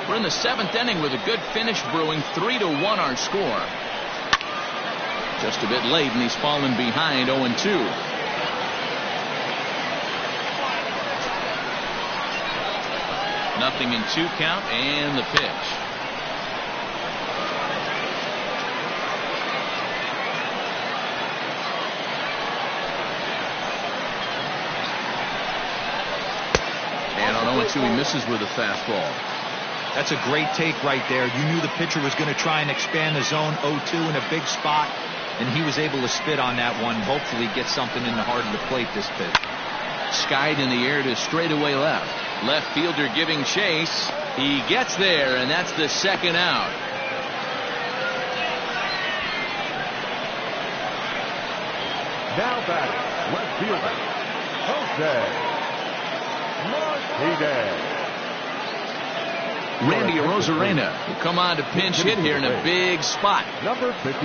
We're in the 7th inning with a good finish brewing. 3-1 our score. Just a bit late, and he's fallen behind 0-2. Nothing in 2 count, and the pitch. And on 0-2, he misses with a fastball. That's a great take right there. You knew the pitcher was going to try and expand the zone. 0-2 in a big spot, and he was able to spit on that one. Hopefully get something in the heart of the plate this pitch. Skied in the air to straightaway left. Left fielder giving chase. He gets there, and that's the second out. Now batting, left fielder, Jose Martinez. Randy Arozarena will come on to pinch hit here in a big spot. Number 56,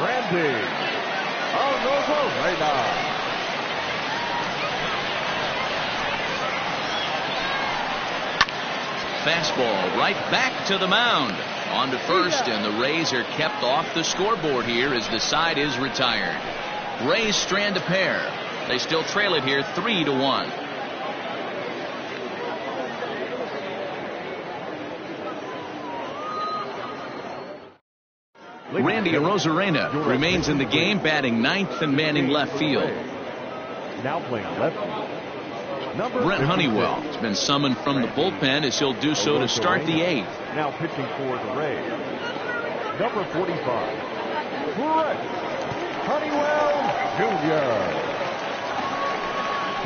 Randy Arozarena. fastball right back to the mound. On to first, and the Rays are kept off the scoreboard here as the side is retired. Rays strand a pair. They still trail it here 3-1. Randy Arozarena remains in the game, batting ninth and manning left field. Now playing left field. Brent Honeywell has been summoned from the bullpen as he'll do so to start the eighth. Now pitching for the Rays, number 45, Brent Honeywell Jr.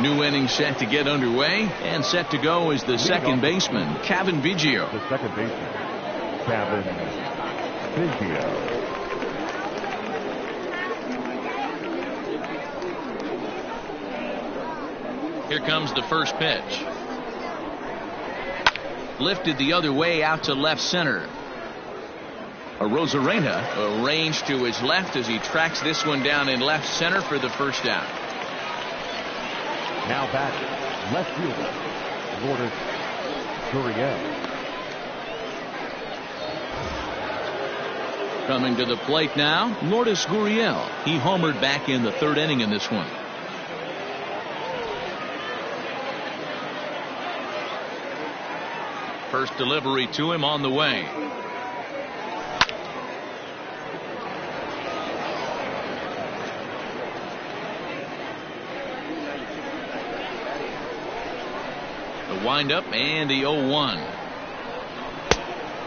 New inning set to get underway, and set to go is the second baseman, Cavan Biggio. The second baseman, Cavan Biggio. Here comes the first pitch. Lifted the other way out to left center. Arozarena arranged to his left as he tracks this one down in left center for the first out. Now batting, left fielder, Lourdes Gurriel. Coming to the plate now, Lourdes Gurriel. He homered back in the third inning in this one. First delivery to him on the way. The windup and the 0-1.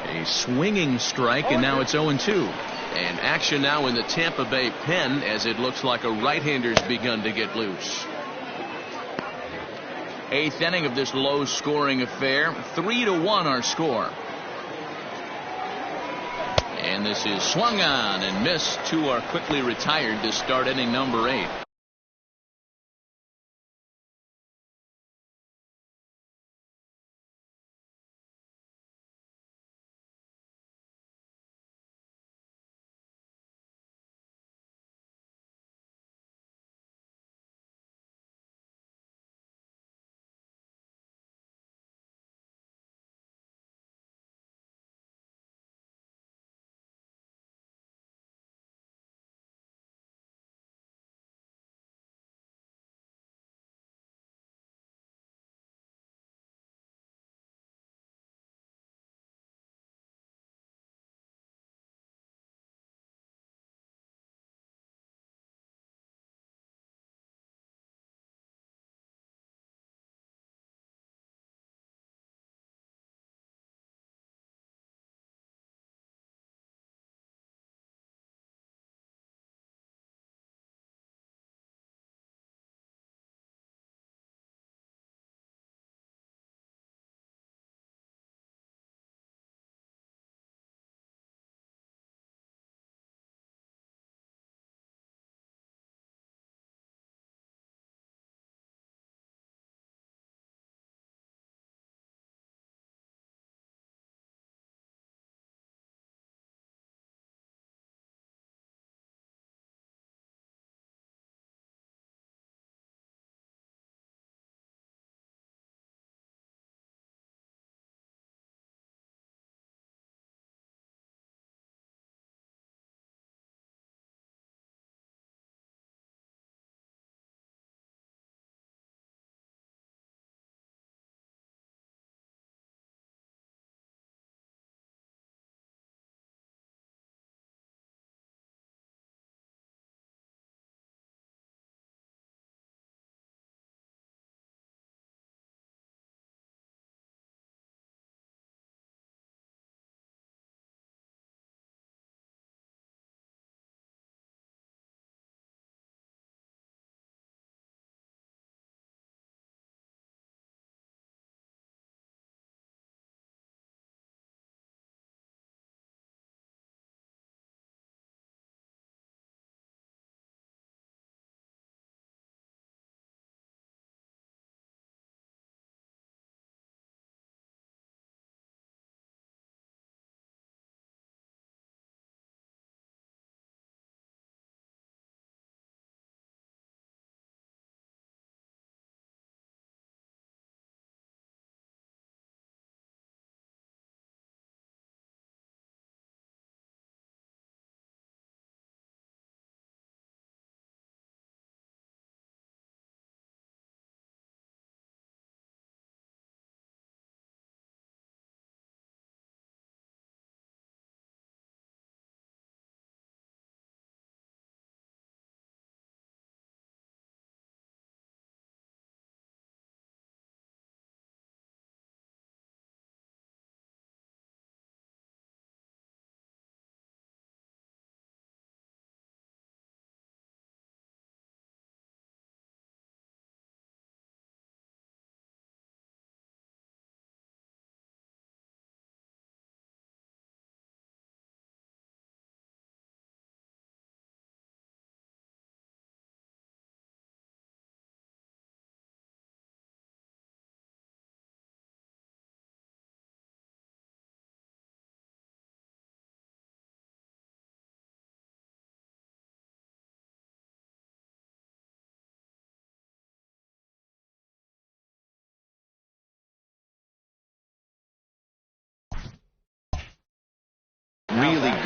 A swinging strike, and now it's 0-2. And action now in the Tampa Bay pen as it looks like a right-hander's begun to get loose. Eighth inning of this low-scoring affair. 3-1 our score. And this is swung on and missed. Two are quickly retired to start inning number 8.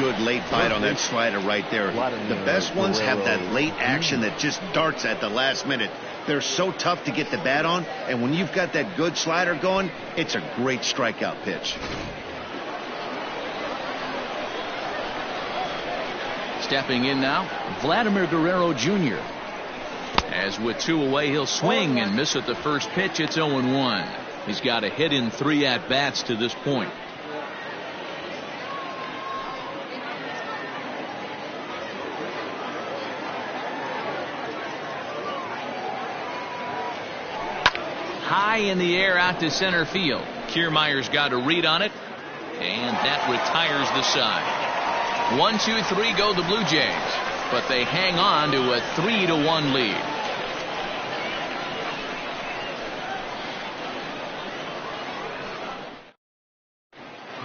good late bite on that slider right there. The best ones have that late action that just darts at the last minute. They're so tough to get the bat on, and when you've got that good slider going, it's a great strikeout pitch. Stepping in now, Vladimir Guerrero Jr. As with 2 away, he'll swing and miss at the first pitch. It's 0-1. He's got a hit in 3 at-bats to this point. High in the air out to center field. Kiermaier's got a read on it, and that retires the side. 1-2-3 go the Blue Jays, but they hang on to a 3-1 lead.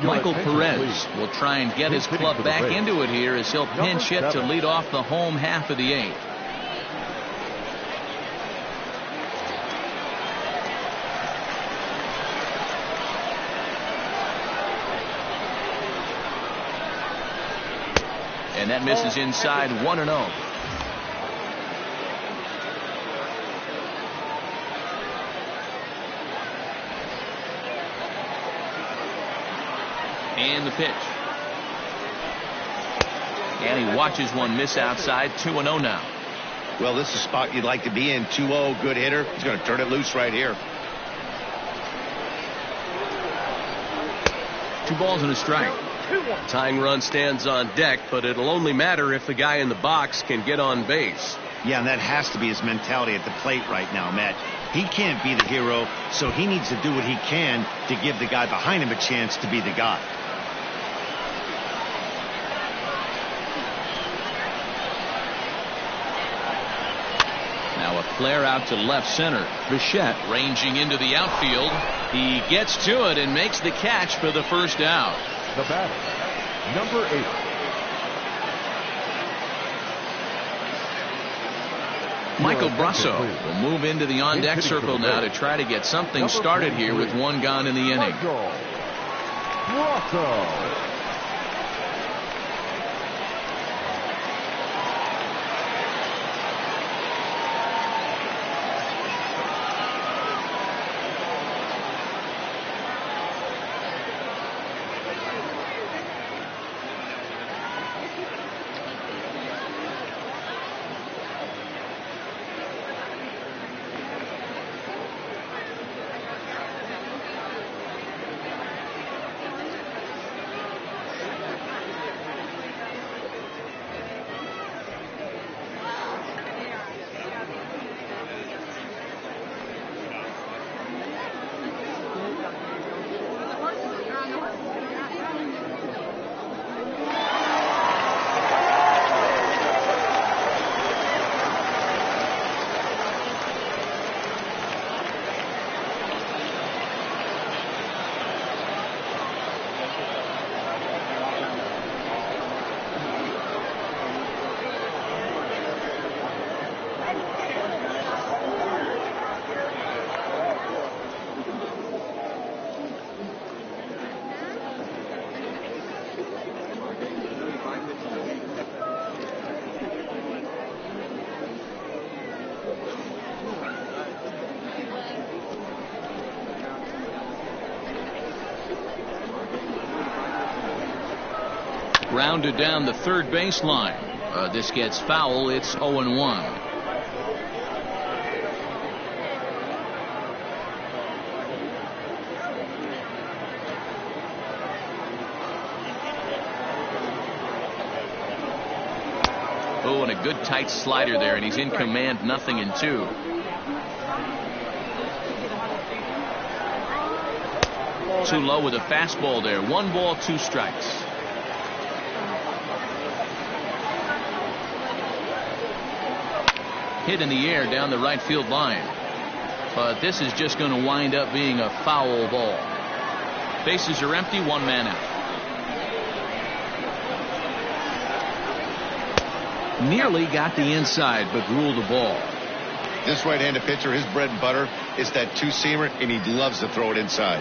Michael Perez will try and get his club back into it here as he'll pinch hit to lead off the home half of the 8th. And that misses inside 1-0. And the pitch. And he watches one miss outside. 2-0 now. Well, this is a spot you'd like to be in. 2-0, good hitter. He's going to turn it loose right here. 2 balls and a strike. Tying run stands on deck, but it'll only matter if the guy in the box can get on base. Yeah, and that has to be his mentality at the plate right now, Matt. He can't be the hero, so he needs to do what he can to give the guy behind him a chance to be the guy. Now a flare out to left center. Bichette ranging into the outfield. He gets to it and makes the catch for the first out. The batter, number 8. Michael Brasso will move into the on-deck circle now to try to get something started here with 1 gone in the inning. Brasso. Grounded down the third baseline. This gets foul. It's 0-1. Oh, and a good tight slider there, and he's in command. 0-2. Too low with a fastball there. 1 ball, 2 strikes. Hit in the air down the right field line, but this is just going to wind up being a foul ball. Bases are empty. 1 man out. Nearly got the inside, but ruled the ball. This right-handed pitcher, his bread and butter is that 2-seamer, and he loves to throw it inside.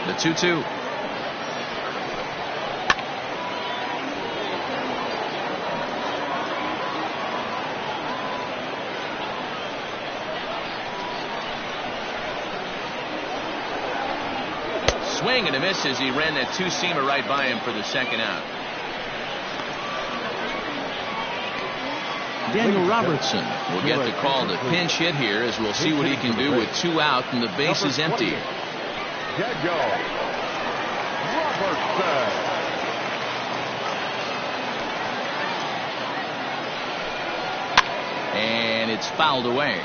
The 2-2. swing and a miss as he ran that two-seamer right by him for the second out. Daniel Robertson will get the call to pinch hit here, as we'll see what he can do with 2 out and the base is empty. Daniel Robertson. And it's fouled away.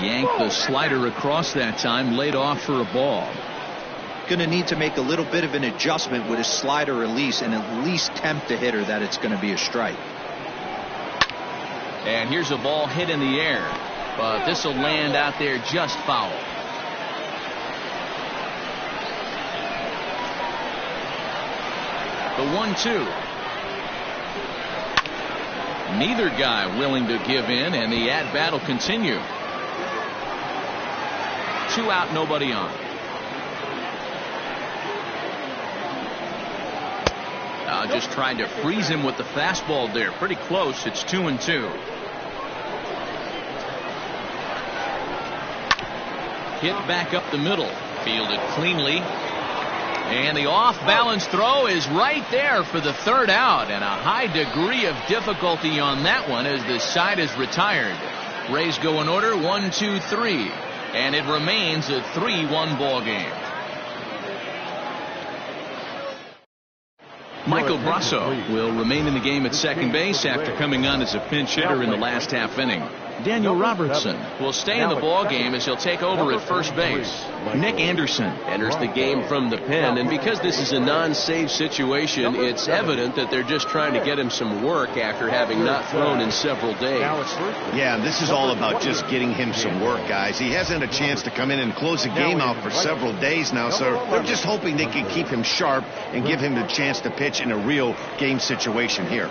Yanked the slider across that time, laid off for a ball. Going to need to make a little bit of an adjustment with his slider release and at least tempt the hitter that it's going to be a strike. And here's a ball hit in the air, but this will land out there just foul. The 1-2. Neither guy willing to give in, and the at-bat will continue. 2 out, nobody on. Just trying to freeze him with the fastball there. Pretty close. It's 2-2. Hit back up the middle. Fielded cleanly. And the off-balance throw is right there for the third out. And a high degree of difficulty on that one as the side is retired. Rays go in order 1-2-3. And it remains a 3-1 ball game. Michael Brasso will remain in the game at second base after coming on as a pinch hitter in the last half inning. Daniel Robertson will stay in the ball game as he'll take over at first base. Nick Anderson enters the game from the pen, and because this is a non-save situation, it's evident that they're just trying to get him some work after having not thrown in several days. Yeah, this is all about just getting him some work, guys. He hasn't had a chance to come in and close the game out for several days now, so they're just hoping they can keep him sharp and give him the chance to pitch in a real game situation here.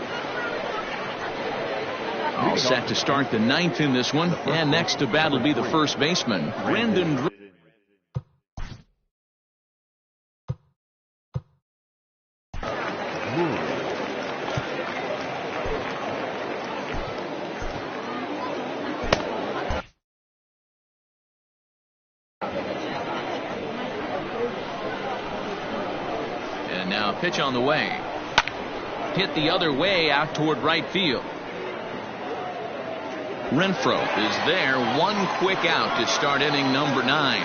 All set to start the 9th in this one, and next to bat will be the first baseman, Brandon. And now a pitch on the way. Hit the other way out toward right field. Renfroe is there, 1 quick out to start inning number 9.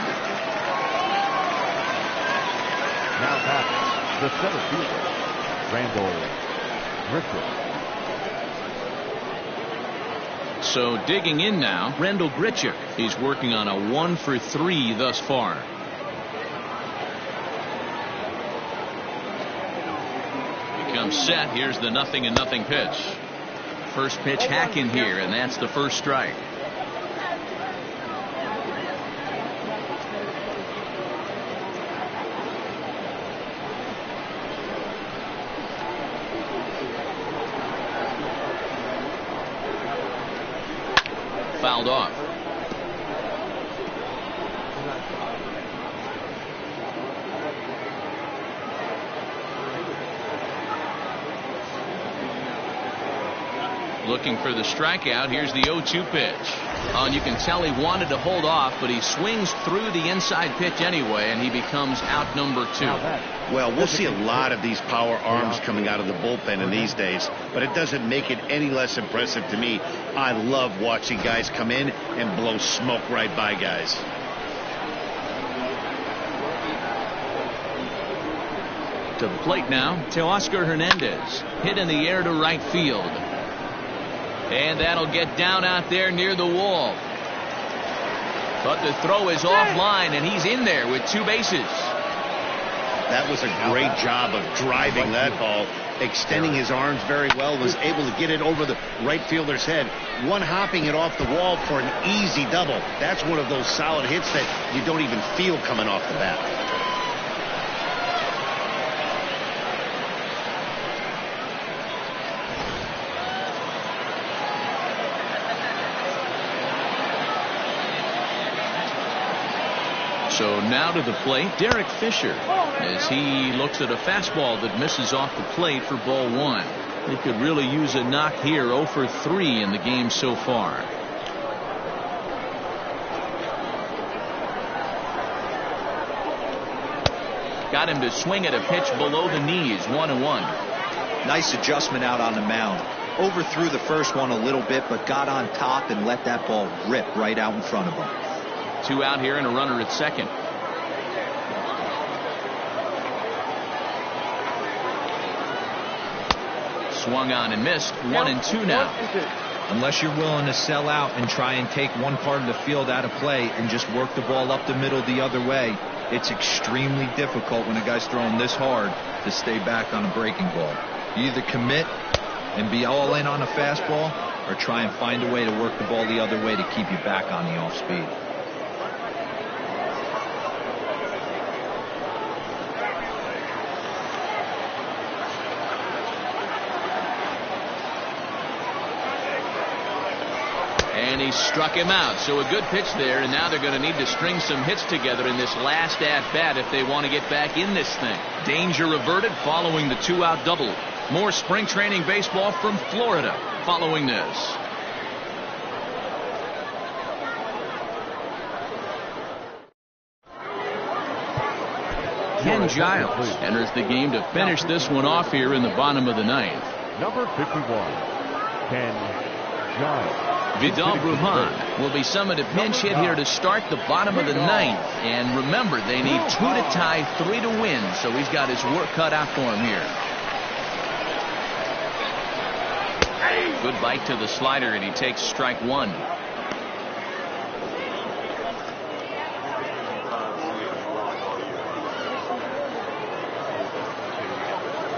Now back the center fielder, Randall Grichuk. So digging in now, Randall Grichuk. He's working on a 1 for 3 thus far. He comes set. Here's the 0-0 pitch. First pitch hack in here, and that's the first strike. Fouled off. Looking for the strikeout. Here's the 0-2 pitch. And you can tell he wanted to hold off, but he swings through the inside pitch anyway, and he becomes out number 2. Well, we'll see a lot of these power arms coming out of the bullpen in these days, but it doesn't make it any less impressive to me. I love watching guys come in and blow smoke right by guys. To the plate now, Teoscar Hernandez. Hit in the air to right field. And that'll get down out there near the wall. But the throw is offline, and he's in there with 2 bases. That was a great job of driving that ball, extending his arms very well, was able to get it over the right fielder's head, one-hopping it off the wall for an easy double. That's one of those solid hits that you don't even feel coming off the bat. So now to the plate, Derek Fisher, as he looks at a fastball that misses off the plate for ball one. He could really use a knock here. 0 for 3 in the game so far. Got him to swing at a pitch below the knees. 1-1. Nice adjustment out on the mound. Overthrew the first one a little bit, but got on top and let that ball rip right out in front of him. 2 out here and a runner at second. Swung on and missed. 1-2 now. Unless you're willing to sell out and try and take one part of the field out of play and just work the ball up the middle the other way, it's extremely difficult when a guy's throwing this hard to stay back on a breaking ball. You either commit and be all in on a fastball, or try and find a way to work the ball the other way to keep you back on the off speed. And he struck him out. So a good pitch there, and now they're going to need to string some hits together in this last at-bat if they want to get back in this thing. Danger averted following the 2-out double. More spring training baseball from Florida following this. Ken Giles enters the game to finish this one off here in the bottom of the ninth. Number 51, Ken Giles. Vidal Brujan will be summoned to pinch hit here to start the bottom of the ninth. And remember, they need 2 to tie, 3 to win. So he's got his work cut out for him here. Good bite to the slider, and he takes strike 1.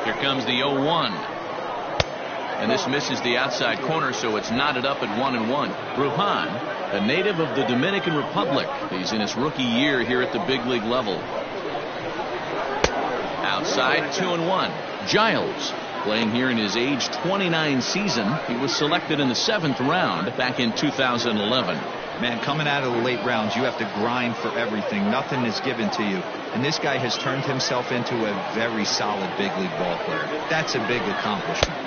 Here comes the 0-1. And this misses the outside corner, so it's knotted up at 1-1. Brujan, a native of the Dominican Republic. He's in his rookie year here at the big league level. Outside, 2-1. Giles, playing here in his age 29 season. He was selected in the 7th round back in 2011. Man, coming out of the late rounds, you have to grind for everything. Nothing is given to you. And this guy has turned himself into a very solid big league ball player. That's a big accomplishment.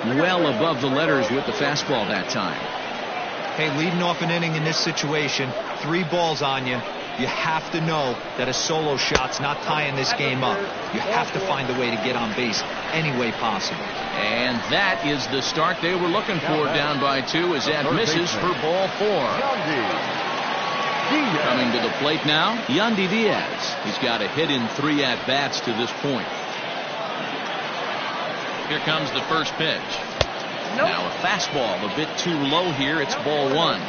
Well above the letters with the fastball that time. Hey, leading off an inning in this situation, 3 balls on you. You have to know that a solo shot's not tying this game up. You have to find a way to get on base any way possible. And that is the start they were looking for, down by 2, as that misses for ball 4. Coming to the plate now, Yandy Diaz. He's got a hit in 3 at-bats to this point. Here comes the first pitch. Now a fastball a bit too low here. It's ball 1.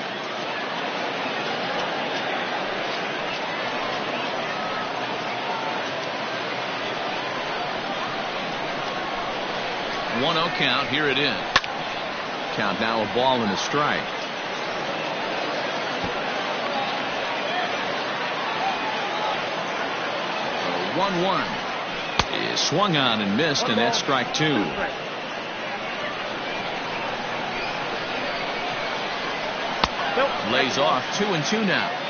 One 0 count. Here it is. Count now a ball and a strike. So 1-1. Is swung on and missed, and that's strike 2. Lays off. 2-2 now.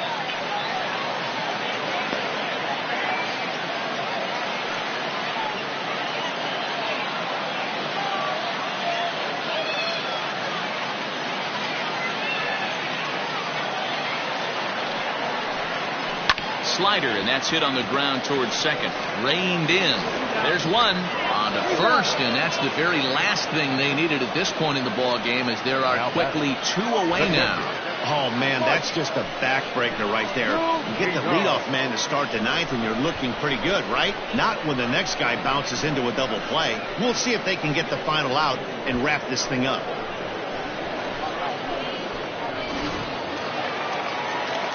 Slider, and that's hit on the ground towards second. Reined in. There's one on to first, and that's the very last thing they needed at this point in the ball game, as there are quickly 2 away now. Oh man, that's just a backbreaker right there. You get the leadoff man to start the 9th, and you're looking pretty good, right? Not when the next guy bounces into a double play. We'll see if they can get the final out and wrap this thing up.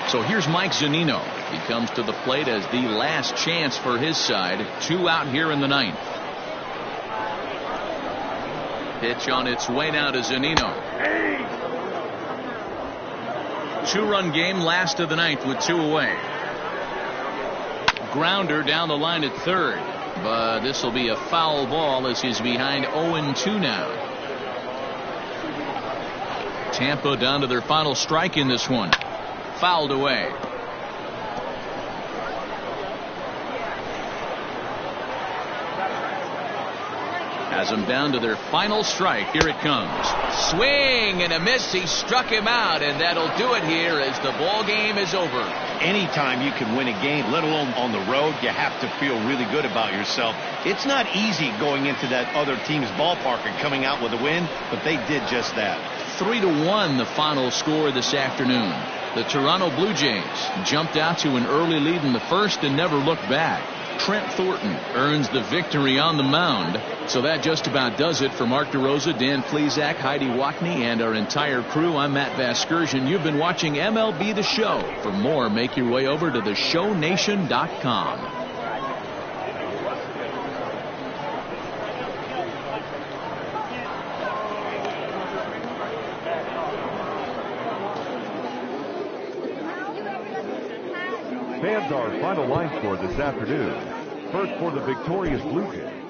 So here's Mike Zunino. He comes to the plate as the last chance for his side. 2 out here in the 9th. Pitch on its way now to Zunino. 2-run game, last of the 9th with 2 away. Grounder down the line at third, but this will be a foul ball as he's behind 0-2 now. Tampa down to their final strike in this one. Fouled away. Has them down to their final strike. Here it comes. Swing and a miss. He struck him out, and that'll do it here as the ball game is over. Anytime you can win a game, let alone on the road, you have to feel really good about yourself. It's not easy going into that other team's ballpark and coming out with a win, but they did just that. 3-1 the final score this afternoon. The Toronto Blue Jays jumped out to an early lead in the first and never looked back. Trent Thornton earns the victory on the mound. So that just about does it for Mark DeRosa, Dan Plesac, Heidi Wackney, and our entire crew. I'm Matt Vasgersian. You've been watching MLB The Show. For more, make your way over to theshownation.com. Fans, our final line score this afternoon. First for the victorious Blue Jays,